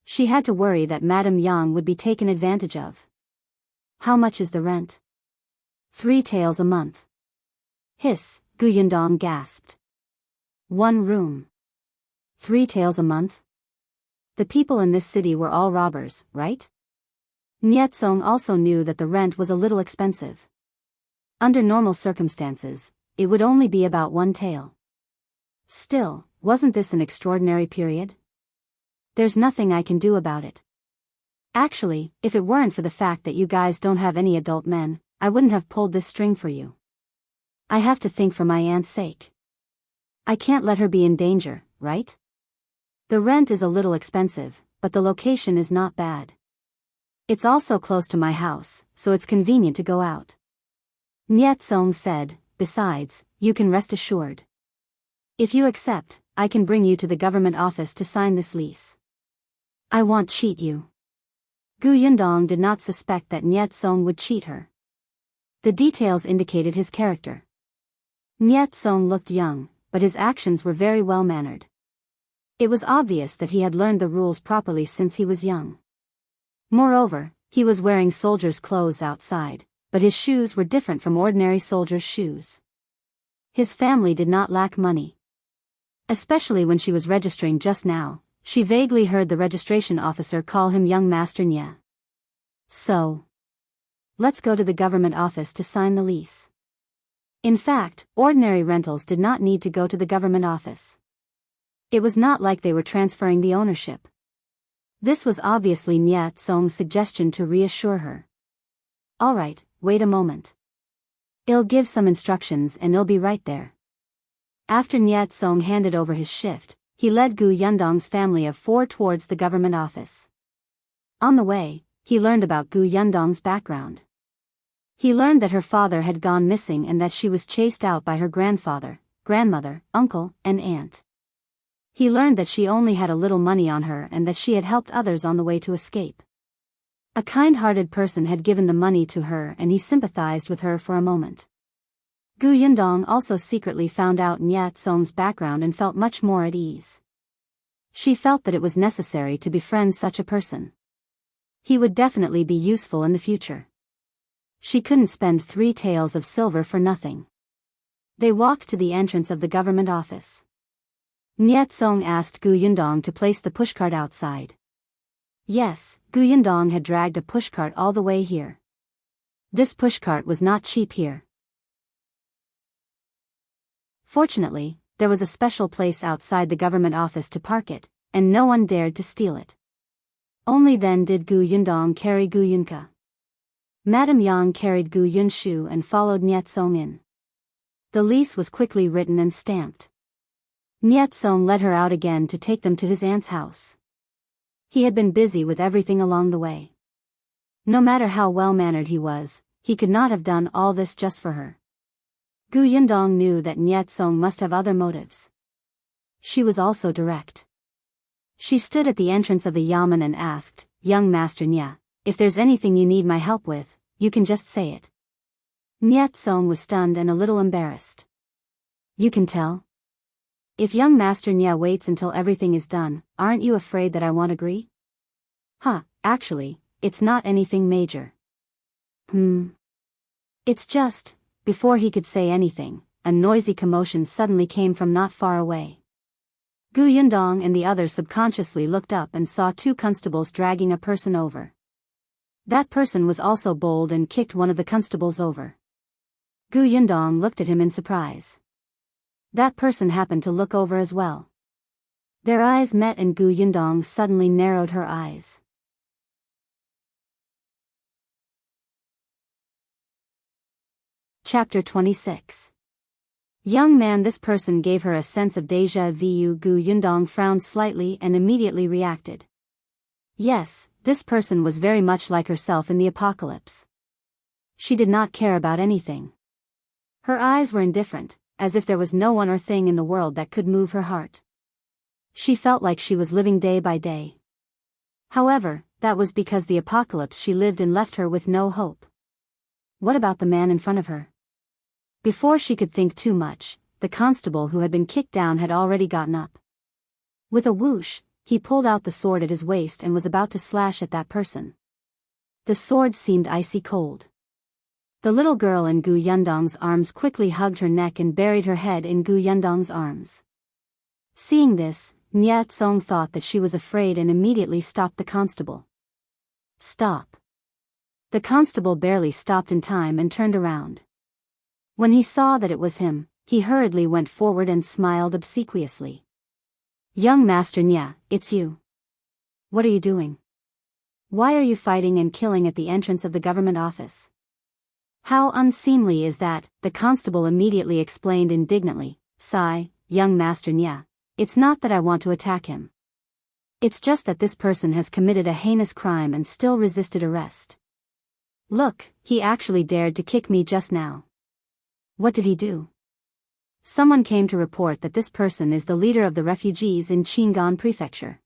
She had to worry that Madame Yang would be taken advantage of. How much is the rent? 3 taels a month. Hiss, Gu Yundong gasped. 1 room. 3 taels a month? The people in this city were all robbers, right? Nyetsong also knew that the rent was a little expensive. Under normal circumstances, it would only be about 1 tael. Still, wasn't this an extraordinary period? There's nothing I can do about it. Actually, if it weren't for the fact that you guys don't have any adult men, I wouldn't have pulled this string for you. I have to think for my aunt's sake. I can't let her be in danger, right? The rent is a little expensive, but the location is not bad. It's also close to my house, so it's convenient to go out. Nyetsong said, besides, you can rest assured. If you accept, I can bring you to the government office to sign this lease. I won't cheat you. Gu Yundong did not suspect that Nyetsong would cheat her. The details indicated his character. Nyetsong looked young, but his actions were very well-mannered. It was obvious that he had learned the rules properly since he was young. Moreover, he was wearing soldier's clothes outside, but his shoes were different from ordinary soldier's shoes. His family did not lack money. Especially when she was registering just now, she vaguely heard the registration officer call him young Master Nye. So, let's go to the government office to sign the lease. In fact, ordinary rentals did not need to go to the government office. It was not like they were transferring the ownership. This was obviously Nyetsong's suggestion to reassure her. Alright, wait a moment. I'll give some instructions and I'll be right there. After Nyetsong handed over his shift, he led Gu Yundong's family of 4 towards the government office. On the way, he learned about Gu Yundong's background. He learned that her father had gone missing and that she was chased out by her grandfather, grandmother, uncle, and aunt. He learned that she only had a little money on her and that she had helped others on the way to escape. A kind-hearted person had given the money to her and he sympathized with her for a moment. Gu Yundong also secretly found out Nyetsong's background and felt much more at ease. She felt that it was necessary to befriend such a person. He would definitely be useful in the future. She couldn't spend 3 taels of silver for nothing. They walked to the entrance of the government office. Nyetsong asked Gu Yundong to place the pushcart outside. Yes, Gu Yundong had dragged a pushcart all the way here. This pushcart was not cheap here. Fortunately, there was a special place outside the government office to park it, and no one dared to steal it. Only then did Gu Yundong carry Gu Yunka. Madame Yang carried Gu Yunshu and followed Nyetsong in. The lease was quickly written and stamped. Nyetsong led her out again to take them to his aunt's house. He had been busy with everything along the way. No matter how well-mannered he was, he could not have done all this just for her. Gu Yundong knew that Nyetsong must have other motives. She was also direct. She stood at the entrance of the yamen and asked, "Young Master Nye, if there's anything you need my help with, you can just say it." Nyetsong was stunned and a little embarrassed. "You can tell? If young Master Nye waits until everything is done, aren't you afraid that I won't agree?" Actually, it's not anything major." It's just..." Before he could say anything, a noisy commotion suddenly came from not far away. Gu Yundong and the others subconsciously looked up and saw 2 constables dragging a person over. That person was also bold and kicked one of the constables over. Gu Yundong looked at him in surprise. That person happened to look over as well. Their eyes met and Gu Yundong suddenly narrowed her eyes. Chapter 26. Young man, this person gave her a sense of déjà vu. Gu Yundong frowned slightly and immediately reacted. Yes, this person was very much like herself in the apocalypse. She did not care about anything. Her eyes were indifferent, as if there was no one or thing in the world that could move her heart. She felt like she was living day by day. However, that was because the apocalypse she lived in left her with no hope. What about the man in front of her? Before she could think too much, the constable who had been kicked down had already gotten up. With a whoosh, he pulled out the sword at his waist and was about to slash at that person. The sword seemed icy cold. The little girl in Gu Yundong's arms quickly hugged her neck and buried her head in Gu Yundong's arms. Seeing this, Nye Tsong thought that she was afraid and immediately stopped the constable. Stop. The constable barely stopped in time and turned around. When he saw that it was him, he hurriedly went forward and smiled obsequiously. Young Master Nye, it's you. What are you doing? Why are you fighting and killing at the entrance of the government office? How unseemly is that, the constable immediately explained indignantly. Sigh, young Master Nye, it's not that I want to attack him. It's just that this person has committed a heinous crime and still resisted arrest. Look, he actually dared to kick me just now. What did he do? Someone came to report that this person is the leader of the refugees in Qingan Prefecture.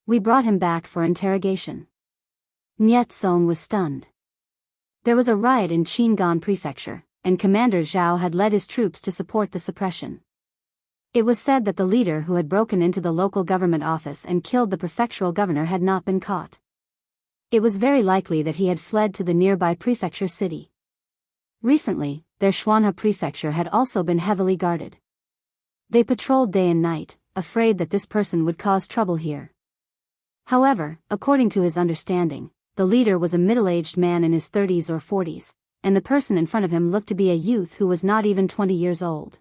We brought him back for interrogation. Nye Tsong was stunned. There was a riot in Qingan Prefecture, and Commander Zhao had led his troops to support the suppression. It was said that the leader who had broken into the local government office and killed the prefectural governor had not been caught. It was very likely that he had fled to the nearby prefecture city. Recently, their Xuanhe prefecture had also been heavily guarded. They patrolled day and night, afraid that this person would cause trouble here. However, according to his understanding, the leader was a middle-aged man in his 30s or 40s, and the person in front of him looked to be a youth who was not even 20 years old.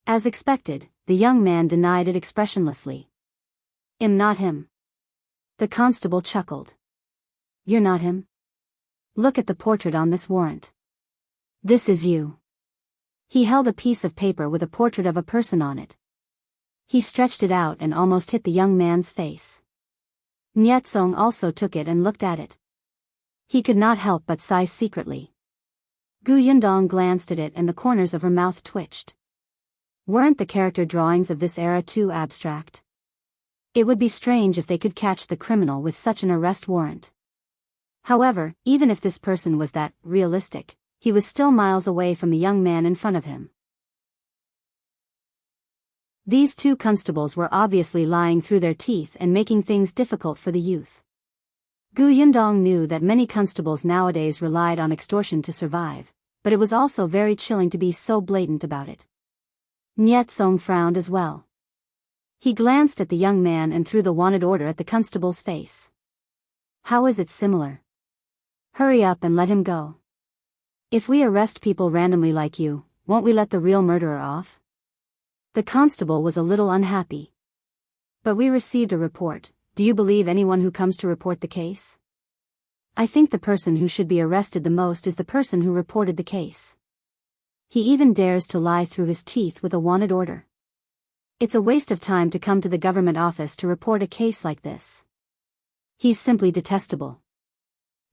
As expected, the young man denied it expressionlessly. "I'm not him." The constable chuckled. "You're not him? Look at the portrait on this warrant. This is you." He held a piece of paper with a portrait of a person on it. He stretched it out and almost hit the young man's face. Nye Tsong also took it and looked at it. He could not help but sigh secretly. Gu Yundong glanced at it and the corners of her mouth twitched. Weren't the character drawings of this era too abstract? It would be strange if they could catch the criminal with such an arrest warrant. However, even if this person was that realistic, he was still miles away from the young man in front of him. These two constables were obviously lying through their teeth and making things difficult for the youth. Gu Yundong knew that many constables nowadays relied on extortion to survive, but it was also very chilling to be so blatant about it. Nye Tsong frowned as well. He glanced at the young man and threw the wanted order at the constable's face. "How is it similar? Hurry up and let him go. If we arrest people randomly like you, won't we let the real murderer off?" The constable was a little unhappy. "But we received a report. Do you believe anyone who comes to report the case? I think the person who should be arrested the most is the person who reported the case. He even dares to lie through his teeth with a wanted order. It's a waste of time to come to the government office to report a case like this. He's simply detestable.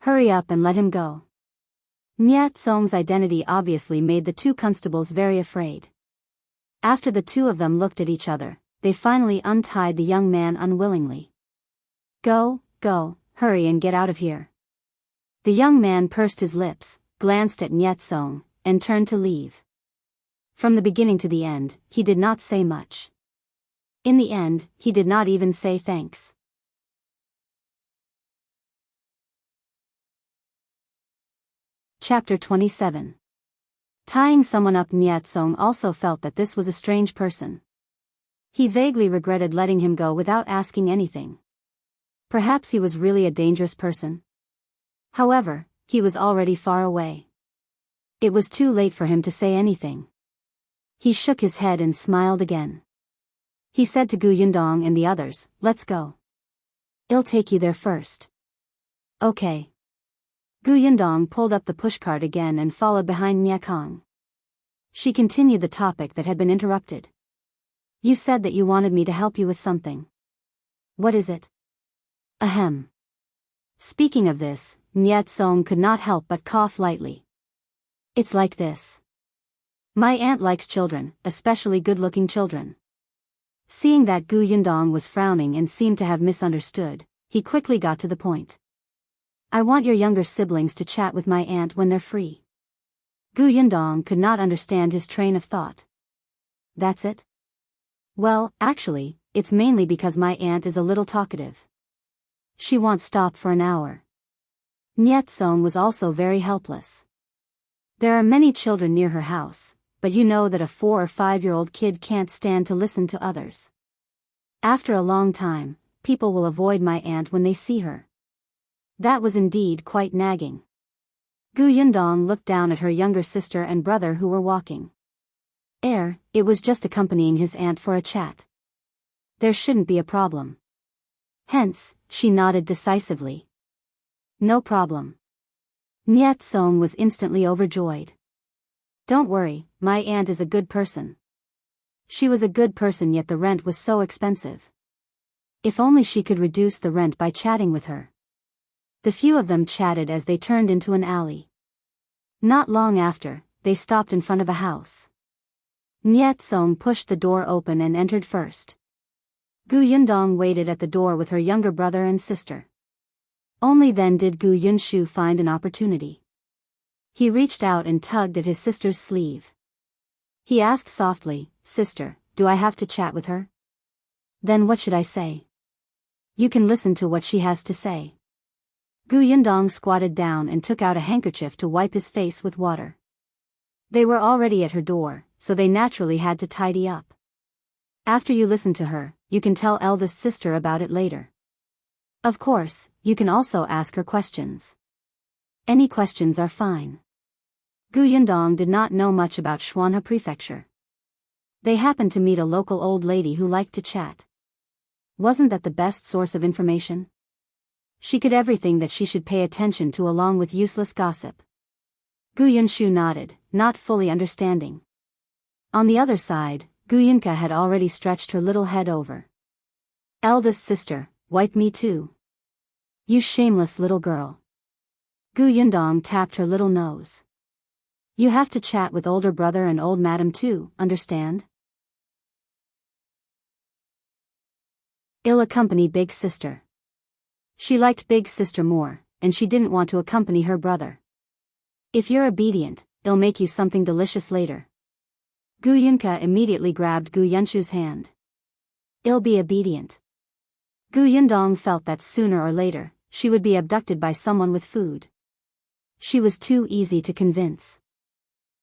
Hurry up and let him go." Nye Tsong's identity obviously made the two constables very afraid. After the two of them looked at each other, they finally untied the young man unwillingly. Go, hurry and get out of here." The young man pursed his lips, glanced at Nye Tsong, and turned to leave. From the beginning to the end, he did not say much. In the end, he did not even say thanks. Chapter 27. Tying someone up. Nye Tsong also felt that this was a strange person. He vaguely regretted letting him go without asking anything. Perhaps he was really a dangerous person. However, he was already far away. It was too late for him to say anything. He shook his head and smiled again. He said to Gu Yundong and the others, "Let's go. I'll take you there first." "Okay." Gu Yundong pulled up the pushcart again and followed behind Nye Kong. She continued the topic that had been interrupted. "You said that you wanted me to help you with something. What is it?" "Ahem." Speaking of this, Nye Tsong could not help but cough lightly. "It's like this. My aunt likes children, especially good-looking children." Seeing that Gu Yundong was frowning and seemed to have misunderstood, he quickly got to the point. "I want your younger siblings to chat with my aunt when they're free." Gu Yundong could not understand his train of thought. that's it? Well, actually, it's mainly because my aunt is a little talkative. She won't stop for an hour. Nyetsong was also very helpless. There are many children near her house, but you know that a 4 or 5-year-old kid can't stand to listen to others. After a long time, people will avoid my aunt when they see her. That was indeed quite nagging. Gu Yundong looked down at her younger sister and brother who were walking. Heir, it was just accompanying his aunt for a chat. There shouldn't be a problem. Hence, she nodded decisively. No problem. Nyetsong was instantly overjoyed. Don't worry, my aunt is a good person. She was a good person, yet the rent was so expensive. If only she could reduce the rent by chatting with her. The few of them chatted as they turned into an alley. Not long after, they stopped in front of a house. Nyetsong pushed the door open and entered first. Gu Yundong waited at the door with her younger brother and sister. Only then did Gu Yunshu find an opportunity. He reached out and tugged at his sister's sleeve. He asked softly, "Sister, do I have to chat with her?" "Then what should I say?" "You can listen to what she has to say." Gu Yundong squatted down and took out a handkerchief to wipe his face with water. They were already at her door, so they naturally had to tidy up. "After you listen to her, you can tell eldest sister about it later. Of course, you can also ask her questions. Any questions are fine." Gu Yundong did not know much about Xuanhe Prefecture. They happened to meet a local old lady who liked to chat. Wasn't that the best source of information? She could everything that she should pay attention to along with useless gossip. Gu Yunshu nodded, not fully understanding. On the other side, Gu Yunka had already stretched her little head over. "Eldest sister, wipe me too. You shameless little girl." Gu Yundong tapped her little nose. "You have to chat with older brother and old madam too, understand?" I'll accompany big sister. She liked big sister more, and she didn't want to accompany her brother. "If you're obedient, I'll make you something delicious later." Gu Yunka immediately grabbed Gu Yunshu's hand. "I'll be obedient." Gu Yundong felt that sooner or later, she would be abducted by someone with food. She was too easy to convince.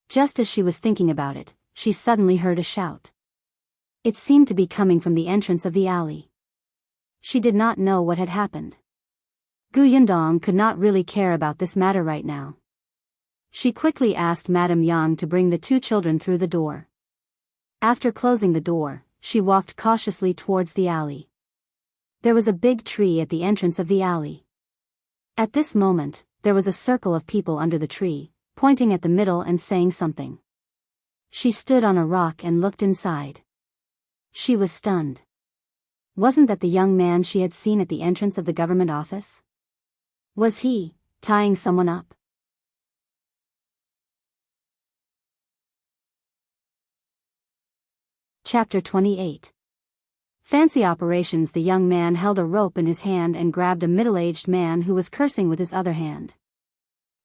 Just as she was thinking about it, she suddenly heard a shout. It seemed to be coming from the entrance of the alley. She did not know what had happened. Gu Yundong could not really care about this matter right now. She quickly asked Madame Yang to bring the two children through the door. After closing the door, she walked cautiously towards the alley. There was a big tree at the entrance of the alley. At this moment, there was a circle of people under the tree, pointing at the middle and saying something. She stood on a rock and looked inside. She was stunned. Wasn't that the young man she had seen at the entrance of the government office? Was he tying someone up? Chapter 28. Fancy operations. The young man held a rope in his hand and grabbed a middle-aged man who was cursing with his other hand.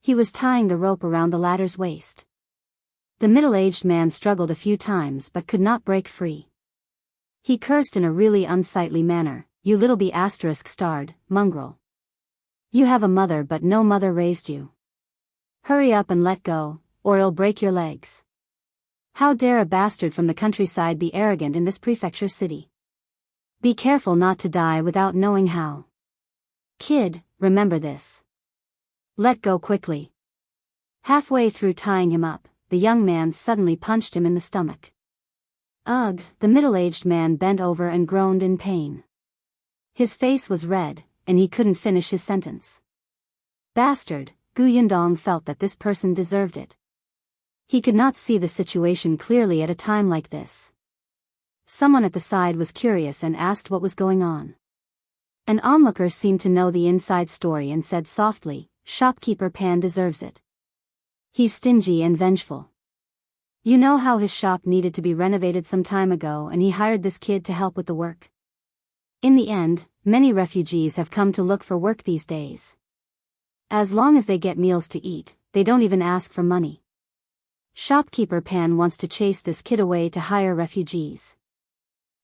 He was tying the rope around the latter's waist. The middle-aged man struggled a few times but could not break free. He cursed in a really unsightly manner, "You little B*****, mongrel. You have a mother but no mother raised you. Hurry up and let go, or I'll break your legs. How dare a bastard from the countryside be arrogant in this prefecture city? Be careful not to die without knowing how. Kid, remember this. Let go quickly." Halfway through tying him up, the young man suddenly punched him in the stomach. Ugh! The middle-aged man bent over and groaned in pain. His face was red, and he couldn't finish his sentence. Bastard! Gu Yundong felt that this person deserved it. He could not see the situation clearly at a time like this. Someone at the side was curious and asked what was going on. An onlooker seemed to know the inside story and said softly, "Shopkeeper Pan deserves it. He's stingy and vengeful. You know how his shop needed to be renovated some time ago and he hired this kid to help with the work. In the end, many refugees have come to look for work these days. As long as they get meals to eat, they don't even ask for money. Shopkeeper Pan wants to chase this kid away to hire refugees.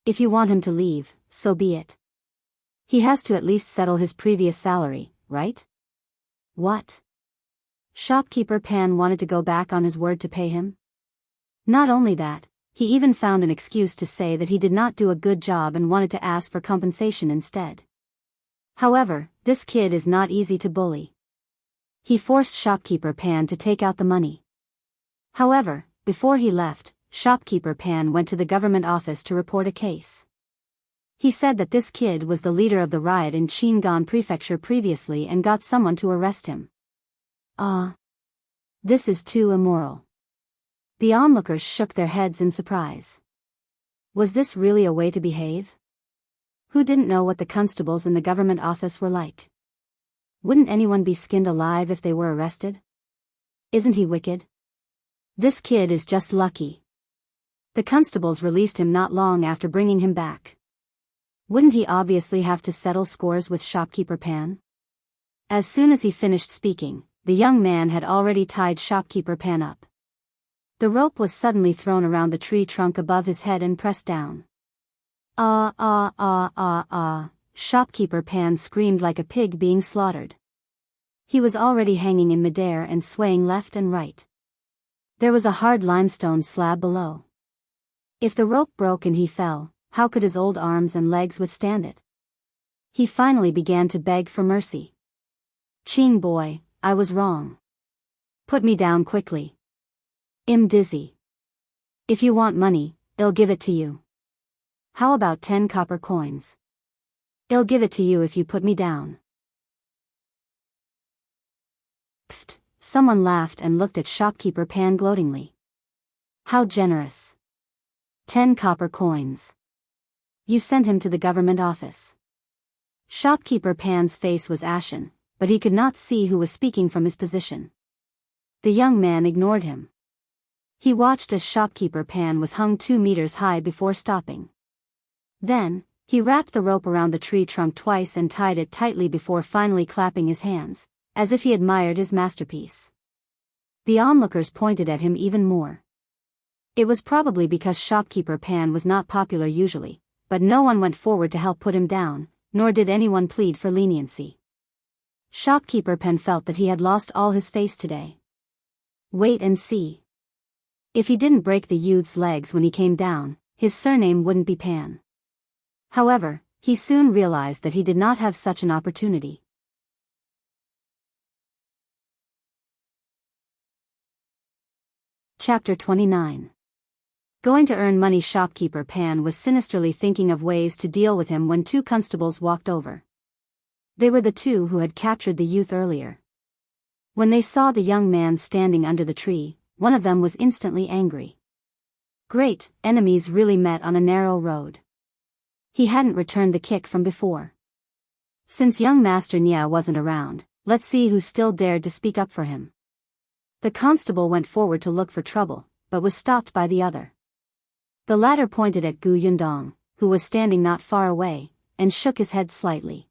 If you want him to leave, so be it. He has to at least settle his previous salary, right? What? Shopkeeper Pan wanted to go back on his word to pay him? Not only that, he even found an excuse to say that he did not do a good job and wanted to ask for compensation instead. However, this kid is not easy to bully. He forced Shopkeeper Pan to take out the money. However, before he left, Shopkeeper Pan went to the government office to report a case. He said that this kid was the leader of the riot in Qingan Prefecture previously and got someone to arrest him. This is too immoral. The onlookers shook their heads in surprise. Was this really a way to behave? Who didn't know what the constables in the government office were like? Wouldn't anyone be skinned alive if they were arrested? Isn't he wicked? This kid is just lucky. The constables released him not long after bringing him back. Wouldn't he obviously have to settle scores with Shopkeeper Pan? As soon as he finished speaking, the young man had already tied Shopkeeper Pan up. The rope was suddenly thrown around the tree trunk above his head and pressed down. Shopkeeper Pan screamed like a pig being slaughtered. He was already hanging in midair and swaying left and right. There was a hard limestone slab below. If the rope broke and he fell, how could his old arms and legs withstand it? He finally began to beg for mercy. Ching boy, I was wrong. Put me down quickly. I'm dizzy. If you want money, I'll give it to you. How about 10 copper coins? I'll give it to you if you put me down. Pfft, someone laughed and looked at Shopkeeper Pan gloatingly. How generous. 10 copper coins. You sent him to the government office. Shopkeeper Pan's face was ashen, but he could not see who was speaking from his position. The young man ignored him. He watched as Shopkeeper Pan was hung 2 meters high before stopping. Then, he wrapped the rope around the tree trunk twice and tied it tightly before finally clapping his hands, as if he admired his masterpiece. The onlookers pointed at him even more. It was probably because Shopkeeper Pan was not popular usually, but no one went forward to help put him down, nor did anyone plead for leniency. Shopkeeper Pan felt that he had lost all his face today. Wait and see. If he didn't break the youth's legs when he came down, his surname wouldn't be Pan. However, he soon realized that he did not have such an opportunity. Chapter 29. Going to earn money. Shopkeeper Pan was sinisterly thinking of ways to deal with him when 2 constables walked over. They were the 2 who had captured the youth earlier. When they saw the young man standing under the tree, one of them was instantly angry. Great, enemies really met on a narrow road. He hadn't returned the kick from before. Since young Master Nya wasn't around, let's see who still dared to speak up for him. The constable went forward to look for trouble, but was stopped by the other. The latter pointed at Gu Yundong, who was standing not far away, and shook his head slightly.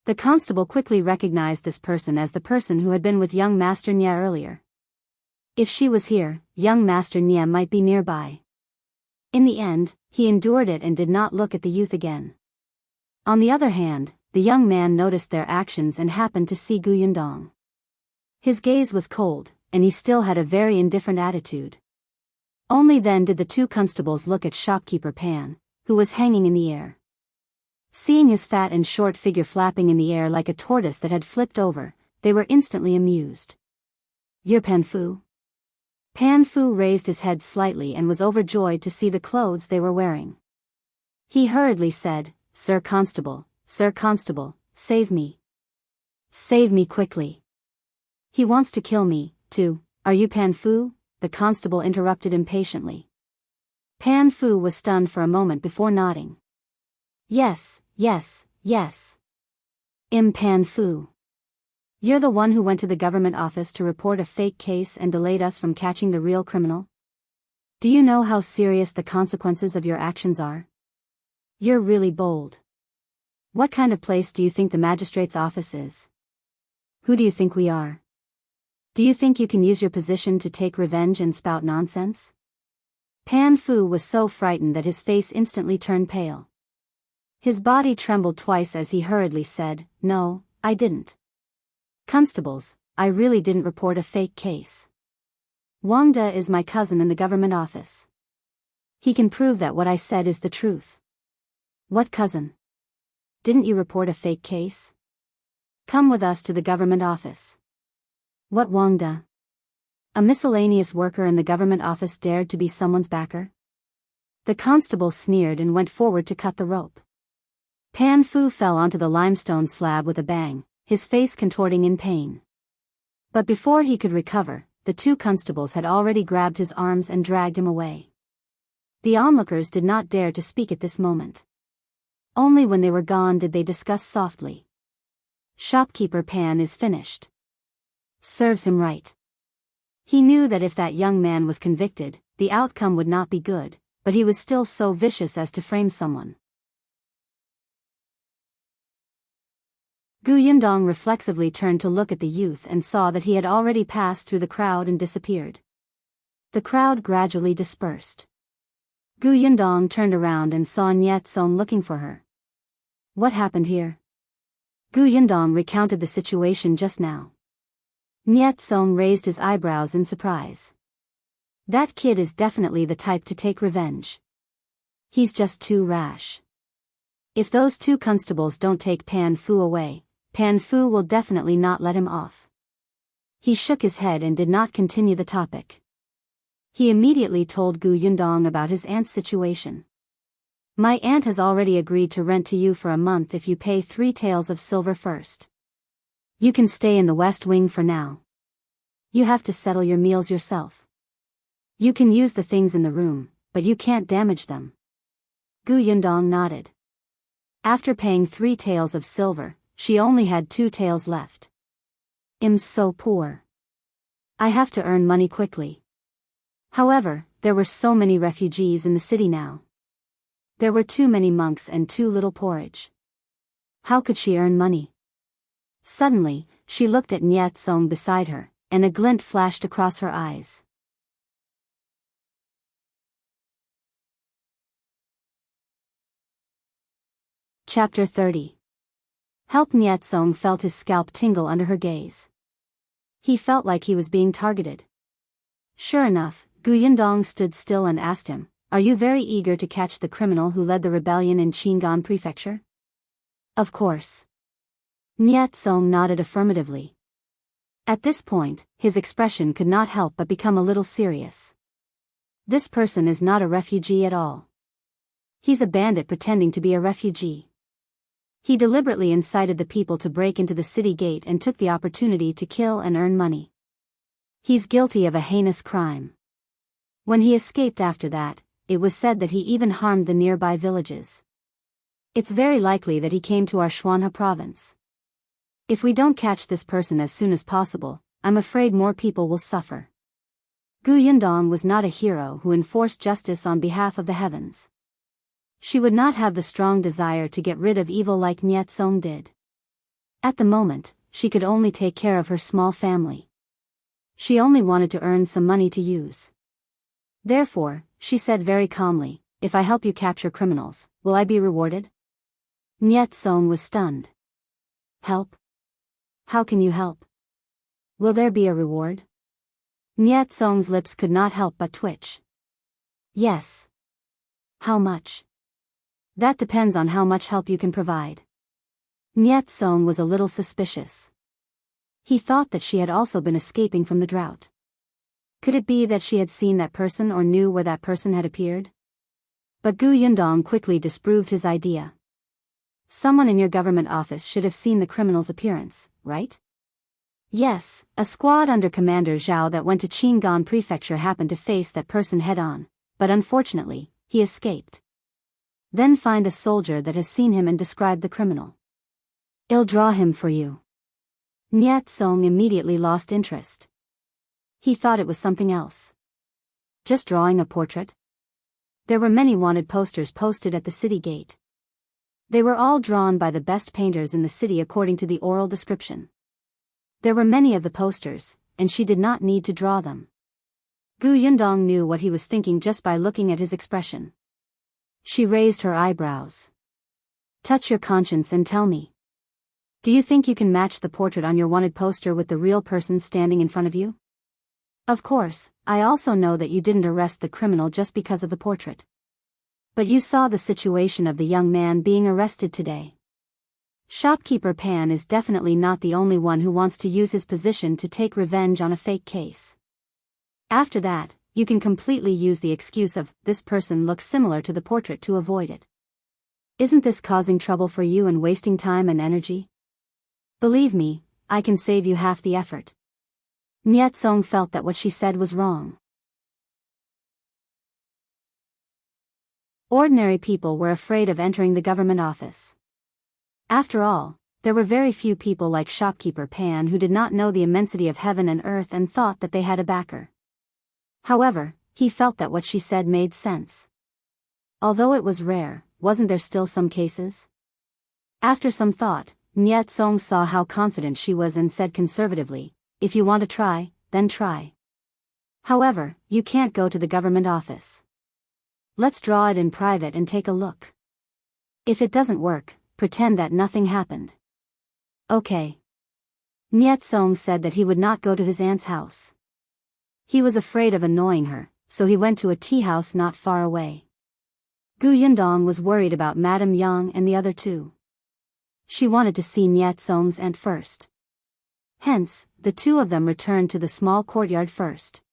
The constable quickly recognized this person as the person who had been with young Master Nya earlier. If she was here, young Master Nya might be nearby. In the end, he endured it and did not look at the youth again. On the other hand, the young man noticed their actions and happened to see Gu Yundong. His gaze was cold, and he still had a very indifferent attitude. Only then did the 2 constables look at Shopkeeper Pan, who was hanging in the air. Seeing his fat and short figure flapping in the air like a tortoise that had flipped over, they were instantly amused. You're Pan Fu? Pan Fu raised his head slightly and was overjoyed to see the clothes they were wearing. He hurriedly said, Sir Constable, save me. Save me quickly. He wants to kill me, too. Are you Pan Fu? The constable interrupted impatiently. Pan Fu was stunned for a moment before nodding. Yes. Pan Fu. You're the one who went to the government office to report a fake case and delayed us from catching the real criminal? Do you know how serious the consequences of your actions are? You're really bold. What kind of place do you think the magistrate's office is? Who do you think we are? Do you think you can use your position to take revenge and spout nonsense? Pan Fu was so frightened that his face instantly turned pale. His body trembled twice as he hurriedly said, "No, I didn't. Constables, I really didn't report a fake case. Wang De is my cousin in the government office. He can prove that what I said is the truth." "What cousin? Didn't you report a fake case? Come with us to the government office." "What Wang De? A miscellaneous worker in the government office dared to be someone's backer?" The constable sneered and went forward to cut the rope. Pan Fu fell onto the limestone slab with a bang, his face contorting in pain. But before he could recover, the two constables had already grabbed his arms and dragged him away. The onlookers did not dare to speak at this moment. Only when they were gone did they discuss softly. "Shopkeeper Pan is finished. Serves him right." He knew that if that young man was convicted, the outcome would not be good, but he was still so vicious as to frame someone. Gu Yindong reflexively turned to look at the youth and saw that he had already passed through the crowd and disappeared. The crowd gradually dispersed. Gu Yindong turned around and saw Niet Song looking for her. "What happened here?" Gu Yindong recounted the situation just now. Niet Song raised his eyebrows in surprise. "That kid is definitely the type to take revenge. He's just too rash. If those two constables don't take Pan Fu away, Pan Fu will definitely not let him off." He shook his head and did not continue the topic. He immediately told Gu Yundong about his aunt's situation. "My aunt has already agreed to rent to you for a month if you pay 3 taels of silver first. You can stay in the West Wing for now. You have to settle your meals yourself. You can use the things in the room, but you can't damage them." Gu Yundong nodded. After paying 3 taels of silver, she only had 2 taels left. "I'm so poor. I have to earn money quickly." However, there were so many refugees in the city now. There were too many monks and too little porridge. How could she earn money? Suddenly, she looked at Niet Song beside her, and a glint flashed across her eyes. Chapter 30. Help. Niet Song felt his scalp tingle under her gaze. He felt like he was being targeted. Sure enough, Gu Yindong stood still and asked him, "Are you very eager to catch the criminal who led the rebellion in Qingan Prefecture?" "Of course." Niet Song nodded affirmatively. At this point, his expression could not help but become a little serious. This person is not a refugee at all. He's a bandit pretending to be a refugee. He deliberately incited the people to break into the city gate and took the opportunity to kill and earn money. He's guilty of a heinous crime. When he escaped after that, it was said that he even harmed the nearby villages. It's very likely that he came to our Shuanha province. If we don't catch this person as soon as possible, I'm afraid more people will suffer." Gu Yindong was not a hero who enforced justice on behalf of the heavens. She would not have the strong desire to get rid of evil like Niet Song did. At the moment, she could only take care of her small family. She only wanted to earn some money to use. Therefore, she said very calmly, "If I help you capture criminals, will I be rewarded?" Niet Song was stunned. "Help? How can you help? Will there be a reward?" Niet Song's lips could not help but twitch. "Yes." "How much?" "That depends on how much help you can provide." Niet Song was a little suspicious. He thought that she had also been escaping from the drought. Could it be that she had seen that person or knew where that person had appeared? But Gu Yundong quickly disproved his idea. "Someone in your government office should have seen the criminal's appearance, right?" "Yes, a squad under Commander Zhao that went to Qingan Prefecture happened to face that person head-on, but unfortunately, he escaped." "Then find a soldier that has seen him and describe the criminal. I'll draw him for you." Niet Song immediately lost interest. He thought it was something else. Just drawing a portrait? There were many wanted posters posted at the city gate. They were all drawn by the best painters in the city according to the oral description. There were many of the posters, and she did not need to draw them. Gu Yundong knew what he was thinking just by looking at his expression. She raised her eyebrows. Touch your conscience and tell me. Do you think you can match the portrait on your wanted poster with the real person standing in front of you? Of course, I also know that you didn't arrest the criminal just because of the portrait. But you saw the situation of the young man being arrested today. Shopkeeper Pan is definitely not the only one who wants to use his position to take revenge on a fake case. After that, you can completely use the excuse of, this person looks similar to the portrait to avoid it. Isn't this causing trouble for you and wasting time and energy? Believe me, I can save you half the effort. Niet Song felt that what she said was wrong. Ordinary people were afraid of entering the government office. After all, there were very few people like Shopkeeper Pan who did not know the immensity of heaven and earth and thought that they had a backer. However, he felt that what she said made sense. Although it was rare, wasn't there still some cases? After some thought, Niet Song saw how confident she was and said conservatively, if you want to try, then try. However, you can't go to the government office. Let's draw it in private and take a look. If it doesn't work, pretend that nothing happened. Okay. Niet Song said that he would not go to his aunt's house. He was afraid of annoying her, so he went to a tea house not far away. Gu Yundong was worried about Madame Yang and the other two. She wanted to see Niet Song's aunt first. Hence, the two of them returned to the small courtyard first.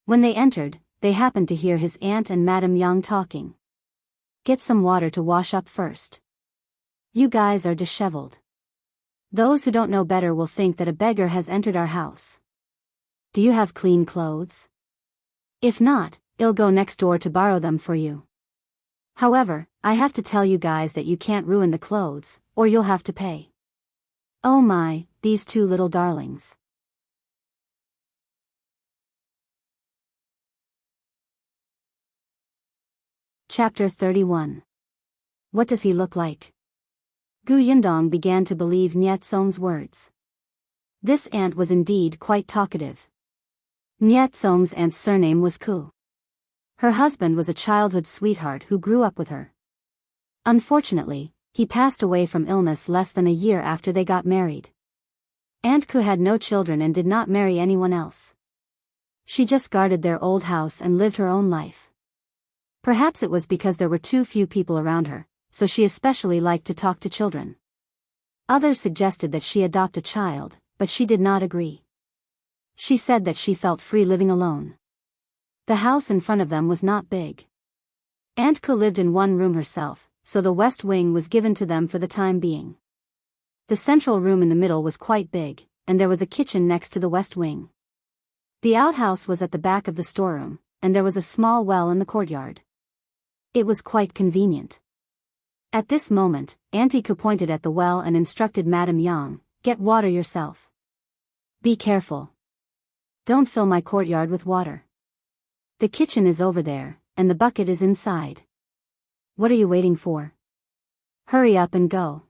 When they entered, they happened to hear his aunt and Madame Yang talking. Get some water to wash up first. You guys are disheveled. Those who don't know better will think that a beggar has entered our house. Do you have clean clothes? If not, I'll go next door to borrow them for you. However, I have to tell you guys that you can't ruin the clothes, or you'll have to pay. Oh my, these two little darlings. Chapter 31. What does he look like? Gu Yundong began to believe Niet Song's words. This aunt was indeed quite talkative. Niet Song's aunt's surname was Ku. Her husband was a childhood sweetheart who grew up with her. Unfortunately, he passed away from illness less than a year after they got married. Aunt Ku had no children and did not marry anyone else. She just guarded their old house and lived her own life. Perhaps it was because there were too few people around her, so she especially liked to talk to children. Others suggested that she adopt a child, but she did not agree. She said that she felt free living alone. The house in front of them was not big. Aunt Ku lived in one room herself, so the west wing was given to them for the time being. The central room in the middle was quite big, and there was a kitchen next to the west wing. The outhouse was at the back of the storeroom, and there was a small well in the courtyard. It was quite convenient. At this moment, Auntie Ku pointed at the well and instructed Madame Yang, get water yourself. Be careful. Don't fill my courtyard with water. The kitchen is over there, and the bucket is inside. What are you waiting for? Hurry up and go.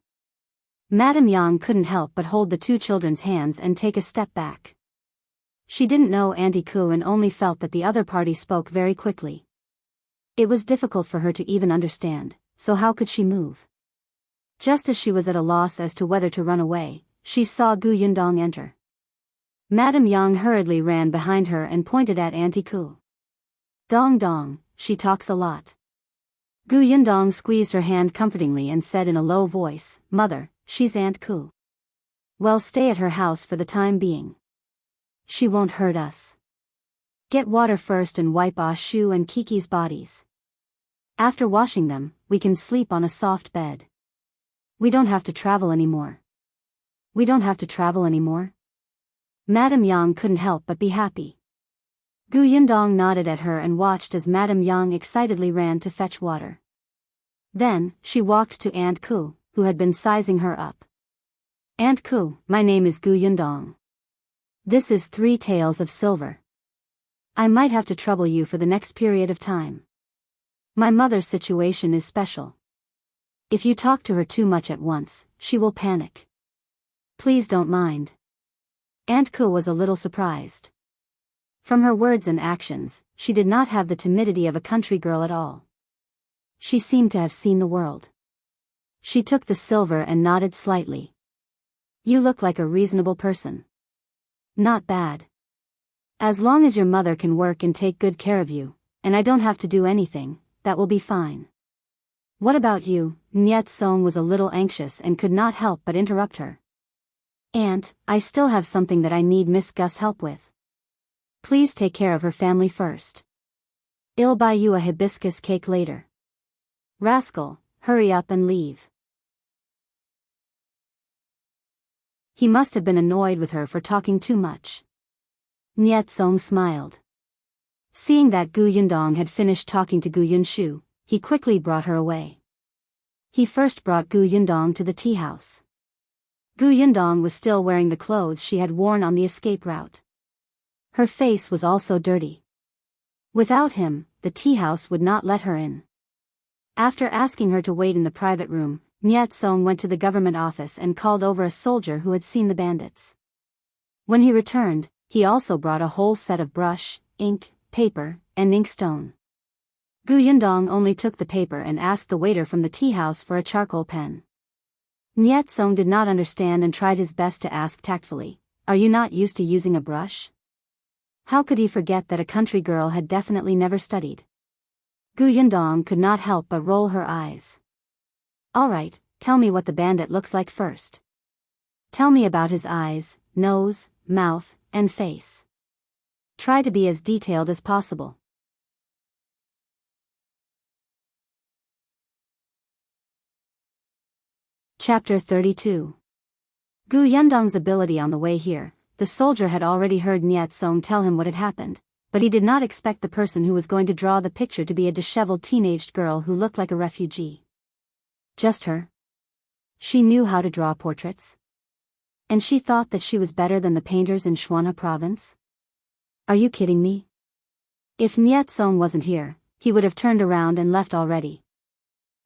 Madame Yang couldn't help but hold the two children's hands and take a step back. She didn't know Auntie Ku and only felt that the other party spoke very quickly. It was difficult for her to even understand, so how could she move? Just as she was at a loss as to whether to run away, she saw Gu Yundong enter. Madame Yang hurriedly ran behind her and pointed at Auntie Ku. Dong dong, she talks a lot. Gu Yundong squeezed her hand comfortingly and said in a low voice, Mother, she's Aunt Ku. Well, stay at her house for the time being. She won't hurt us. Get water first and wipe Ah Shu and Kiki's bodies. After washing them, we can sleep on a soft bed. We don't have to travel anymore. We don't have to travel anymore? Madame Yang couldn't help but be happy. Gu Yundong nodded at her and watched as Madame Yang excitedly ran to fetch water. Then, she walked to Aunt Ku, who had been sizing her up. Aunt Ku, my name is Gu Yundong. This is 3 taels of silver. I might have to trouble you for the next period of time. My mother's situation is special. If you talk to her too much at once, she will panic. Please don't mind. Aunt Ku was a little surprised. From her words and actions, she did not have the timidity of a country girl at all. She seemed to have seen the world. She took the silver and nodded slightly. You look like a reasonable person. Not bad. As long as your mother can work and take good care of you, and I don't have to do anything, that will be fine. What about you? Nyet Song was a little anxious and could not help but interrupt her. Aunt, I still have something that I need Miss Gus help with. Please take care of her family first. I'll buy you a hibiscus cake later. Rascal, hurry up and leave. He must have been annoyed with her for talking too much. Nyet Song smiled. Seeing that Gu Yundong had finished talking to Gu Yunshu, he quickly brought her away. He first brought Gu Yundong to the tea house. Gu Yundong was still wearing the clothes she had worn on the escape route. Her face was also dirty. Without him, the tea house would not let her in. After asking her to wait in the private room, Nyet Song went to the government office and called over a soldier who had seen the bandits. When he returned, he also brought a whole set of brush, ink, paper, and inkstone. Gu Yundong only took the paper and asked the waiter from the tea house for a charcoal pen. Nyet Song did not understand and tried his best to ask tactfully, "Are you not used to using a brush?" How could he forget that a country girl had definitely never studied? Gu Yundong could not help but roll her eyes. All right, tell me what the bandit looks like first. Tell me about his eyes, nose, mouth, and face. Try to be as detailed as possible. Chapter 32. Gu Yundong's ability. On the way here, the soldier had already heard Nyet Song tell him what had happened, but he did not expect the person who was going to draw the picture to be a disheveled teenaged girl who looked like a refugee. Just her. She knew how to draw portraits. And she thought that she was better than the painters in Shuana province? Are you kidding me? If Nyet Song wasn't here, he would have turned around and left already.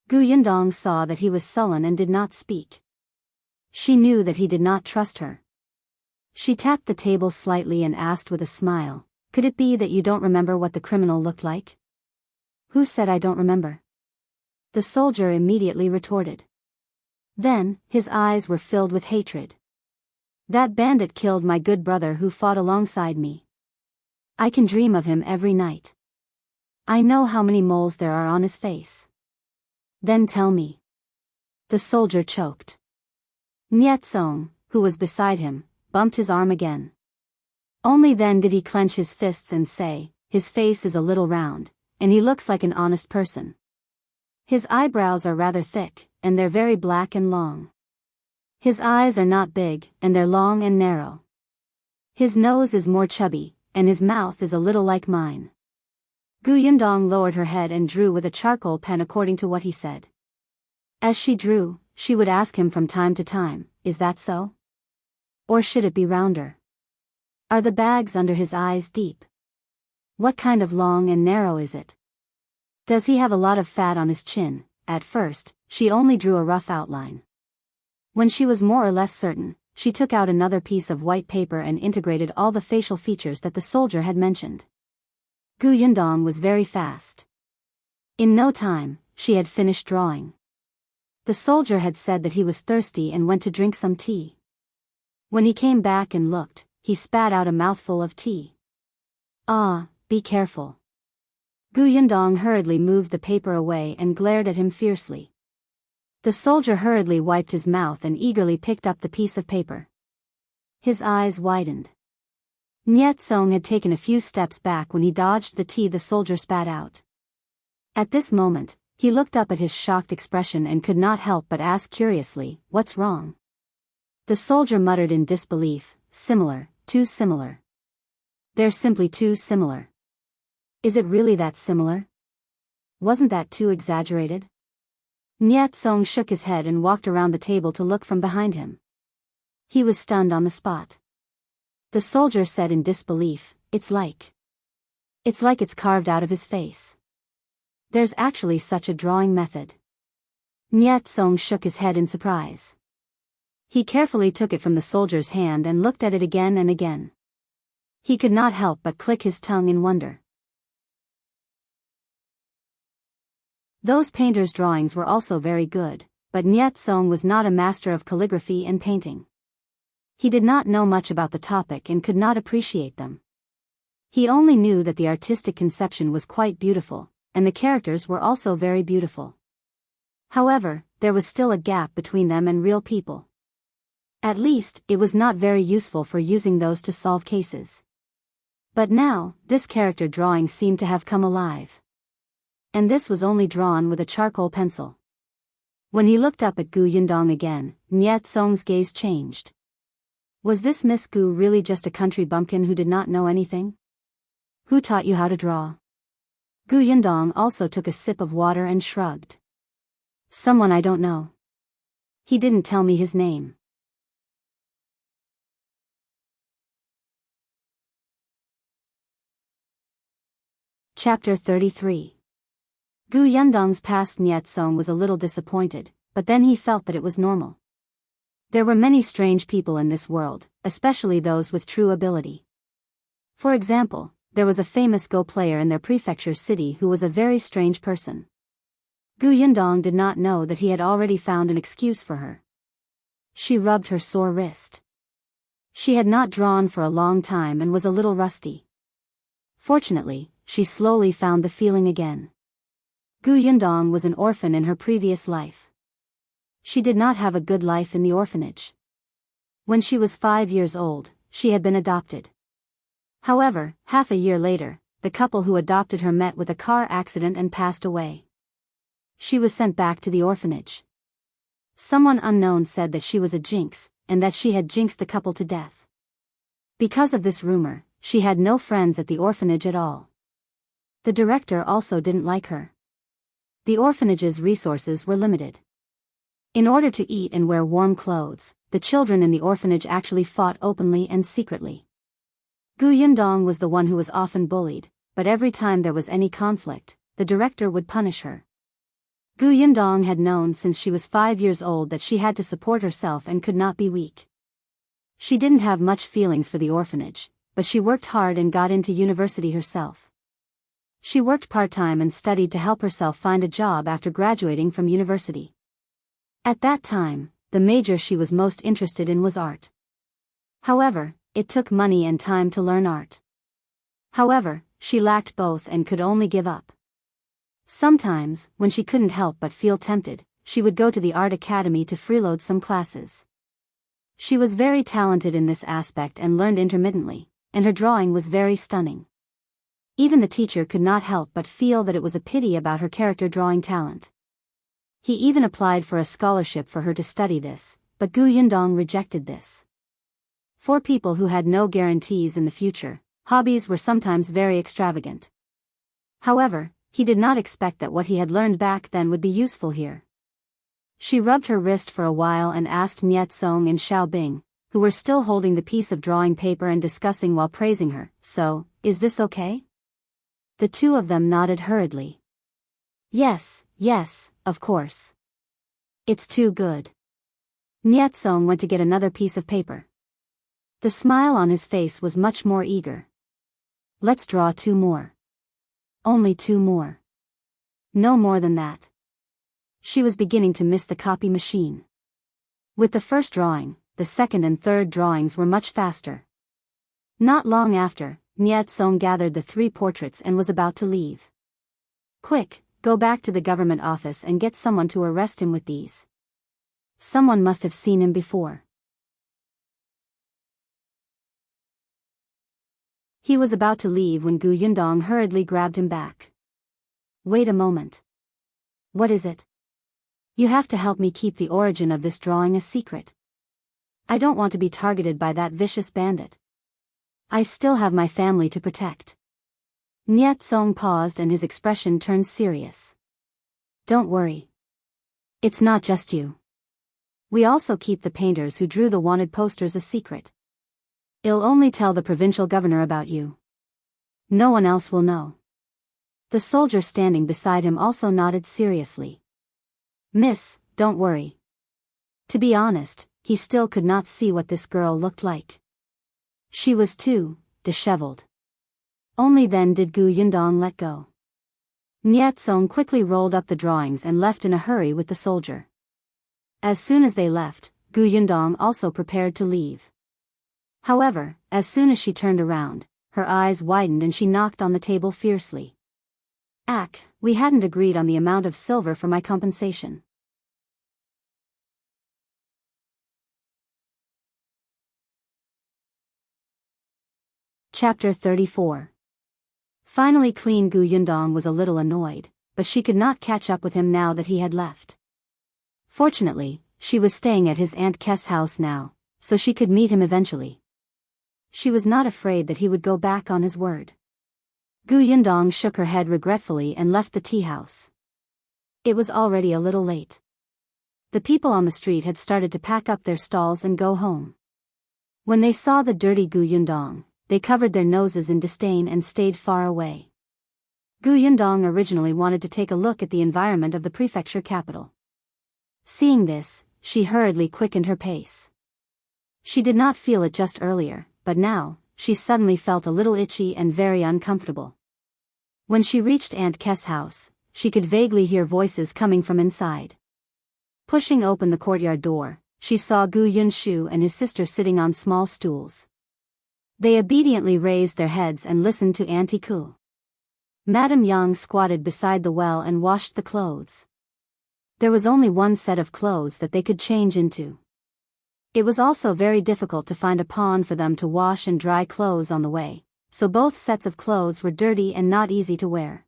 Gu Yundong saw that he was sullen and did not speak. She knew that he did not trust her. She tapped the table slightly and asked with a smile, "Could it be that you don't remember what the criminal looked like?" "Who said I don't remember?" The soldier immediately retorted. Then, his eyes were filled with hatred. "That bandit killed my good brother who fought alongside me. I can dream of him every night. I know how many moles there are on his face." "Then tell me." The soldier choked. Nyet Song, who was beside him, bumped his arm again. Only then did he clench his fists and say, "His face is a little round, and he looks like an honest person. His eyebrows are rather thick, and they're very black and long. His eyes are not big, and they're long and narrow. His nose is more chubby, and his mouth is a little like mine." Gu Yundong lowered her head and drew with a charcoal pen according to what he said. As she drew, she would ask him from time to time, "Is that so? Or should it be rounder? Are the bags under his eyes deep? What kind of long and narrow is it? Does he have a lot of fat on his chin?" At first, she only drew a rough outline. When she was more or less certain, she took out another piece of white paper and integrated all the facial features that the soldier had mentioned. Gu Yundong was very fast. In no time, she had finished drawing. The soldier had said that he was thirsty and went to drink some tea. When he came back and looked, he spat out a mouthful of tea. "Ah, be careful." Gu Yundong hurriedly moved the paper away and glared at him fiercely. The soldier hurriedly wiped his mouth and eagerly picked up the piece of paper. His eyes widened. Nyet Song had taken a few steps back when he dodged the tea the soldier spat out. At this moment, he looked up at his shocked expression and could not help but ask curiously, "What's wrong?" The soldier muttered in disbelief, "Similar, too similar. They're simply too similar." "Is it really that similar? Wasn't that too exaggerated?" Nyet Song shook his head and walked around the table to look from behind him. He was stunned on the spot. The soldier said in disbelief, It's like it's carved out of his face. There's actually such a drawing method." Nyet Song shook his head in surprise. He carefully took it from the soldier's hand and looked at it again and again. He could not help but click his tongue in wonder. Those painters' drawings were also very good, but Niet Song was not a master of calligraphy and painting. He did not know much about the topic and could not appreciate them. He only knew that the artistic conception was quite beautiful, and the characters were also very beautiful. However, there was still a gap between them and real people. At least, it was not very useful for using those to solve cases. But now, this character drawing seemed to have come alive. And this was only drawn with a charcoal pencil. When he looked up at Gu Yundong again, Niet Song's gaze changed. Was this Miss Gu really just a country bumpkin who did not know anything? Who taught you how to draw? Gu Yundong also took a sip of water and shrugged. Someone I don't know. He didn't tell me his name. Chapter 33. Gu Yundong's past Niet Song was a little disappointed, but then he felt that it was normal. There were many strange people in this world, especially those with true ability. For example, there was a famous Go player in their prefecture city who was a very strange person. Gu Yundong did not know that he had already found an excuse for her. She rubbed her sore wrist. She had not drawn for a long time and was a little rusty. Fortunately, she slowly found the feeling again. Gu Yundong was an orphan in her previous life. She did not have a good life in the orphanage. When she was 5 years old, she had been adopted. However, half a year later, the couple who adopted her met with a car accident and passed away. She was sent back to the orphanage. Someone unknown said that she was a jinx, and that she had jinxed the couple to death. Because of this rumor, she had no friends at the orphanage at all. The director also didn't like her. The orphanage's resources were limited. In order to eat and wear warm clothes, the children in the orphanage actually fought openly and secretly. Gu Yundong was the one who was often bullied, but every time there was any conflict, the director would punish her. Gu Yundong had known since she was 5 years old that she had to support herself and could not be weak. She didn't have much feelings for the orphanage, but she worked hard and got into university herself. She worked part-time and studied to help herself find a job after graduating from university. At that time, the major she was most interested in was art. However, it took money and time to learn art. However, she lacked both and could only give up. Sometimes, when she couldn't help but feel tempted, she would go to the art academy to freeload some classes. She was very talented in this aspect and learned intermittently, and her drawing was very stunning. Even the teacher could not help but feel that it was a pity about her character drawing talent. He even applied for a scholarship for her to study this, but Gu Yundong rejected this. For people who had no guarantees in the future, hobbies were sometimes very extravagant. However, he did not expect that what he had learned back then would be useful here. She rubbed her wrist for a while and asked Niet Song and Xiao Bing, who were still holding the piece of drawing paper and discussing while praising her, "So, is this okay?" The two of them nodded hurriedly. Yes, of course. It's too good." Niet Song went to get another piece of paper. The smile on his face was much more eager. "Let's draw 2 more. Only 2 more. No more than that." She was beginning to miss the copy machine. With the first drawing, the second and third drawings were much faster. Not long after, Niet Song gathered the 3 portraits and was about to leave. "Quick, go back to the government office and get someone to arrest him with these. Someone must have seen him before." He was about to leave when Gu Yundong hurriedly grabbed him back. "Wait a moment. What is it? You have to help me keep the origin of this drawing a secret. I don't want to be targeted by that vicious bandit. I still have my family to protect." Niet Song paused and his expression turned serious. "Don't worry. It's not just you. We also keep the painters who drew the wanted posters a secret. I'll only tell the provincial governor about you. No one else will know." The soldier standing beside him also nodded seriously. "Miss, don't worry. To be honest, he still could not see what this girl looked like. She was too disheveled. Only then did Gu Yundong let go. Nyetsong quickly rolled up the drawings and left in a hurry with the soldier. As soon as they left, Gu Yundong also prepared to leave. However, as soon as she turned around, her eyes widened and she knocked on the table fiercely. We hadn't agreed on the amount of silver for my compensation. Chapter 34. Finally Clean Gu Yundong was a little annoyed, but she could not catch up with him now that he had left. Fortunately, she was staying at his Aunt Kess' house now, so she could meet him eventually. She was not afraid that he would go back on his word. Gu Yundong shook her head regretfully and left the tea house. It was already a little late. The people on the street had started to pack up their stalls and go home. When they saw the dirty Gu Yundong, they covered their noses in disdain and stayed far away. Gu Yundong originally wanted to take a look at the environment of the prefecture capital. Seeing this, she hurriedly quickened her pace. She did not feel it just earlier, but now, she suddenly felt a little itchy and very uncomfortable. When she reached Aunt Kess' house, she could vaguely hear voices coming from inside. Pushing open the courtyard door, she saw Gu Yunshu and his sister sitting on small stools. They obediently raised their heads and listened to Auntie Ku. Madame Yang squatted beside the well and washed the clothes. There was only one set of clothes that they could change into. It was also very difficult to find a pond for them to wash and dry clothes on the way, so both sets of clothes were dirty and not easy to wear.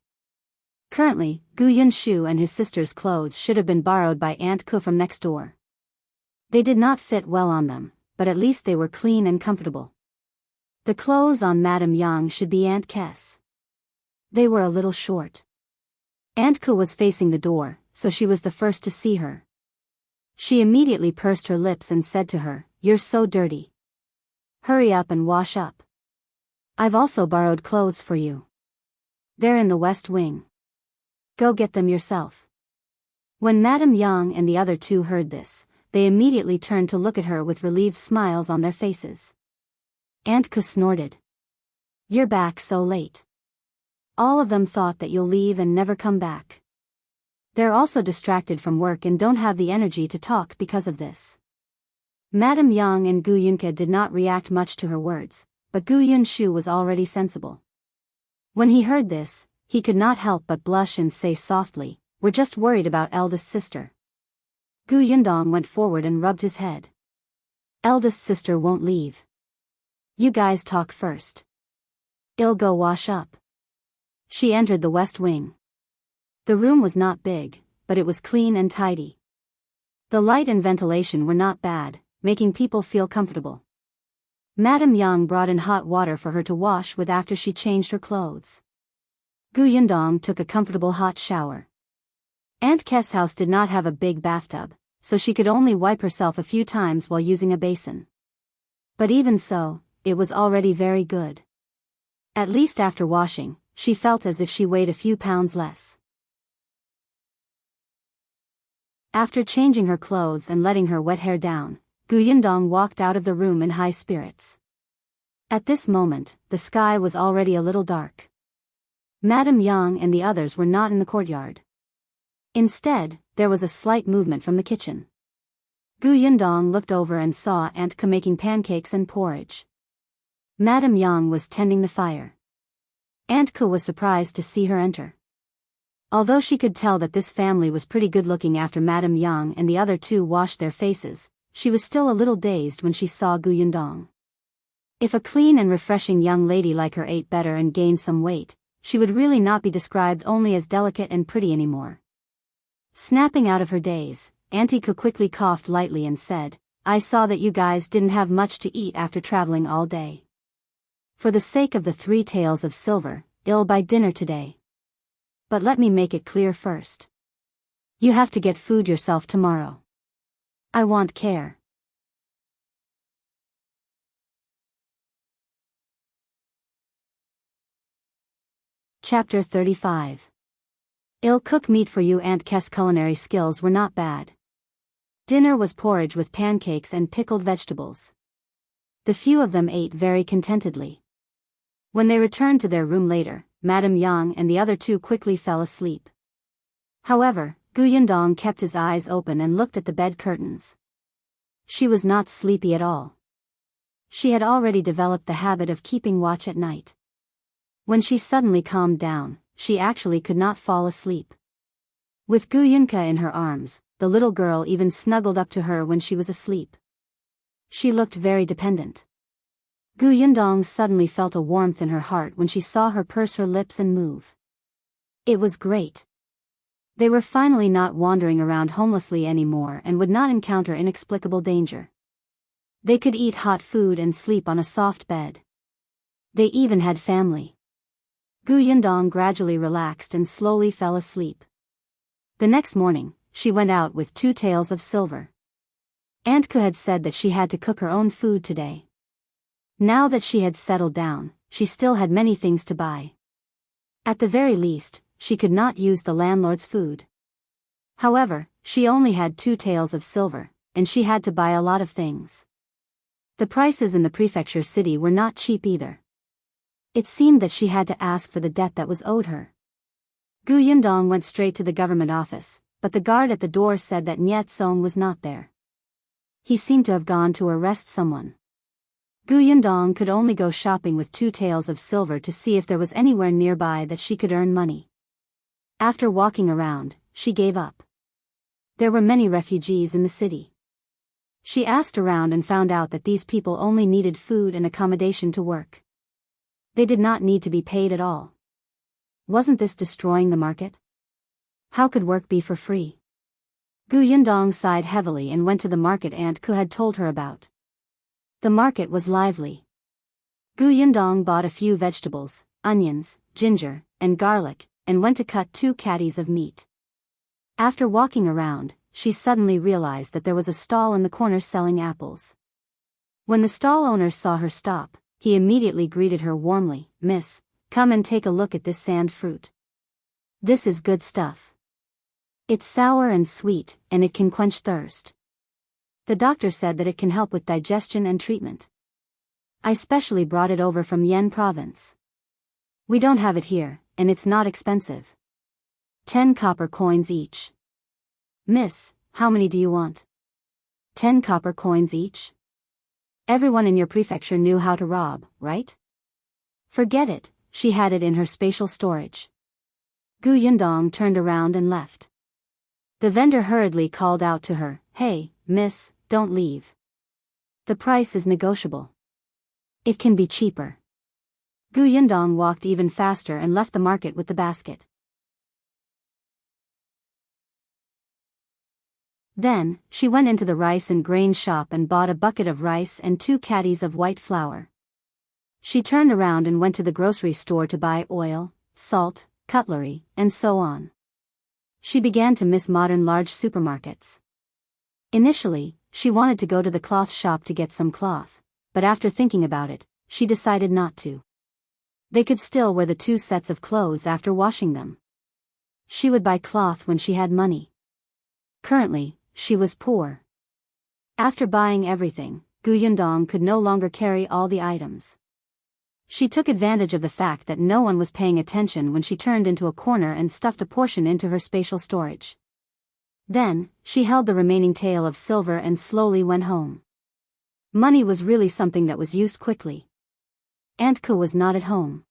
Currently, Gu Yunshu and his sister's clothes should have been borrowed by Aunt Ku from next door. They did not fit well on them, but at least they were clean and comfortable. The clothes on Madame Yang should be Aunt Kess. They were a little short. Aunt Ku was facing the door, so she was the first to see her. She immediately pursed her lips and said to her, "You're so dirty. Hurry up and wash up. I've also borrowed clothes for you. They're in the west wing. Go get them yourself." When Madame Yang and the other two heard this, they immediately turned to look at her with relieved smiles on their faces. Aunt Ku snorted. "You're back so late. All of them thought that you'll leave and never come back. They're also distracted from work and don't have the energy to talk because of this." Madame Yang and Gu Yunke did not react much to her words, but Gu Yunshu was already sensible. When he heard this, he could not help but blush and say softly, "We're just worried about eldest sister." Gu Yundong went forward and rubbed his head. "Eldest sister won't leave. You guys talk first. I'll go wash up." She entered the west wing. The room was not big, but it was clean and tidy. The light and ventilation were not bad, making people feel comfortable. Madame Yang brought in hot water for her to wash with after she changed her clothes. Gu Yundong took a comfortable hot shower. Aunt Kess' house did not have a big bathtub, so she could only wipe herself a few times while using a basin. But even so, it was already very good. At least after washing, she felt as if she weighed a few pounds less. After changing her clothes and letting her wet hair down, Gu Yundong walked out of the room in high spirits. At this moment, the sky was already a little dark. Madame Yang and the others were not in the courtyard. Instead, there was a slight movement from the kitchen. Gu Yundong looked over and saw Aunt Ku making pancakes and porridge. Madame Yang was tending the fire. Aunt Ku was surprised to see her enter. Although she could tell that this family was pretty good looking after Madame Yang and the other two washed their faces, she was still a little dazed when she saw Gu Yundong. If a clean and refreshing young lady like her ate better and gained some weight, she would really not be described only as delicate and pretty anymore. Snapping out of her daze, Auntie Ku quickly coughed lightly and said, "I saw that you guys didn't have much to eat after traveling all day. For the sake of the 3 taels of silver, I'll buy dinner today. But let me make it clear first. You have to get food yourself tomorrow. I want care." Chapter 35. I'll cook meat for you. Aunt Kess' culinary skills were not bad. Dinner was porridge with pancakes and pickled vegetables. The few of them ate very contentedly. When they returned to their room later, Madame Yang and the other two quickly fell asleep. However, Gu Yundong kept his eyes open and looked at the bed curtains. She was not sleepy at all. She had already developed the habit of keeping watch at night. When she suddenly calmed down, she actually could not fall asleep. With Gu Yunka in her arms, the little girl even snuggled up to her when she was asleep. She looked very dependent. Gu Yundong suddenly felt a warmth in her heart when she saw her purse her lips and move. It was great. They were finally not wandering around homelessly anymore and would not encounter inexplicable danger. They could eat hot food and sleep on a soft bed. They even had family. Gu Yundong gradually relaxed and slowly fell asleep. The next morning, she went out with 2 taels of silver. Aunt Ke had said that she had to cook her own food today. Now that she had settled down, she still had many things to buy. At the very least, she could not use the landlord's food. However, she only had 2 taels of silver, and she had to buy a lot of things. The prices in the prefecture city were not cheap either. It seemed that she had to ask for the debt that was owed her. Gu Yundong went straight to the government office, but the guard at the door said that Niet Song was not there. He seemed to have gone to arrest someone. Gu Yundong could only go shopping with 2 taels of silver to see if there was anywhere nearby that she could earn money. After walking around, she gave up. There were many refugees in the city. She asked around and found out that these people only needed food and accommodation to work. They did not need to be paid at all. Wasn't this destroying the market? How could work be for free? Gu Yundong sighed heavily and went to the market Aunt Ke had told her about. The market was lively. Gu Yundong bought a few vegetables, onions, ginger, and garlic, and went to cut 2 catties of meat. After walking around, she suddenly realized that there was a stall in the corner selling apples. When the stall owner saw her stop, he immediately greeted her warmly. "Miss, come and take a look at this sand fruit. This is good stuff. It's sour and sweet, and it can quench thirst. The doctor said that it can help with digestion and treatment. I specially brought it over from Yen province. We don't have it here, and it's not expensive. 10 copper coins each." "Miss, how many do you want?" 10 copper coins each? Everyone in your prefecture knew how to rob, right? Forget it, she had it in her spatial storage. Gu Yundong turned around and left. The vendor hurriedly called out to her, "Hey, miss, don't leave. The price is negotiable. It can be cheaper." Gu Yundong walked even faster and left the market with the basket. Then, she went into the rice and grain shop and bought a bucket of rice and 2 catties of white flour. She turned around and went to the grocery store to buy oil, salt, cutlery, and so on. She began to miss modern large supermarkets. Initially, she wanted to go to the cloth shop to get some cloth, but after thinking about it, she decided not to. They could still wear the 2 sets of clothes after washing them. She would buy cloth when she had money. Currently, she was poor. After buying everything, Gu Yundong could no longer carry all the items. She took advantage of the fact that no one was paying attention when she turned into a corner and stuffed a portion into her spatial storage. Then, she held the remaining tael of silver and slowly went home. Money was really something that was used quickly. Aunt Ke was not at home.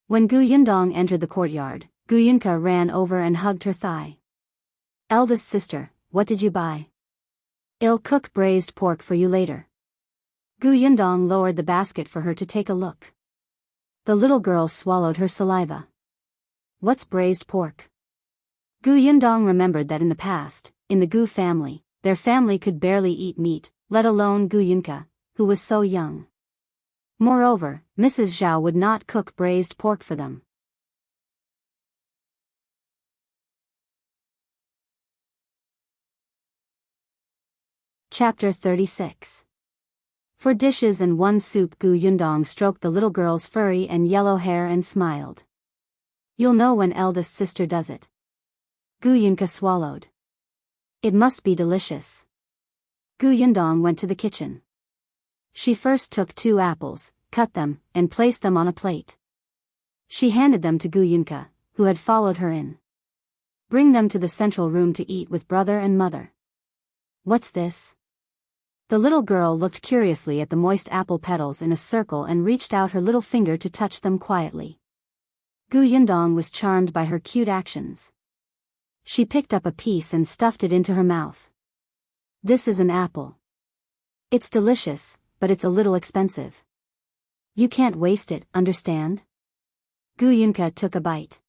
When Gu Yundong entered the courtyard, Gu Yunka ran over and hugged her thigh. "Eldest sister, what did you buy? I'll cook braised pork for you later." Gu Yundong lowered the basket for her to take a look. The little girl swallowed her saliva. "What's braised pork?" Gu Yundong remembered that in the past, in the Gu family, their family could barely eat meat, let alone Gu Yunka, who was so young. Moreover, Mrs. Zhao would not cook braised pork for them. Chapter 36. For dishes and 1 soup, Gu Yundong stroked the little girl's furry and yellow hair and smiled. "You'll know when eldest sister does it." Gu Yunka swallowed. "It must be delicious." Gu Yundong went to the kitchen. She first took 2 apples, cut them, and placed them on a plate. She handed them to Gu Yunka, who had followed her in. Bring them to the central room to eat with brother and mother. What's this? The little girl looked curiously at the moist apple petals in a circle and reached out her little finger to touch them quietly. Gu Yundong was charmed by her cute actions. She picked up a piece and stuffed it into her mouth. This is an apple. It's delicious, but it's a little expensive. You can't waste it, understand? Gu Yunka took a bite.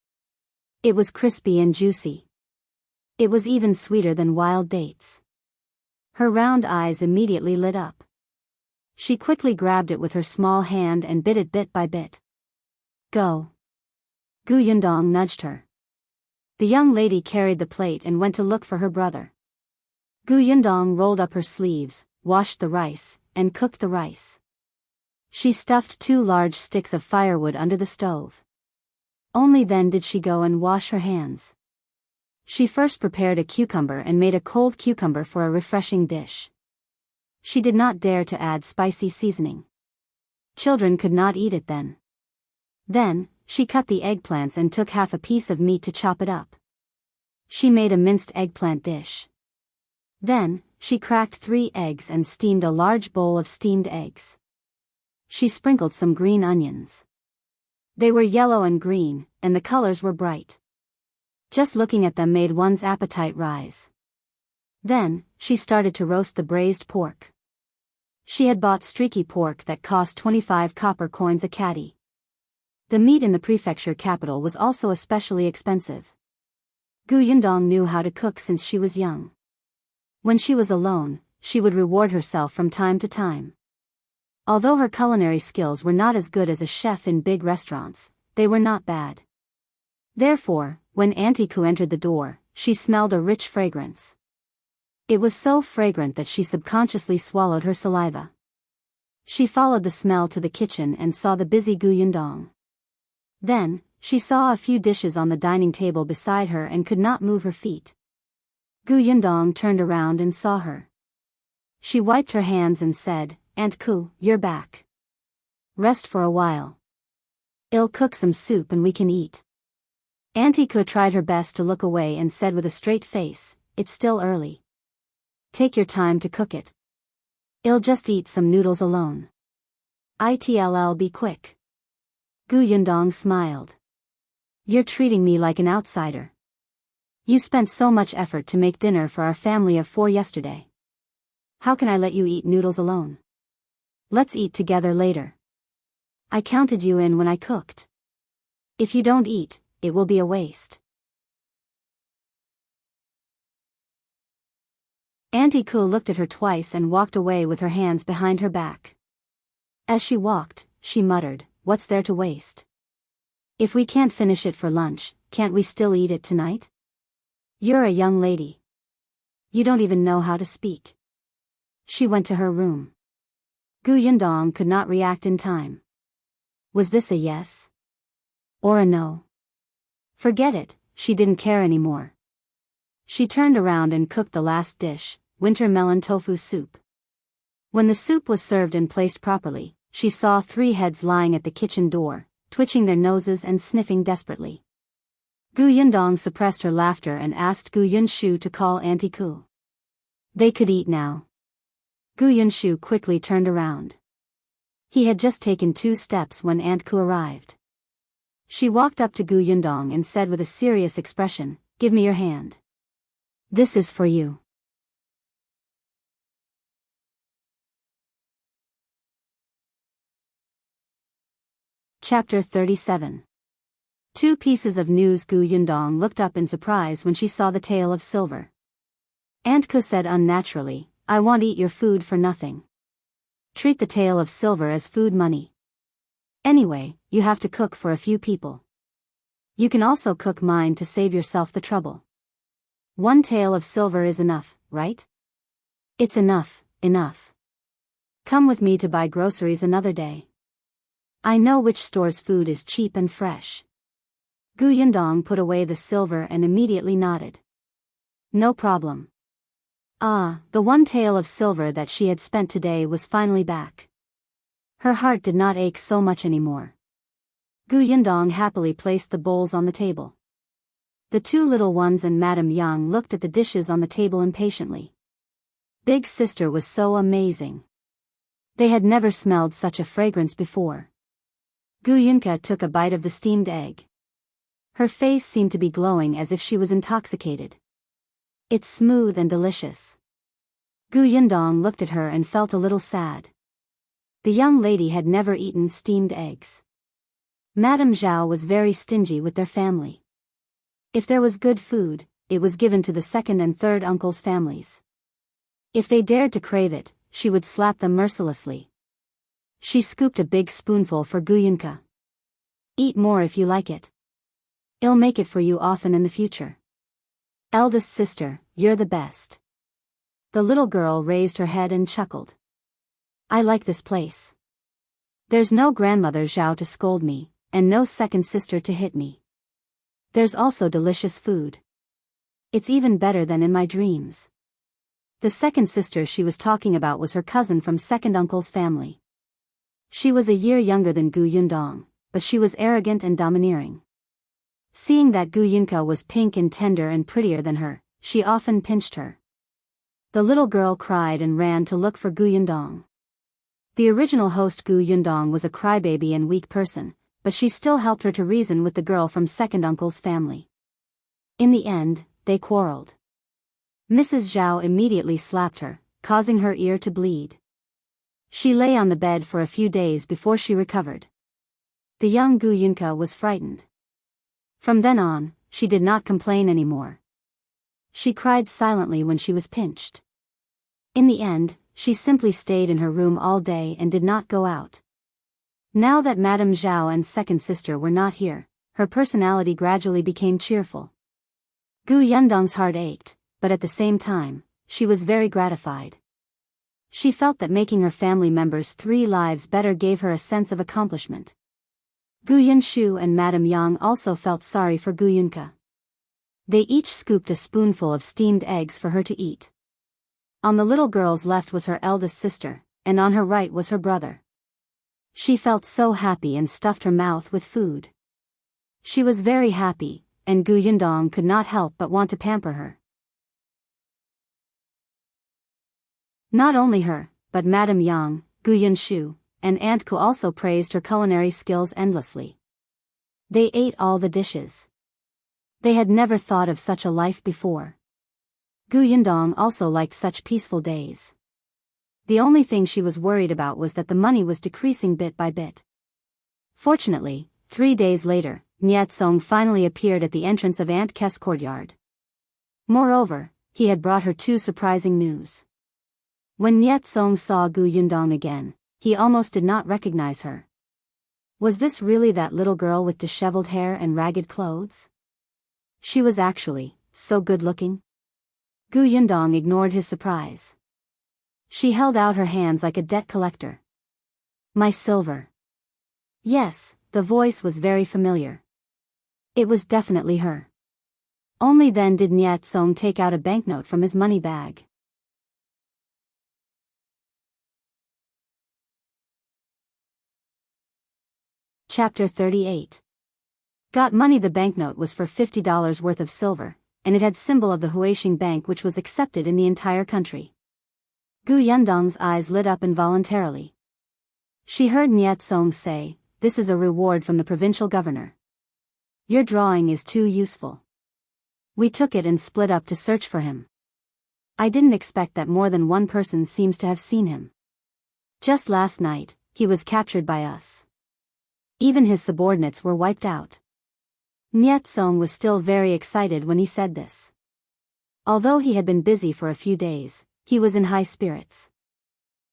It was crispy and juicy. It was even sweeter than wild dates. Her round eyes immediately lit up. She quickly grabbed it with her small hand and bit it bit by bit. Go. Gu Yundong nudged her. The young lady carried the plate and went to look for her brother. Gu Yundong rolled up her sleeves, washed the rice, and cooked the rice. She stuffed 2 large sticks of firewood under the stove. Only then did she go and wash her hands. She first prepared a cucumber and made a cold cucumber for a refreshing dish. She did not dare to add spicy seasoning. Children could not eat it then. Then, she cut the eggplants and took half a piece of meat to chop it up. She made a minced eggplant dish. Then, she cracked 3 eggs and steamed a large bowl of steamed eggs. She sprinkled some green onions. They were yellow and green, and the colors were bright. Just looking at them made one's appetite rise. Then, she started to roast the braised pork. She had bought streaky pork that cost 25 copper coins a catty. The meat in the prefecture capital was also especially expensive. Gu Yundong knew how to cook since she was young. When she was alone, she would reward herself from time to time. Although her culinary skills were not as good as a chef in big restaurants, they were not bad. Therefore, when Auntie Ku entered the door, she smelled a rich fragrance. It was so fragrant that she subconsciously swallowed her saliva. She followed the smell to the kitchen and saw the busy Gu Yundong. Then, she saw a few dishes on the dining table beside her and could not move her feet. Gu Yundong turned around and saw her. She wiped her hands and said, "Aunt Ku, you're back. Rest for a while. I'll cook some soup and we can eat." Auntie Ku tried her best to look away and said with a straight face, "It's still early. Take your time to cook it. I'll just eat some noodles alone. It'll be quick." Gu Yundong smiled. "You're treating me like an outsider. You spent so much effort to make dinner for our family of 4 yesterday. How can I let you eat noodles alone? Let's eat together later. I counted you in when I cooked. If you don't eat, it will be a waste." Auntie Ku looked at her twice and walked away with her hands behind her back. As she walked, she muttered, "What's there to waste? If we can't finish it for lunch, can't we still eat it tonight? You're a young lady. You don't even know how to speak." She went to her room. Gu Yundong could not react in time. Was this a yes? Or a no? Forget it, she didn't care anymore. She turned around and cooked the last dish, winter melon tofu soup. When the soup was served and placed properly, she saw 3 heads lying at the kitchen door, twitching their noses and sniffing desperately. Gu Yundong suppressed her laughter and asked Gu Yunshu to call Auntie Ku. They could eat now. Gu Yunshu quickly turned around. He had just taken 2 steps when Aunt Ku arrived. She walked up to Gu Yundong and said with a serious expression, "Give me your hand. This is for you." Chapter 37. 2 pieces of news. Gu Yundong looked up in surprise when she saw the tail of silver. Aunt Ku said unnaturally, "I won't eat your food for nothing. Treat the tail of silver as food money. Anyway, you have to cook for a few people. You can also cook mine to save yourself the trouble. 1 tael of silver is enough, right?" "It's enough, enough. Come with me to buy groceries another day. I know which store's food is cheap and fresh." Gu Yundong put away the silver and immediately nodded. "No problem. Ah, the one tael of silver that she had spent today was finally back. Her heart did not ache so much anymore. Gu Yundong happily placed the bowls on the table. The two little ones and Madame Yang looked at the dishes on the table impatiently. Big sister was so amazing. They had never smelled such a fragrance before. Gu Yunka took a bite of the steamed egg. Her face seemed to be glowing as if she was intoxicated. It's smooth and delicious. Gu Yundong looked at her and felt a little sad. The young lady had never eaten steamed eggs. Madame Zhao was very stingy with their family. If there was good food, it was given to the second and third uncles' families. If they dared to crave it, she would slap them mercilessly. She scooped a big spoonful for Gu Yunka. Eat more if you like it. I'll make it for you often in the future. Eldest sister, you're the best. The little girl raised her head and chuckled. I like this place. There's no grandmother Zhao to scold me, and no second sister to hit me. There's also delicious food. It's even better than in my dreams. The second sister she was talking about was her cousin from second uncle's family. She was a year younger than Gu Yundong, but she was arrogant and domineering. Seeing that Gu Yunka was pink and tender and prettier than her, she often pinched her. The little girl cried and ran to look for Gu Yundong. The original host Gu Yundong was a crybaby and weak person, but she still helped her to reason with the girl from second uncle's family. In the end, they quarreled. Mrs. Zhao immediately slapped her, causing her ear to bleed. She lay on the bed for a few days before she recovered. The young Gu Yunka was frightened. From then on, she did not complain anymore. She cried silently when she was pinched. In the end, she simply stayed in her room all day and did not go out. Now that Madame Zhao and second sister were not here, her personality gradually became cheerful. Gu Yundong's heart ached, but at the same time, she was very gratified. She felt that making her family members' 3 lives better gave her a sense of accomplishment. Gu Yunshu and Madame Yang also felt sorry for Gu Yunka. They each scooped a spoonful of steamed eggs for her to eat. On the little girl's left was her eldest sister, and on her right was her brother. She felt so happy and stuffed her mouth with food. She was very happy, and Gu Yundong could not help but want to pamper her. Not only her, but Madame Yang, Gu Yunshu, and Aunt Ku also praised her culinary skills endlessly. They ate all the dishes. They had never thought of such a life before. Gu Yundong also liked such peaceful days. The only thing she was worried about was that the money was decreasing bit by bit. Fortunately, 3 days later, Niet Song finally appeared at the entrance of Aunt Kes' courtyard. Moreover, he had brought her 2 surprising news. When Niet Song saw Gu Yundong again, he almost did not recognize her. Was this really that little girl with disheveled hair and ragged clothes? She was actually so good-looking. Gu Yundong ignored his surprise. She held out her hands like a debt collector. My silver. Yes, the voice was very familiar. It was definitely her. Only then did Niet Song take out a banknote from his money bag. Chapter 38. Got money. The banknote was for $50 worth of silver, and it had symbol of the Huaxing Bank, which was accepted in the entire country. Gu Yundong's eyes lit up involuntarily. She heard Niet Song say, "This is a reward from the provincial governor. Your drawing is too useful." We took it and split up to search for him. I didn't expect that more than one person seems to have seen him. Just last night, he was captured by us. Even his subordinates were wiped out. Niet Song was still very excited when he said this. Although he had been busy for a few days, he was in high spirits.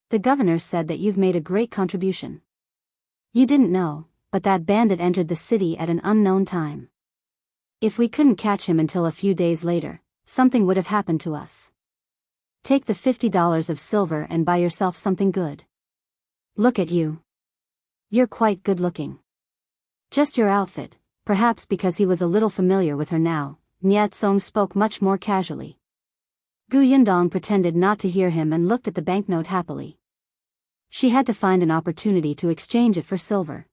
The governor said that you've made a great contribution. You didn't know, but that bandit entered the city at an unknown time. If we couldn't catch him until a few days later, something would have happened to us. Take the $50 of silver and buy yourself something good. Look at you. You're quite good looking. Just your outfit, perhaps because he was a little familiar with her now, Niet Song spoke much more casually. Gu Yundong pretended not to hear him and looked at the banknote happily. She had to find an opportunity to exchange it for silver.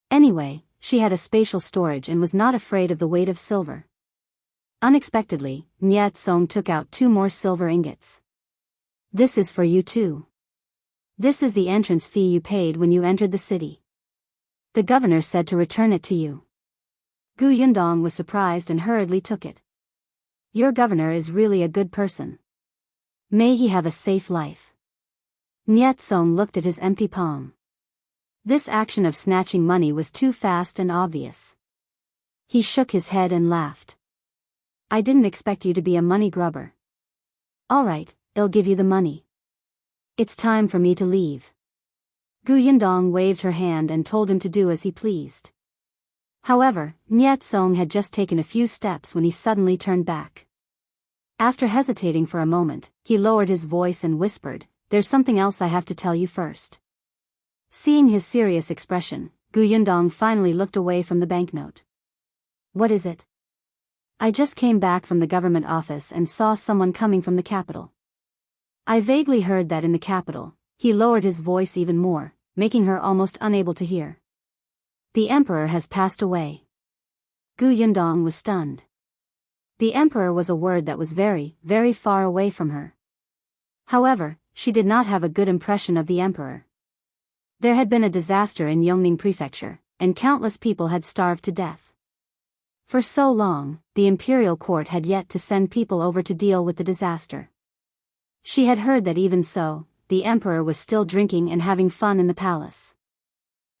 Anyway, she had a spatial storage and was not afraid of the weight of silver. Unexpectedly, Nyat Song took out 2 more silver ingots. This is for you too. This is the entrance fee you paid when you entered the city. The governor said to return it to you. Gu Yundong was surprised and hurriedly took it. Your governor is really a good person. May he have a safe life. Nyat Song looked at his empty palm. This action of snatching money was too fast and obvious. He shook his head and laughed. I didn't expect you to be a money grubber. All right, I'll give you the money. It's time for me to leave. Gu Yundong waved her hand and told him to do as he pleased. However, Nyat Song had just taken a few steps when he suddenly turned back. After hesitating for a moment, he lowered his voice and whispered, "There's something else I have to tell you first." Seeing his serious expression, Gu Yundong finally looked away from the banknote. What is it? I just came back from the government office and saw someone coming from the capital. I vaguely heard that in the capital. He lowered his voice even more, making her almost unable to hear. The emperor has passed away. Gu Yundong was stunned. The emperor was a word that was very, very far away from her. However, she did not have a good impression of the emperor. There had been a disaster in Yongning Prefecture, and countless people had starved to death. For so long, the imperial court had yet to send people over to deal with the disaster. She had heard that even so, the emperor was still drinking and having fun in the palace.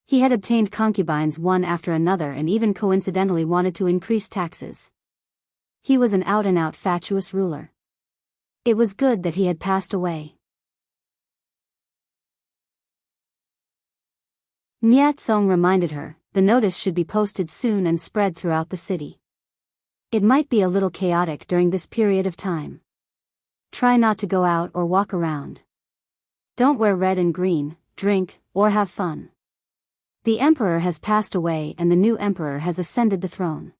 He had obtained concubines one after another and even coincidentally wanted to increase taxes. He was an out-and-out fatuous ruler. It was good that he had passed away. Nyat Song reminded her, the notice should be posted soon and spread throughout the city. It might be a little chaotic during this period of time. Try not to go out or walk around. Don't wear red and green, drink, or have fun. The emperor has passed away and the new emperor has ascended the throne.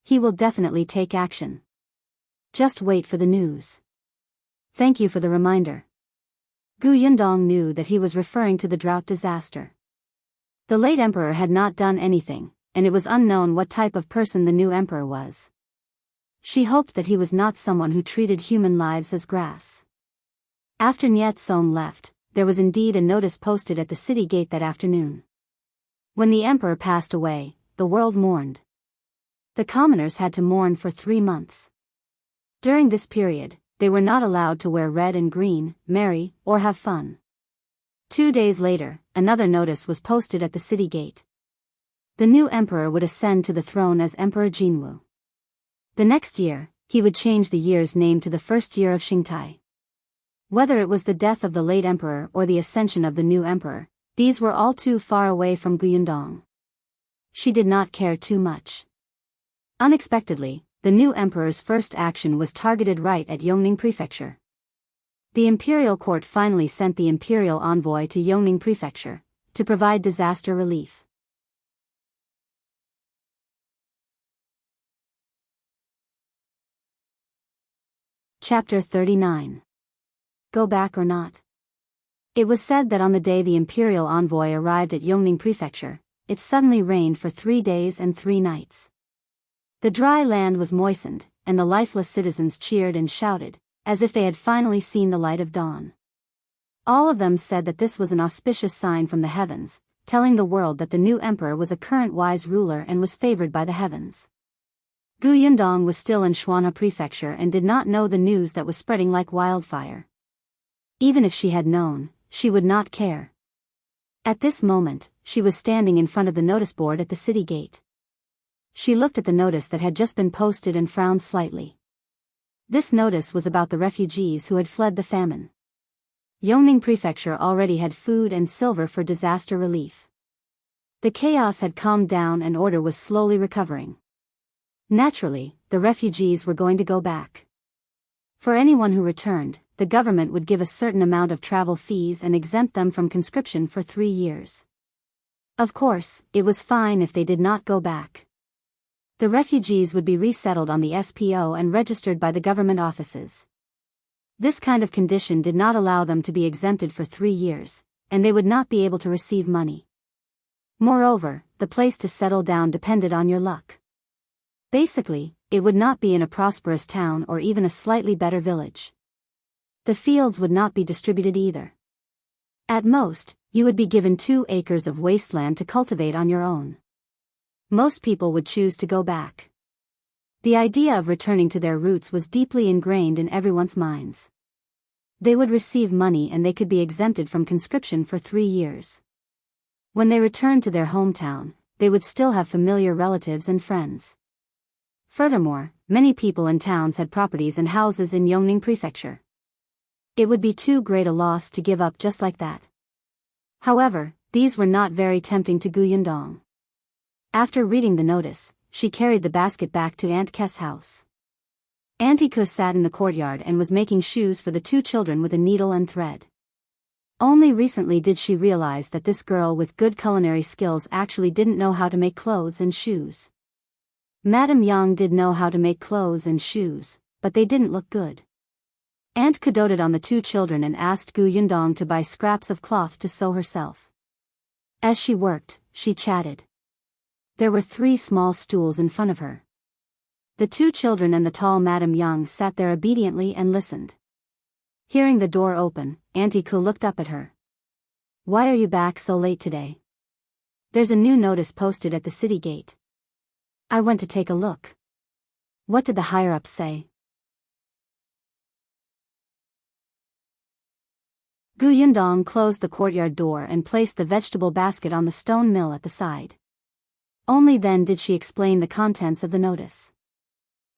He will definitely take action. Just wait for the news. Thank you for the reminder. Gu Yundong knew that he was referring to the drought disaster. The late emperor had not done anything, and it was unknown what type of person the new emperor was. She hoped that he was not someone who treated human lives as grass. After Nyat Song left, there was indeed a notice posted at the city gate that afternoon. When the emperor passed away, the world mourned. The commoners had to mourn for 3 months. During this period, they were not allowed to wear red and green, marry, or have fun. 2 days later, another notice was posted at the city gate. The new emperor would ascend to the throne as Emperor Jinwu. The next year, he would change the year's name to the first year of Xingtai. Whether it was the death of the late emperor or the ascension of the new emperor, these were all too far away from Gu Yundong. She did not care too much. Unexpectedly, the new emperor's first action was targeted right at Yongning Prefecture. The imperial court finally sent the imperial envoy to Yongning Prefecture to provide disaster relief. Chapter 39. Go back or not? It was said that on the day the imperial envoy arrived at Yongning Prefecture, it suddenly rained for 3 days and 3 nights. The dry land was moistened, and the lifeless citizens cheered and shouted, as if they had finally seen the light of dawn. All of them said that this was an auspicious sign from the heavens, telling the world that the new emperor was a current wise ruler and was favored by the heavens. Gu Yundong was still in Shuanha Prefecture and did not know the news that was spreading like wildfire. Even if she had known, she would not care. At this moment, she was standing in front of the notice board at the city gate. She looked at the notice that had just been posted and frowned slightly. This notice was about the refugees who had fled the famine. Yongning Prefecture already had food and silver for disaster relief. The chaos had calmed down and order was slowly recovering. Naturally, the refugees were going to go back. For anyone who returned, the government would give a certain amount of travel fees and exempt them from conscription for 3 years. Of course, it was fine if they did not go back. The refugees would be resettled on the SPO and registered by the government offices. This kind of condition did not allow them to be exempted for 3 years, and they would not be able to receive money. Moreover, the place to settle down depended on your luck. Basically, it would not be in a prosperous town or even a slightly better village. The fields would not be distributed either. At most, you would be given 2 acres of wasteland to cultivate on your own. Most people would choose to go back. The idea of returning to their roots was deeply ingrained in everyone's minds. They would receive money and they could be exempted from conscription for 3 years. When they returned to their hometown, they would still have familiar relatives and friends. Furthermore, many people in towns had properties and houses in Yongning Prefecture. It would be too great a loss to give up just like that. However, these were not very tempting to Gu Yundong. After reading the notice, she carried the basket back to Aunt Kess' house. Auntie Ke sat in the courtyard and was making shoes for the 2 children with a needle and thread. Only recently did she realize that this girl with good culinary skills actually didn't know how to make clothes and shoes. Madame Yang did know how to make clothes and shoes, but they didn't look good. Aunt Ke doted on the 2 children and asked Gu Yundong to buy scraps of cloth to sew herself. As she worked, she chatted. There were 3 small stools in front of her. The 2 children and the tall Madame Yang sat there obediently and listened. Hearing the door open, Auntie Ke looked up at her. "Why are you back so late today?" "There's a new notice posted at the city gate." "I went to take a look." "What did the higher-ups say?" Gu Yundong closed the courtyard door and placed the vegetable basket on the stone mill at the side. Only then did she explain the contents of the notice.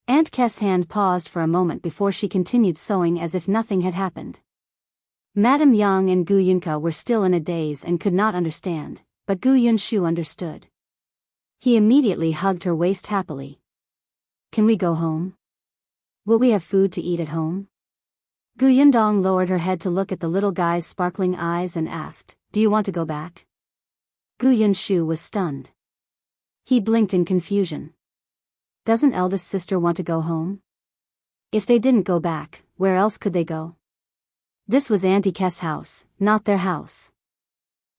Aunt Kess' hand paused for a moment before she continued sewing as if nothing had happened. Madame Yang and Gu Yunke were still in a daze and could not understand, but Gu Yunshu understood. He immediately hugged her waist happily. "Can we go home? Will we have food to eat at home?" Gu Yundong lowered her head to look at the little guy's sparkling eyes and asked, "Do you want to go back?" Gu Yunshu was stunned. He blinked in confusion. Doesn't eldest sister want to go home? If they didn't go back, where else could they go? This was Auntie Kess' house, not their house.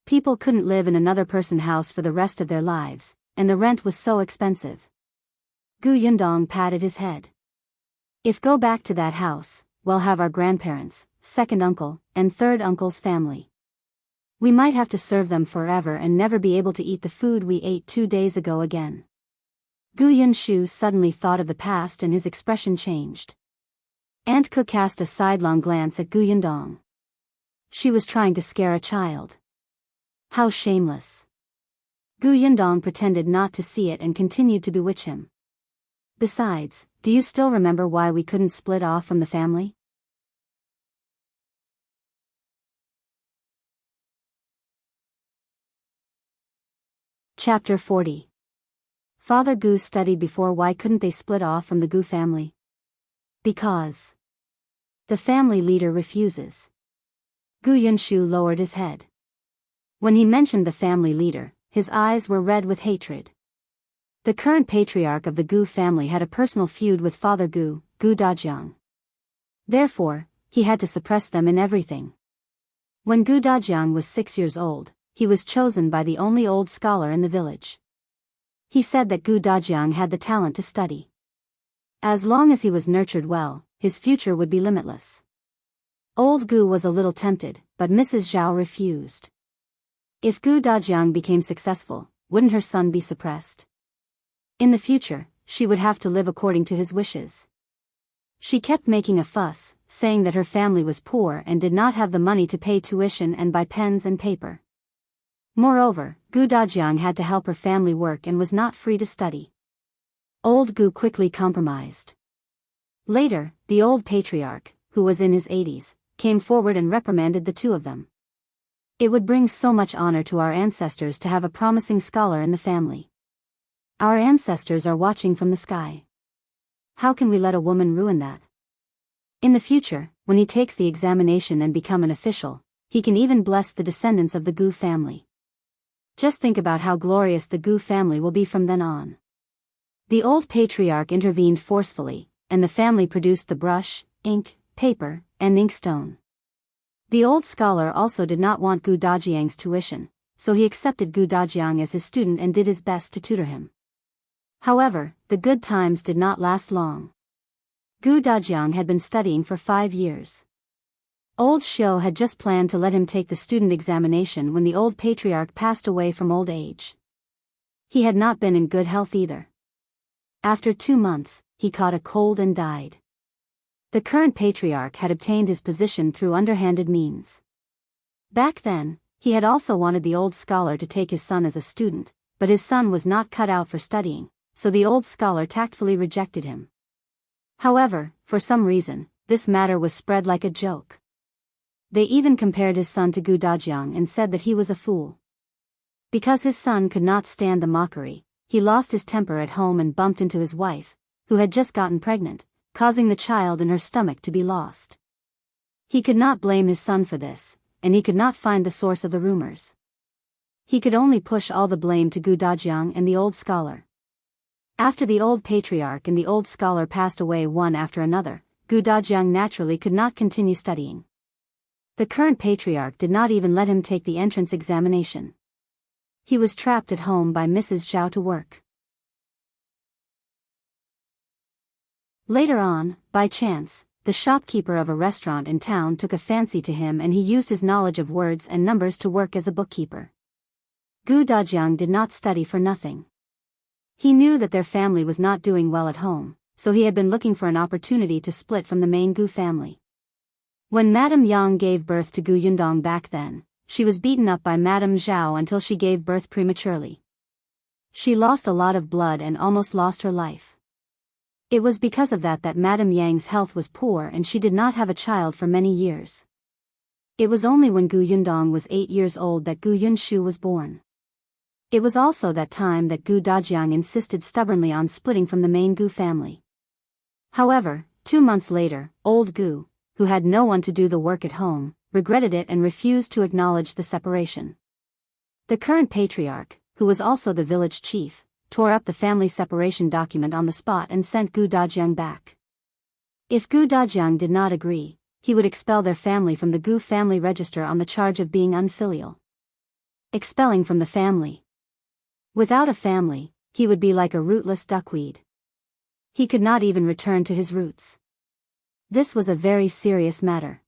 People couldn't live in another person's house for the rest of their lives, and the rent was so expensive. Gu Yundong patted his head. If go back to that house, we'll have our grandparents, second uncle, and third uncle's family. We might have to serve them forever and never be able to eat the food we ate 2 days ago again. Gu Yunshu suddenly thought of the past and his expression changed. Aunt Ke cast a sidelong glance at Gu Yundong. She was trying to scare a child. How shameless. Gu Yundong pretended not to see it and continued to bewitch him. Besides, do you still remember why we couldn't split off from the family? Chapter 40. Father Gu studied before. Why couldn't they split off from the Gu family? Because the family leader refuses. Gu Yunshu lowered his head. When he mentioned the family leader, his eyes were red with hatred. The current patriarch of the Gu family had a personal feud with Father Gu, Gu Dajiang. Therefore, he had to suppress them in everything. When Gu Dajiang was 6 years old, he was chosen by the only old scholar in the village. He said that Gu Dajiang had the talent to study. As long as he was nurtured well, his future would be limitless. Old Gu was a little tempted, but Mrs. Zhao refused. If Gu Dajiang became successful, wouldn't her son be suppressed? In the future, she would have to live according to his wishes. She kept making a fuss, saying that her family was poor and did not have the money to pay tuition and buy pens and paper. Moreover, Gu Dajiang had to help her family work and was not free to study. Old Gu quickly compromised. Later, the old patriarch, who was in his 80s, came forward and reprimanded the 2 of them. It would bring so much honor to our ancestors to have a promising scholar in the family. Our ancestors are watching from the sky. How can we let a woman ruin that? In the future, when he takes the examination and become an official, he can even bless the descendants of the Gu family. Just think about how glorious the Gu family will be from then on. The old patriarch intervened forcefully, and the family produced the brush, ink, paper, and inkstone. The old scholar also did not want Gu Dajiang's tuition, so he accepted Gu Dajiang as his student and did his best to tutor him. However, the good times did not last long. Gu Dajiang had been studying for 5 years. Old Xiu had just planned to let him take the student examination when the old patriarch passed away from old age. He had not been in good health either. After 2 months, he caught a cold and died. The current patriarch had obtained his position through underhanded means. Back then, he had also wanted the old scholar to take his son as a student, but his son was not cut out for studying, so the old scholar tactfully rejected him. However, for some reason, this matter was spread like a joke. They even compared his son to Gu Dajiang and said that he was a fool. Because his son could not stand the mockery, he lost his temper at home and bumped into his wife, who had just gotten pregnant, causing the child in her stomach to be lost. He could not blame his son for this, and he could not find the source of the rumors. He could only push all the blame to Gu Dajiang and the old scholar. After the old patriarch and the old scholar passed away one after another, Gu Dajiang naturally could not continue studying. The current patriarch did not even let him take the entrance examination. He was trapped at home by Mrs. Zhao to work. Later on, by chance, the shopkeeper of a restaurant in town took a fancy to him and he used his knowledge of words and numbers to work as a bookkeeper. Gu Dajiang did not study for nothing. He knew that their family was not doing well at home, so he had been looking for an opportunity to split from the main Gu family. When Madame Yang gave birth to Gu Yundong back then, she was beaten up by Madame Zhao until she gave birth prematurely. She lost a lot of blood and almost lost her life. It was because of that Madame Yang's health was poor and she did not have a child for many years. It was only when Gu Yundong was 8 years old that Gu Yunshu was born. It was also that time that Gu Dajiang insisted stubbornly on splitting from the main Gu family. However, 2 months later, old Gu, who had no one to do the work at home, regretted it and refused to acknowledge the separation. The current patriarch, who was also the village chief, tore up the family separation document on the spot and sent Gu Dajiang back. If Gu Dajiang did not agree, he would expel their family from the Gu family register on the charge of being unfilial. Expelling from the family. Without a family, he would be like a rootless duckweed. He could not even return to his roots. This was a very serious matter.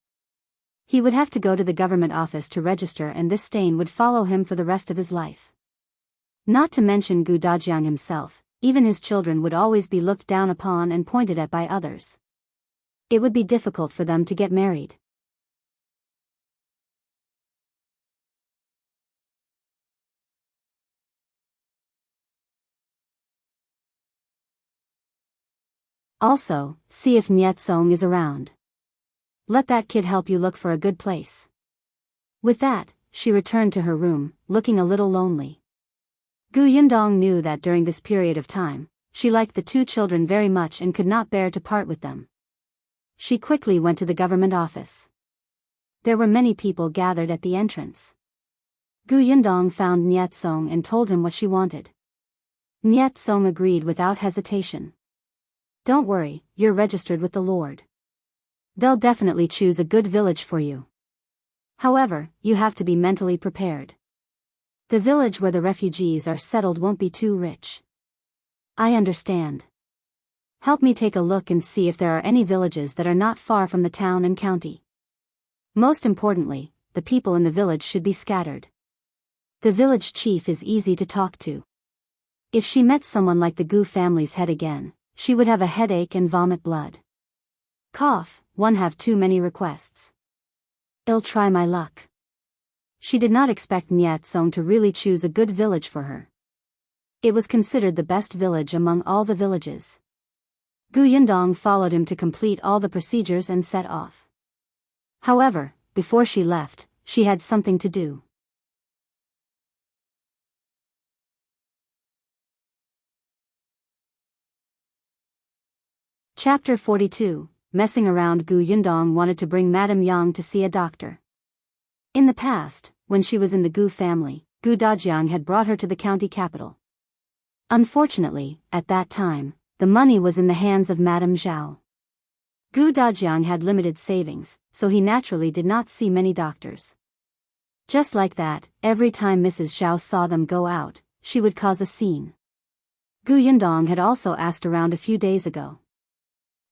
He would have to go to the government office to register and this stain would follow him for the rest of his life. Not to mention Gu Dajiang himself, even his children would always be looked down upon and pointed at by others. It would be difficult for them to get married. Also, see if Nyetsong is around. Let that kid help you look for a good place. With that, she returned to her room, looking a little lonely. Gu Yundong knew that during this period of time, she liked the 2 children very much and could not bear to part with them. She quickly went to the government office. There were many people gathered at the entrance. Gu Yundong found Nyetsong and told him what she wanted. Nyetsong agreed without hesitation. Don't worry, you're registered with the Lord. They'll definitely choose a good village for you. However, you have to be mentally prepared. The village where the refugees are settled won't be too rich. I understand. Help me take a look and see if there are any villages that are not far from the town and county. Most importantly, the people in the village should be scattered. The village chief is easy to talk to. If she met someone like the Gu family's head again, she would have a headache and vomit blood. Cough, one have too many requests. I'll try my luck. She did not expect Nyetsong to really choose a good village for her. It was considered the best village among all the villages. Gu Yundong followed him to complete all the procedures and set off. However, before she left, she had something to do. Chapter 42, Messing Around. Gu Yundong wanted to bring Madame Yang to see a doctor. In the past, when she was in the Gu family, Gu Dajiang had brought her to the county capital. Unfortunately, at that time, the money was in the hands of Madame Zhao. Gu Dajiang had limited savings, so he naturally did not see many doctors. Just like that, every time Mrs. Zhao saw them go out, she would cause a scene. Gu Yundong had also asked around a few days ago.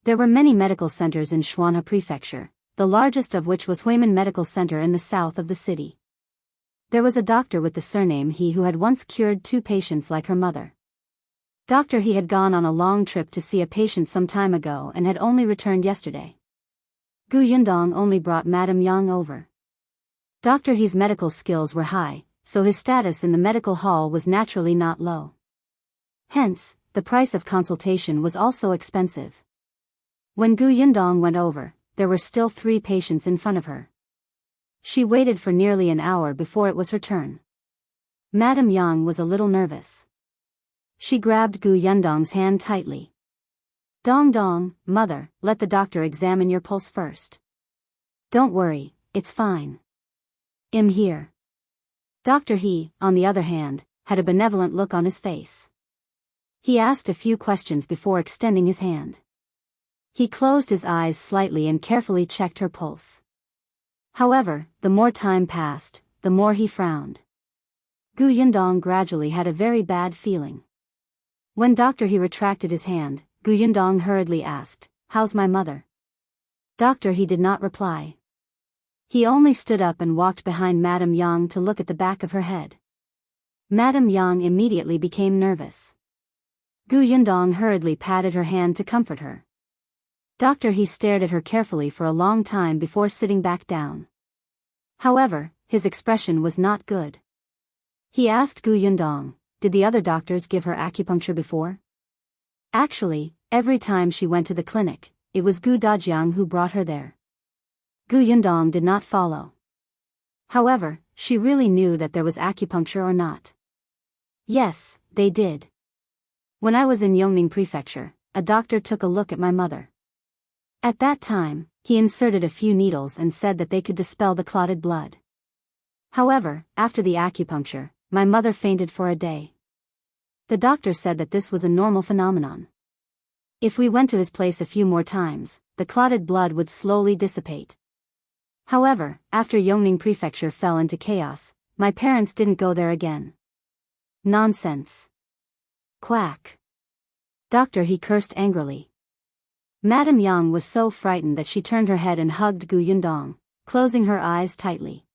There were many medical centers in Xuanhe Prefecture, the largest of which was Huimin Medical Center in the south of the city. There was a doctor with the surname He who had once cured 2 patients like her mother. Dr. He had gone on a long trip to see a patient some time ago and had only returned yesterday. Gu Yundong only brought Madame Yang over. Dr. He's medical skills were high, so his status in the medical hall was naturally not low. Hence, the price of consultation was also expensive. When Gu Yundong went over, there were still 3 patients in front of her. She waited for nearly an hour before it was her turn. Madame Yang was a little nervous. She grabbed Gu Yundong's hand tightly. "Dong Dong, mother, let the doctor examine your pulse first. Don't worry, it's fine. I'm here." Dr. He, on the other hand, had a benevolent look on his face. He asked a few questions before extending his hand. He closed his eyes slightly and carefully checked her pulse. However, the more time passed, the more he frowned. Gu Yundong gradually had a very bad feeling. When Dr. He retracted his hand, Gu Yundong hurriedly asked, "How's my mother?" Dr. He did not reply. He only stood up and walked behind Madame Yang to look at the back of her head. Madame Yang immediately became nervous. Gu Yundong hurriedly patted her hand to comfort her. Dr. He stared at her carefully for a long time before sitting back down. However, his expression was not good. He asked Gu Yundong, "Did the other doctors give her acupuncture before?" Actually, every time she went to the clinic, it was Gu Dajiang who brought her there. Gu Yundong did not follow. However, she really knew that there was acupuncture or not. Yes, they did. When I was in Yongning Prefecture, a doctor took a look at my mother. At that time, he inserted a few needles and said that they could dispel the clotted blood. However, after the acupuncture, my mother fainted for a day. The doctor said that this was a normal phenomenon. If we went to his place a few more times, the clotted blood would slowly dissipate. However, after Yongning Prefecture fell into chaos, my parents didn't go there again. Nonsense. Quack. Doctor, he cursed angrily. Madame Yang was so frightened that she turned her head and hugged Gu Yundong, closing her eyes tightly.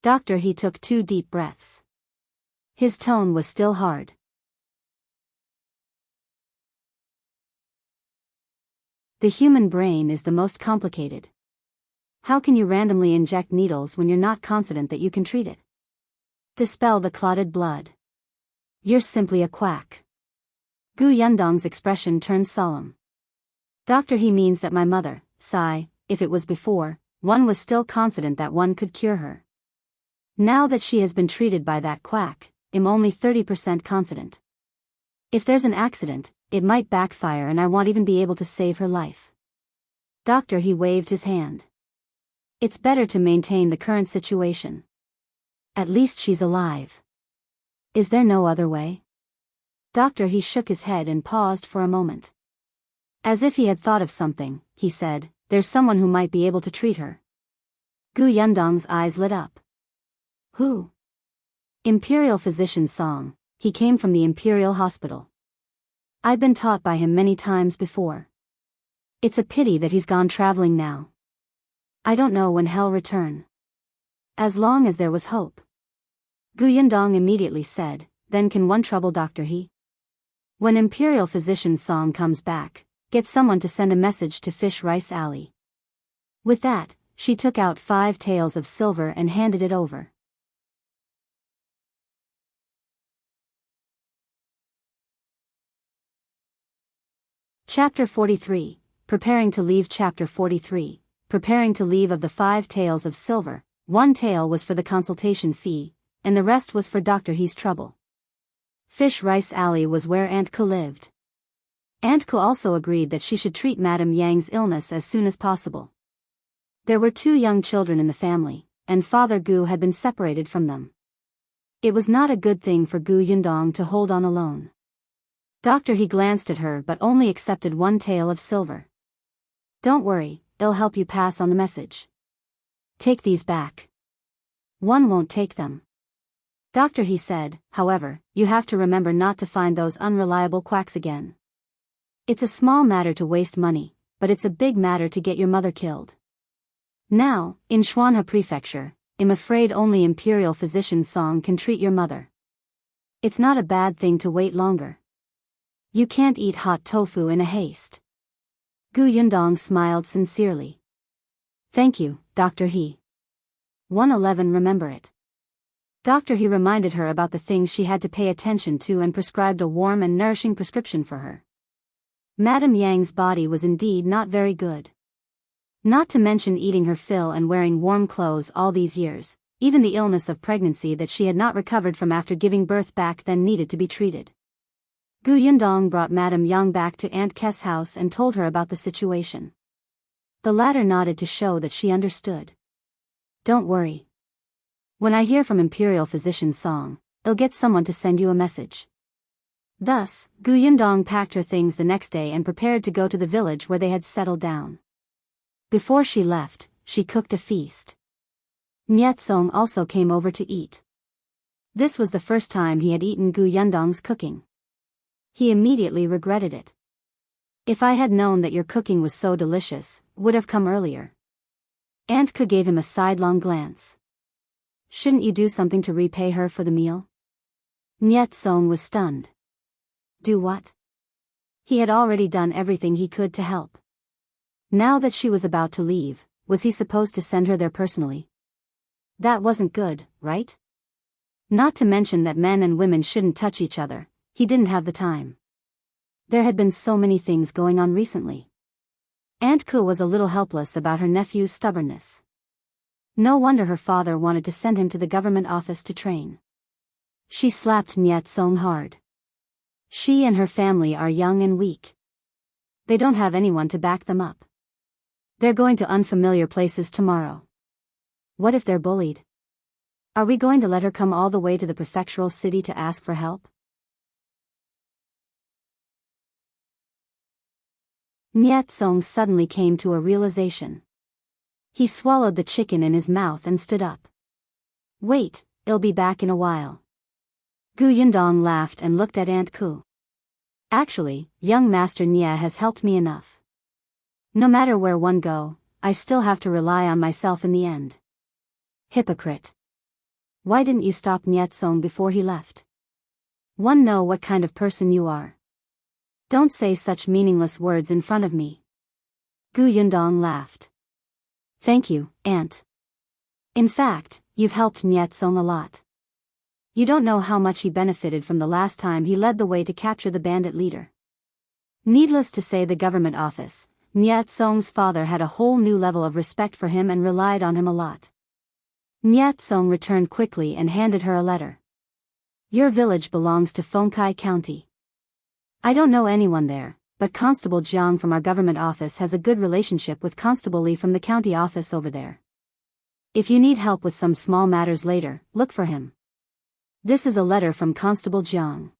Dr. He took 2 deep breaths. His tone was still hard. The human brain is the most complicated. How can you randomly inject needles when you're not confident that you can treat it? Dispel the clotted blood. You're simply a quack. Gu Yundong's expression turned solemn. Doctor, he means that my mother, sigh, if it was before, one was still confident that one could cure her. Now that she has been treated by that quack, I'm only 30% confident. If there's an accident, it might backfire and I won't even be able to save her life. Doctor, he waved his hand. It's better to maintain the current situation. At least she's alive. Is there no other way? Doctor, he shook his head and paused for a moment. As if he had thought of something, he said, "There's someone who might be able to treat her." Gu Yundong's eyes lit up. Who? Imperial Physician Song. He came from the Imperial Hospital. I've been taught by him many times before. It's a pity that he's gone traveling now. I don't know when he'll return. As long as there was hope. Gu Yundong immediately said, "Then can one trouble Dr. He? When Imperial Physician Song comes back, get someone to send a message to Fish Rice Alley." With that, she took out 5 taels of silver and handed it over. Chapter 43, Preparing to Leave. Chapter 43, Preparing to Leave. Of the 5 taels of silver, 1 tael was for the consultation fee, and the rest was for Dr. He's trouble. Fish Rice Alley was where Aunt Ku lived. Aunt Ku also agreed that she should treat Madame Yang's illness as soon as possible. There were 2 young children in the family, and Father Gu had been separated from them. It was not a good thing for Gu Yundong to hold on alone. Dr. He glanced at her but only accepted 1 tael of silver. Don't worry, it'll help you pass on the message. Take these back. One won't take them. Doctor, he said, however, you have to remember not to find those unreliable quacks again. It's a small matter to waste money, but it's a big matter to get your mother killed. Now, in Xuanhe Prefecture, I'm afraid only Imperial Physician Song can treat your mother. It's not a bad thing to wait longer. You can't eat hot tofu in a haste. Gu Yundong smiled sincerely. Thank you, Dr. He. 111 Remember it. Dr. He reminded her about the things she had to pay attention to and prescribed a warm and nourishing prescription for her. Madame Yang's body was indeed not very good. Not to mention eating her fill and wearing warm clothes all these years, even the illness of pregnancy that she had not recovered from after giving birth back then needed to be treated. Gu Yundong brought Madame Yang back to Aunt Kes' house and told her about the situation. The latter nodded to show that she understood. Don't worry. When I hear from Imperial Physician Song, I'll get someone to send you a message. Thus, Gu Yundong packed her things the next day and prepared to go to the village where they had settled down. Before she left, she cooked a feast. Niet Song also came over to eat. This was the first time he had eaten Gu Yundong's cooking. He immediately regretted it. If I had known that your cooking was so delicious, would have come earlier. Aunt Ke gave him a sidelong glance. Shouldn't you do something to repay her for the meal? Niet Song was stunned. Do what? He had already done everything he could to help. Now that she was about to leave, was he supposed to send her there personally? That wasn't good, right? Not to mention that men and women shouldn't touch each other, he didn't have the time. There had been so many things going on recently. Aunt Ke was a little helpless about her nephew's stubbornness. No wonder her father wanted to send him to the government office to train. She slapped Niet Song hard. She and her family are young and weak. They don't have anyone to back them up. They're going to unfamiliar places tomorrow. What if they're bullied? Are we going to let her come all the way to the prefectural city to ask for help? Niet Song suddenly came to a realization. He swallowed the chicken in his mouth and stood up. Wait, I'll be back in a while. Gu Yundong laughed and looked at Aunt Ke. Actually, young Master Nia has helped me enough. No matter where one go, I still have to rely on myself in the end. Hypocrite. Why didn't you stop Niet Song before he left? One know what kind of person you are. Don't say such meaningless words in front of me. Gu Yundong laughed. Thank you, Aunt. In fact, you've helped Niet Song a lot. You don't know how much he benefited from the last time he led the way to capture the bandit leader. Needless to say, the government office, Niet Song's father had a whole new level of respect for him and relied on him a lot. Niet Song returned quickly and handed her a letter. Your village belongs to Fengkai County. I don't know anyone there, but Constable Jiang from our government office has a good relationship with Constable Li from the county office over there. If you need help with some small matters later, look for him. This is a letter from Constable Jiang.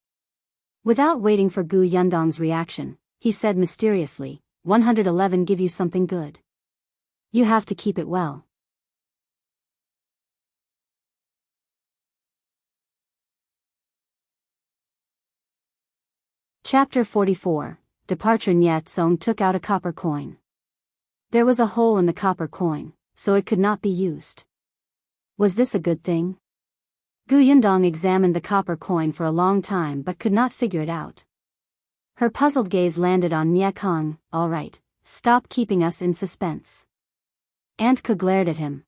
Without waiting for Gu Yundong's reaction, he said mysteriously, 111 give you something good. You have to keep it well. Chapter 44. Departure. Niet Song took out a copper coin. There was a hole in the copper coin, so it could not be used. Was this a good thing? Gu Yundong examined the copper coin for a long time but could not figure it out. Her puzzled gaze landed on Niet Song. All right, stop keeping us in suspense. Aunt Ke glared at him.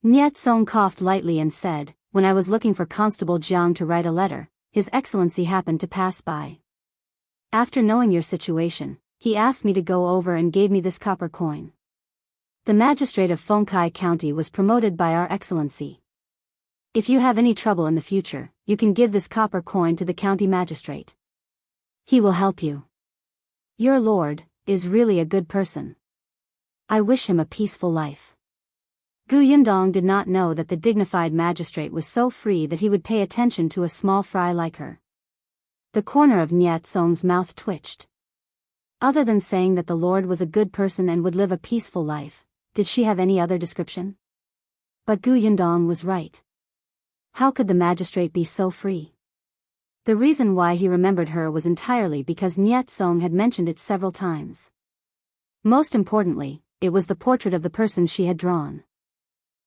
Niet Song coughed lightly and said, when I was looking for Constable Jiang to write a letter, His Excellency happened to pass by. After knowing your situation, he asked me to go over and gave me this copper coin. The magistrate of Fengkai County was promoted by Our Excellency. If you have any trouble in the future, you can give this copper coin to the county magistrate. He will help you. Your lord is really a good person. I wish him a peaceful life. Gu Yundong did not know that the dignified magistrate was so free that he would pay attention to a small fry like her. The corner of Niet Song's mouth twitched. Other than saying that the Lord was a good person and would live a peaceful life, did she have any other description? But Gu Yundong was right. How could the magistrate be so free? The reason why he remembered her was entirely because Niet Song had mentioned it several times. Most importantly, it was the portrait of the person she had drawn.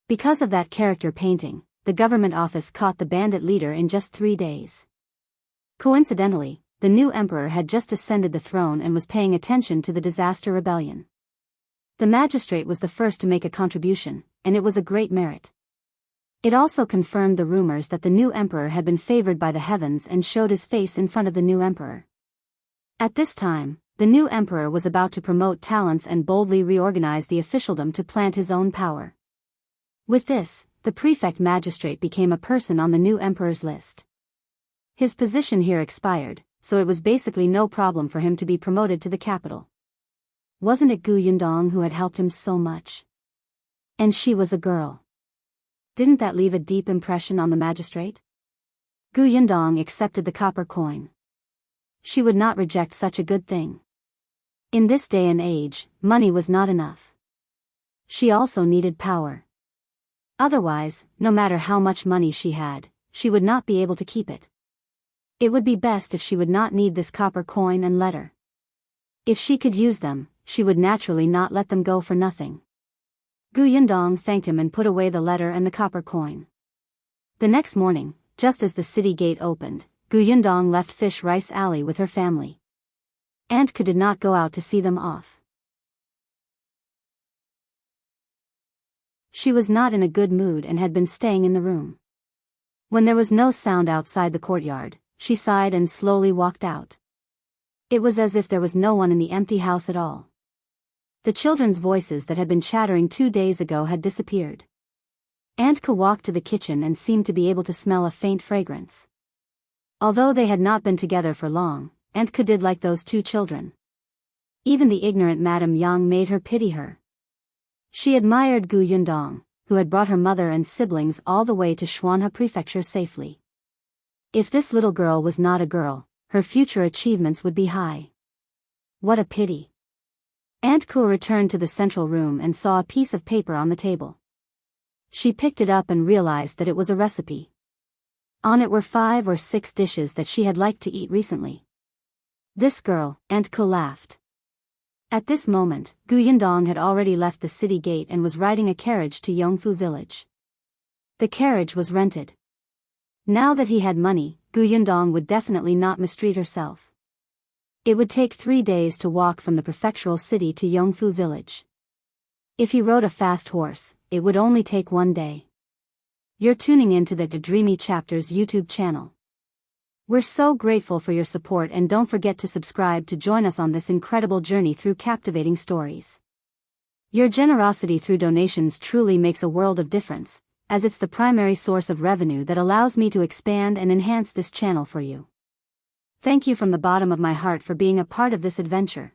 Because of that character painting, the government office caught the bandit leader in just 3 days. Coincidentally, the new emperor had just ascended the throne and was paying attention to the disaster rebellion. The magistrate was the first to make a contribution, and it was a great merit. It also confirmed the rumors that the new emperor had been favored by the heavens and showed his face in front of the new emperor. At this time, the new emperor was about to promote talents and boldly reorganize the officialdom to plant his own power. With this, the prefect magistrate became a person on the new emperor's list. His position here expired, so it was basically no problem for him to be promoted to the capital. Wasn't it Gu Yundong who had helped him so much? And she was a girl. Didn't that leave a deep impression on the magistrate? Gu Yundong accepted the copper coin. She would not reject such a good thing. In this day and age, money was not enough. She also needed power. Otherwise, no matter how much money she had, she would not be able to keep it. It would be best if she would not need this copper coin and letter. If she could use them, she would naturally not let them go for nothing. Gu Yundong thanked him and put away the letter and the copper coin. The next morning, just as the city gate opened, Gu Yundong left Fish Rice Alley with her family. Aunt Ke did not go out to see them off. She was not in a good mood and had been staying in the room. When there was no sound outside the courtyard, she sighed and slowly walked out. It was as if there was no one in the empty house at all. The children's voices that had been chattering 2 days ago had disappeared. Aunt Ke walked to the kitchen and seemed to be able to smell a faint fragrance. Although they had not been together for long, Aunt Ke did like those 2 children. Even the ignorant Madame Yang made her pity her. She admired Gu Yundong, who had brought her mother and siblings all the way to Xuanhe Prefecture safely. If this little girl was not a girl, her future achievements would be high. What a pity. Aunt Ke returned to the central room and saw a piece of paper on the table. She picked it up and realized that it was a recipe. On it were 5 or 6 dishes that she had liked to eat recently. This girl, Aunt Ke laughed. At this moment, Gu Yundong had already left the city gate and was riding a carriage to Yongfu village. The carriage was rented. Now that he had money, Gu Yundong would definitely not mistreat herself. It would take 3 days to walk from the prefectural city to Yongfu village. If he rode a fast horse, it would only take 1 day. You're tuning into the Dreamy Chapters YouTube channel. We're so grateful for your support, and don't forget to subscribe to join us on this incredible journey through captivating stories. Your generosity through donations truly makes a world of difference, as it's the primary source of revenue that allows me to expand and enhance this channel for you. Thank you from the bottom of my heart for being a part of this adventure.